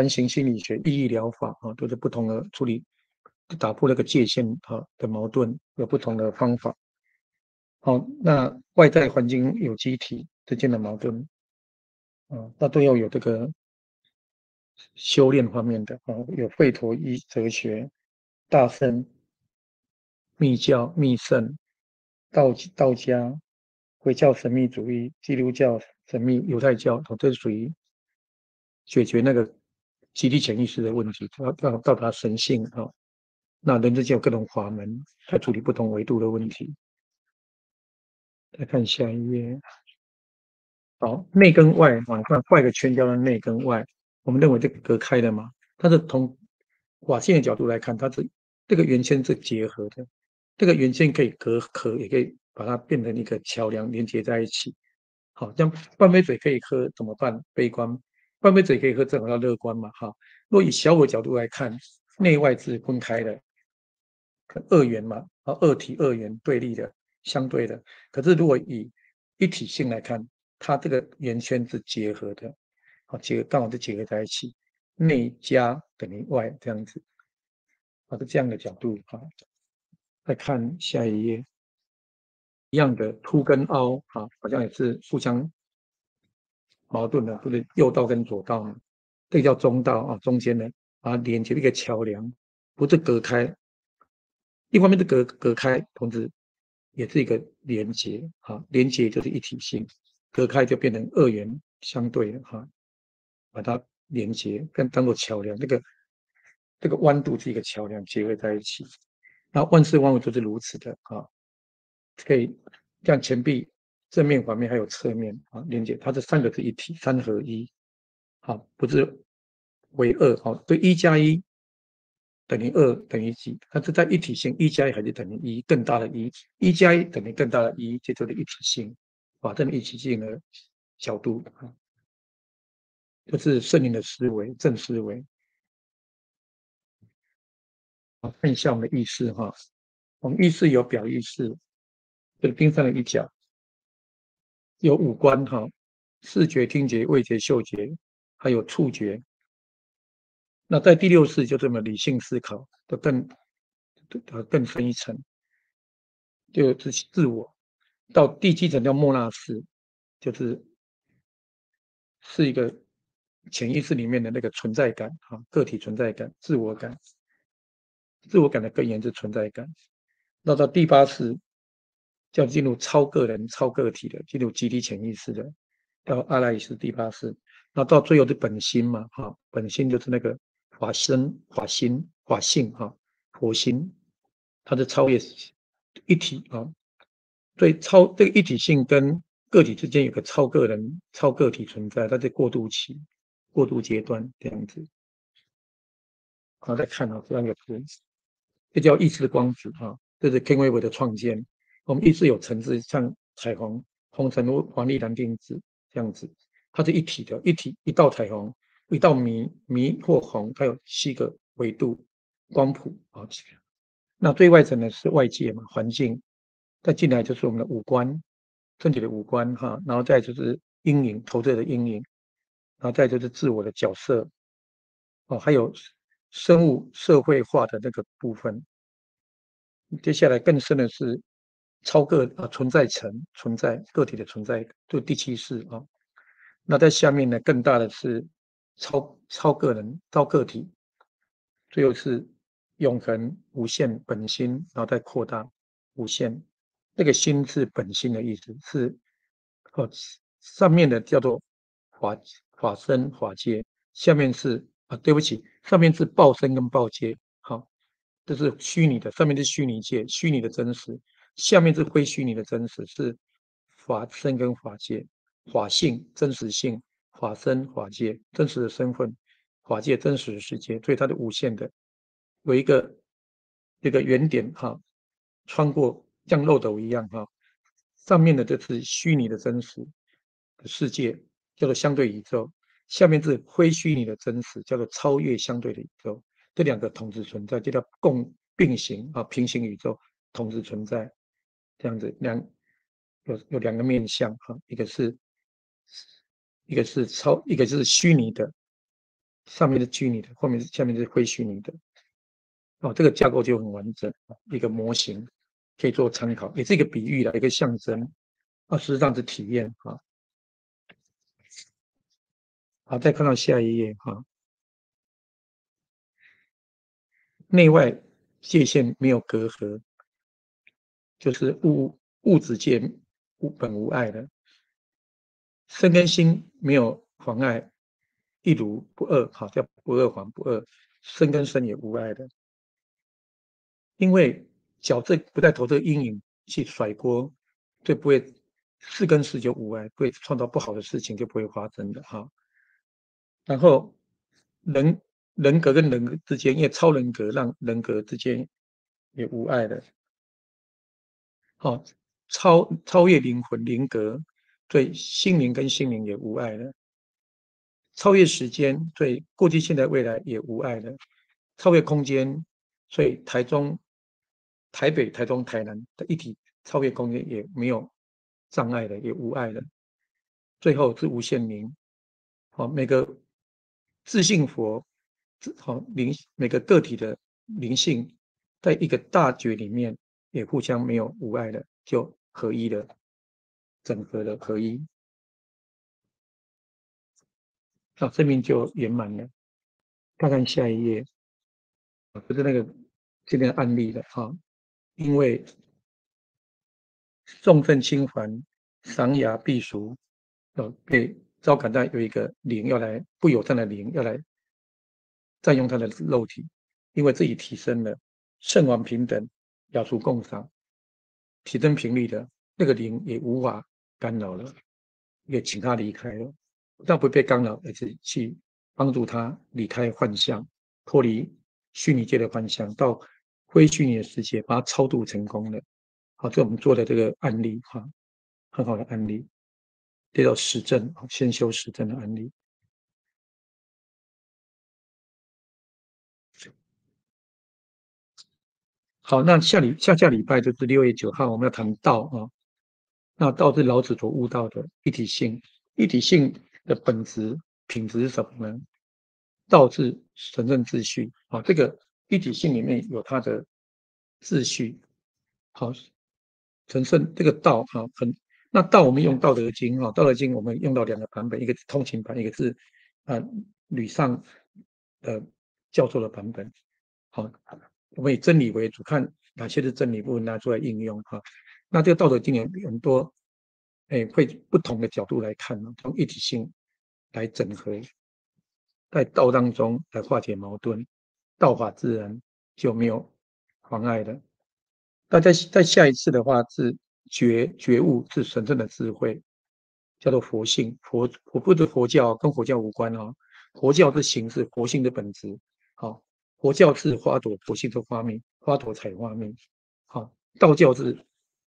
形心理学、意义疗法，都是不同的处理，打破那个界限的矛盾，有不同的方法。好，那外在环境有机体之间的矛盾，那都要有这个修炼方面的有吠陀医哲学、大乘、密教、密圣、道家、回教神秘主义、基督教神秘、犹太教，这属于解决那个集体潜意识的问题，要到达神性那人之间有各种法门来处理不同维度的问题。再看下一页。好，内跟外画一个圈叫做内跟外，我们认为这个隔开的嘛，它是从法性的角度来看，它是这个圆圈是结合的，这个圆圈可以隔壳，也可以把它变成一个桥梁连接在一起。好，像半杯水可以喝怎么办？悲观，半杯水可以喝，正好要乐观嘛。若以小我角度来看，内外是分开的，二元嘛，二体二元对立的，相对的。可是如果以一体性来看，它这个圆圈是结合的，刚好是结合在一起，内加等于外这样子，是这样的角度再看下一页。一样的凸跟凹啊，好像也是互相矛盾的，就是右道跟左道嘛，这个叫中道啊，中间的把它连接一个桥梁，不是隔开，一方面是隔开，同时也是一个连接啊，连接就是一体性，隔开就变成二元相对了哈，把它连接跟当做桥梁，这个弯度是一个桥梁结合在一起，那万事万物都是如此的啊，可以像钱币正面、反面还有侧面啊连接，它这三个是一体，三合一。好，不是为二，好，对，一加一等于二等于几？它是在一体性，一加一还是等于一，更大的一，一加一等于更大的一，这就是一体性，啊，这个一体性的角度啊，就是圣灵的思维，正思维。好，看一下我们的意识哈，我们意识有表意识，就是冰山的一角，有五官哈，视觉、听觉、味觉、嗅觉，还有触觉。那在第六式就这么理性思考的更深一层，就是自我。到第七层叫莫纳斯，就是一个潜意识里面的那个存在感啊，个体存在感、自我感，自我感的根源是存在感。那到第八次叫进入超个人、超个体的，进入集体潜意识的，到阿赖耶识第八次。那到最后是本心嘛，哈，本心就是那个法身、法心、法性哈，佛心，它是超越一体啊。对这个一体性跟个体之间有个超个人、超个体存在，它在过渡期、过渡阶段这样子。好，再看到这样一个图，这叫意识光子啊，这是 Ken Weber 的创建。我们意识有层次，像彩虹、红橙黄绿蓝靛紫这样子，它是一体的，一道彩虹，一道迷或红，它有7个维度光谱啊。那最外层呢是外界嘛，环境，再进来就是我们的五官，身体的五官哈，然后再就是阴影投射的阴影，然后再就是自我的角色哦，还有生物社会化的那个部分。接下来更深的是存在层，存在个体的存在，就第七世啊。那在下面呢，更大的是超个人、超个体，最后是永恒、无限、本心，然后再扩大无限。这个心是本心的意思，是上面的叫做法法身法界，下面是对不起，上面是报身跟报界，好，这是虚拟的，上面是虚拟界，虚拟的真实，下面是非虚拟的真实，是法身跟法界，法性真实性，法身法界真实的身份，法界真实的世界，所以它是无限的，有一个原点哈，穿过像漏斗一样哈，上面的这是虚拟的真实的世界，叫做相对宇宙，下面是非虚拟的真实，叫做超越相对的宇宙。这两个同时存在，就叫并行啊，平行宇宙同时存在，这样子有两个面向哈，一个是虚拟的，上面是虚拟的，下面是非虚拟的。哦，这个架构就很完整，一个模型可以做参考，也是一个比喻的一个象征啊，实际上是体验啊。好，再看到下一页哈，内外界限没有隔阂，就是物质界无本无碍的，身跟心没有妨碍，一如不二，好叫不二还不二，身跟身也无碍的，因为角色不带投这个阴影去甩锅，就不会事跟事就无碍，不会创造不好的事情就不会发生的哈。然后人人格跟人格之间，因为超人格让人格之间也无碍的，好，超越灵魂灵格，对心灵跟心灵也无碍的，超越时间，对过去、现在、未来也无碍的，超越空间，所以台北、台中、台南的一体超越空间也没有障碍的，也无碍的。最后是无限灵，好，每个自信佛，好每个个体的灵性，在一个大觉里面也互相没有无碍的，就合一的、整合的合一。好，这边就圆满了。看看下一页，就是那个今天的案例了哈。因为众愤轻烦，赏雅避俗，被招感到有一个灵要来不友善的灵要来占用他的肉体，因为自己提升了圣王平等，雅俗共赏，提升频率的那个灵也无法干扰了，也请他离开了。但不被干扰，而是去帮助他离开幻象，脱离虚拟界的幻象，到非虚拟的世界，把它超度成功了。好，这我们做的这个案例哈，很好的案例，这叫实证，先修实证的案例。好，那下礼拜就是6月9号，我们要谈道啊。那道是老子所悟道的一体性，一体性的本质品质是什么呢？道是神圣秩序啊，这个一体性里面有它的秩序。好，神圣这个道啊，那道我们用《道德经》啊，《道德经》我们用到2个版本，一个是通勤版，一个是吕尚教授的版本。好，我们以真理为主，看哪些是真理，部分拿出来应用哈。那这个《道德经》有很多，会不同的角度来看，从一体性来整合，在道当中来化解矛盾，道法自然就没有妨碍的。那在下一次的话是觉悟是神圣的智慧，叫做佛性。佛不是佛教，跟佛教无关哦。佛教是形式，佛性的本质。好，佛教是花朵，佛性是花蜜，花朵采花蜜。好，道教是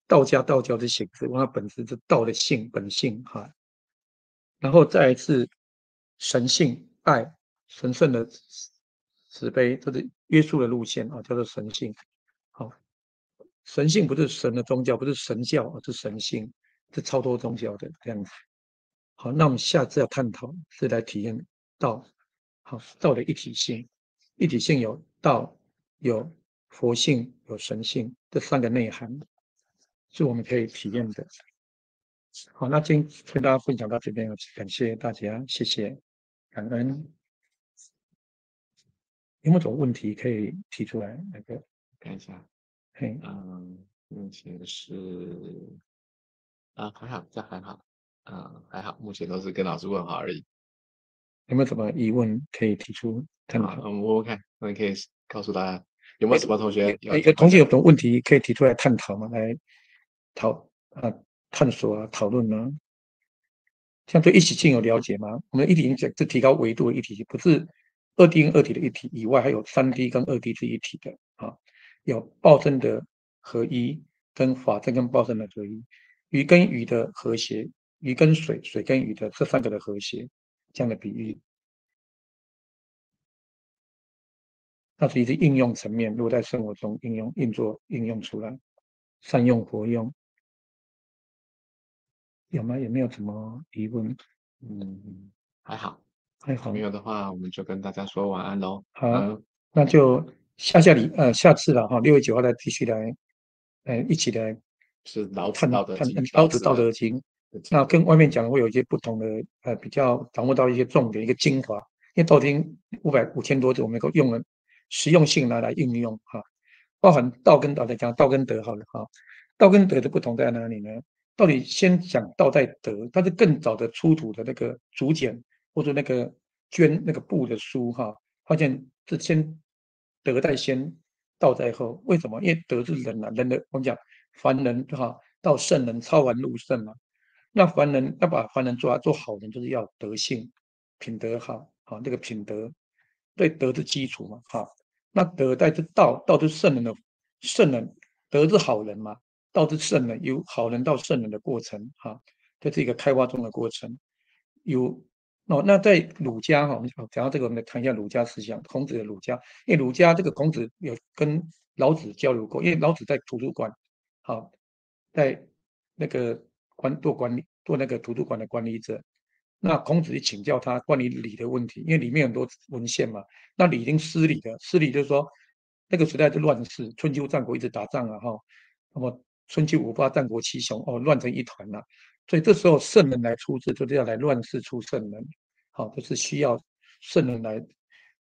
道教是形式，它本质是道的性本性哈。然后再来是神性爱，神圣的慈悲，这是约束的路线啊，叫做神性。好，神性不是神的宗教，不是神教，而是神性，是超脱宗教的这样子。好，那我们下次要探讨是来体验道，好，道的一体性。一体性有道，有佛性，有神性，这3个内涵是我们可以体验的。好，那今天跟大家分享到这边，感谢大家，谢谢，感恩。有没有什么问题可以提出来？那个看一下，嘿，目前是还好，这还好，还好，目前都是跟老师问好而已。有没有什么疑问可以提出探讨？我看，我们可以告诉大家有没有什么同学有同学有什么问题可以提出来探讨吗？来探索啊，讨论呢？像对一体性有了解吗？我们一体性是提高维度的一体性，不是2D 跟2体的一体以外，还有3D 跟2D 是一体的啊。有报真的合一，跟法真跟报真的合一，鱼跟鱼的和谐，鱼跟水，水跟鱼的这3个的和谐，这样的比喻。那是一些应用层面，如果在生活中应用出来，善用活用，有吗？有没有什么疑问？还好，还好，没有的话，我们就跟大家说晚安喽。好，那就下次了哈，6月9号再继续来，一起来是老子探道德经，老子道德经。那跟外面讲的会有一些不同的，比较掌握到一些重点，一个精华。因为道德经5000多字，我们能够用了实用性来应用哈，包含道跟道来讲，道跟德好了哈。道跟德的不同在哪里呢？到底先讲道在德，它是更早的出土的那个竹简或者那个绢那个布的书哈，发现是先德在先，道在后。为什么？因为德是人啊，人的我们讲凡人哈，到圣人超凡入圣嘛。那凡人要把凡人做好人，就是要德性，品德好，好这个品德对德是基础嘛，哈。那德在这道是圣人的圣人，德是好人嘛，道是圣人，由好人到圣人的过程，哈，这是一个开发中的过程。那在儒家哈，我们讲到这个，我们来谈一下儒家思想，孔子的儒家。因为儒家这个孔子有跟老子交流过，因为老子在图书馆，好，在那个做那个图书馆的管理者。那孔子请教他关于礼的问题，因为里面很多文献嘛，那礼已经失礼了，失礼就是说那个时代是乱世，春秋战国一直打仗啊哈，那么春秋五霸、战国七雄哦，乱成一团了。所以这时候圣人来出世，就是要来乱世出圣人，好，就是需要圣人来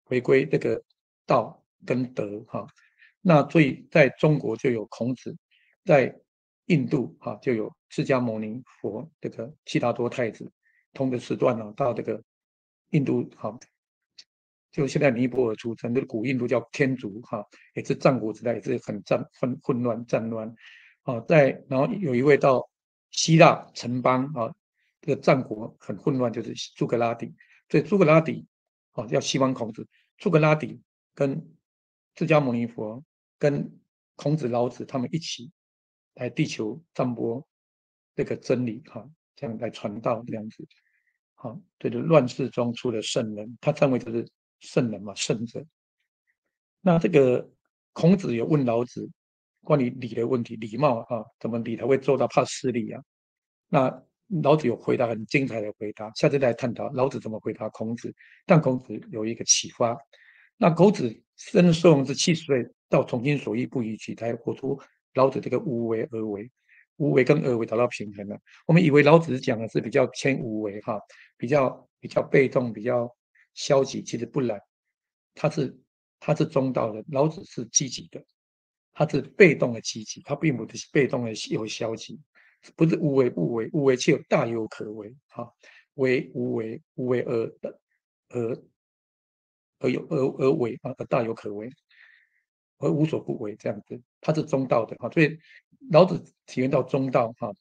回归这个道跟德哈。那所以在中国就有孔子，在印度哈就有释迦牟尼佛，这个悉达多太子，同个时段呢到这个印度哈，就现在尼泊尔出生，这个古印度叫天竺哈，也是战国时代也是很混乱战乱，啊，然后有一位到希腊城邦啊，这个战国很混乱，就是苏格拉底，所以苏格拉底啊要西方孔子，苏格拉底跟释迦牟尼佛跟孔子、老子他们一起来地球传播这个真理哈，这样来传道这样子。好，对的，乱世中出了圣人，他称为就是圣人嘛，圣者。那这个孔子有问老子关于礼的问题，礼貌啊，怎么礼才会做到怕失礼啊？那老子有回答很精彩的回答，下次再探讨老子怎么回答孔子。但孔子有一个启发，那孔子生寿是70岁，到从心所欲不逾矩，才活出老子这个无为而为。无为跟而为找到平衡了。我们以为老子讲的是比较偏无为哈，比较被动，比较消极，其实不然，他是他是中道的，老子是积极的，他是被动的积极，他并不是被动的有消极，不是无为不为，无为却有大有可为哈，为无为，无为而而为啊，而大有可为。而无所不为这样子，他是中道的哈，所以老子体验到中道哈，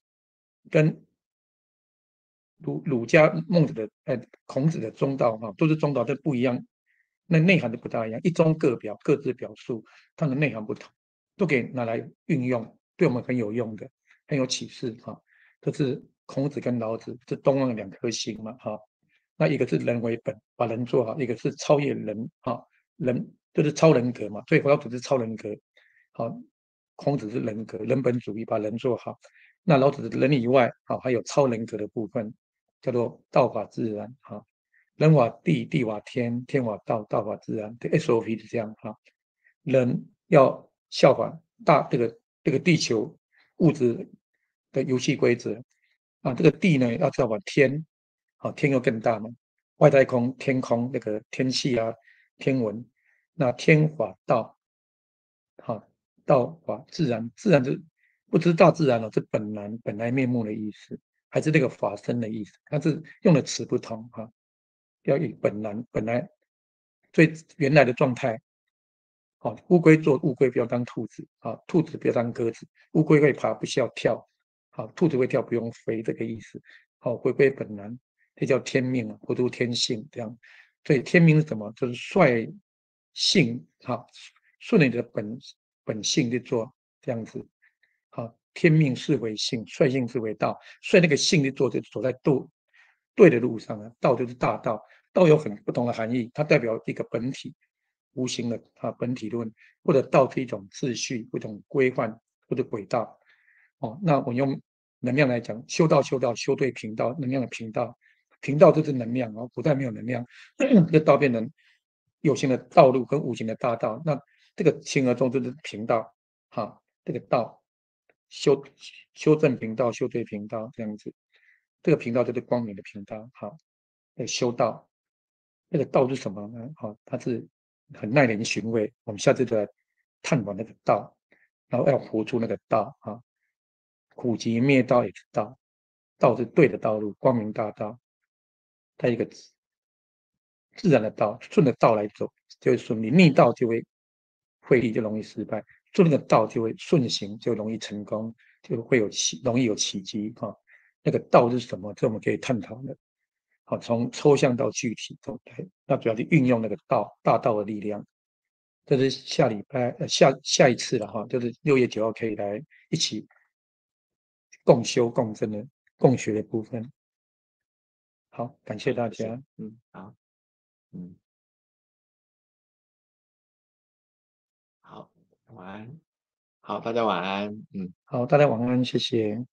跟儒家、孟子的孔子的中道哈，都是中道，但不一样，那内涵都不大一样，一中各表，各自表述，它的内涵不同，都可以拿来运用，对我们很有用的，很有启示哈。这是孔子跟老子是东方的两颗心嘛哈。那一个是人为本，把人做好；一个是超越人哈，人就是超人格嘛。所以佛教组织超人格，好，孔子是人格，人本主义，把人做好。那老子人以外，好，还有超人格的部分，叫做道法自然哈，人法地，地法天，天法道，道法自然。这 SOP 是这样哈，人要效仿这个地球物质的游戏规则啊，这个地呢要效仿天，好，天又更大嘛，外太空、天空那个天气啊、天文，那天法道，好，道法自然，自然就不知大自然了，是本来面目的意思，还是那个法身的意思，但是用的词不同哈，要以本来最原来的状态。好，乌龟做乌龟，不要当兔子啊，兔子不要当鸽子，乌龟会爬，不需要跳，好，兔子会跳，不用飞，这个意思。好，回归本来，这叫天命啊，活出天性这样。所以天命是什么？就是率性，好，顺着你的本性去做这样子。好，天命是为性，率性是为道，率那个性去做，就走在对的路上啊。道就是大道，道有很不同的含义，它代表一个本体。无形的本体论，或者道是一种秩序、一种规范或者轨道。哦，那我用能量来讲，修道修对频道，能量的频道，频道就是能量哦，古代没有能量，这个道变成有形的道路跟无形的大道，那这个形而中就是频道，哈，这个道修正频道，修对频道这样子，这个频道就是光明的频道，好，修道，那个道是什么呢？好，它是很耐人寻味。我们下次就来探讨那个道，然后要活出那个道啊。苦集灭道也是道，道是对的道路，光明大道。它一个自然的道，顺着道来走就会顺利，逆道就会费力，就容易失败；顺那个道就会顺行，就容易成功，就会容易有奇迹哈。那个道是什么？这我们可以探讨的。好，从抽象到具体都对，那主要是运用那个大道的力量。这是下礼拜下一次了哈，就是6月9号可以来一起共修共振的共学的部分。好，感谢大家。好，好，晚安，好，大家晚安，好，大家晚安，谢谢。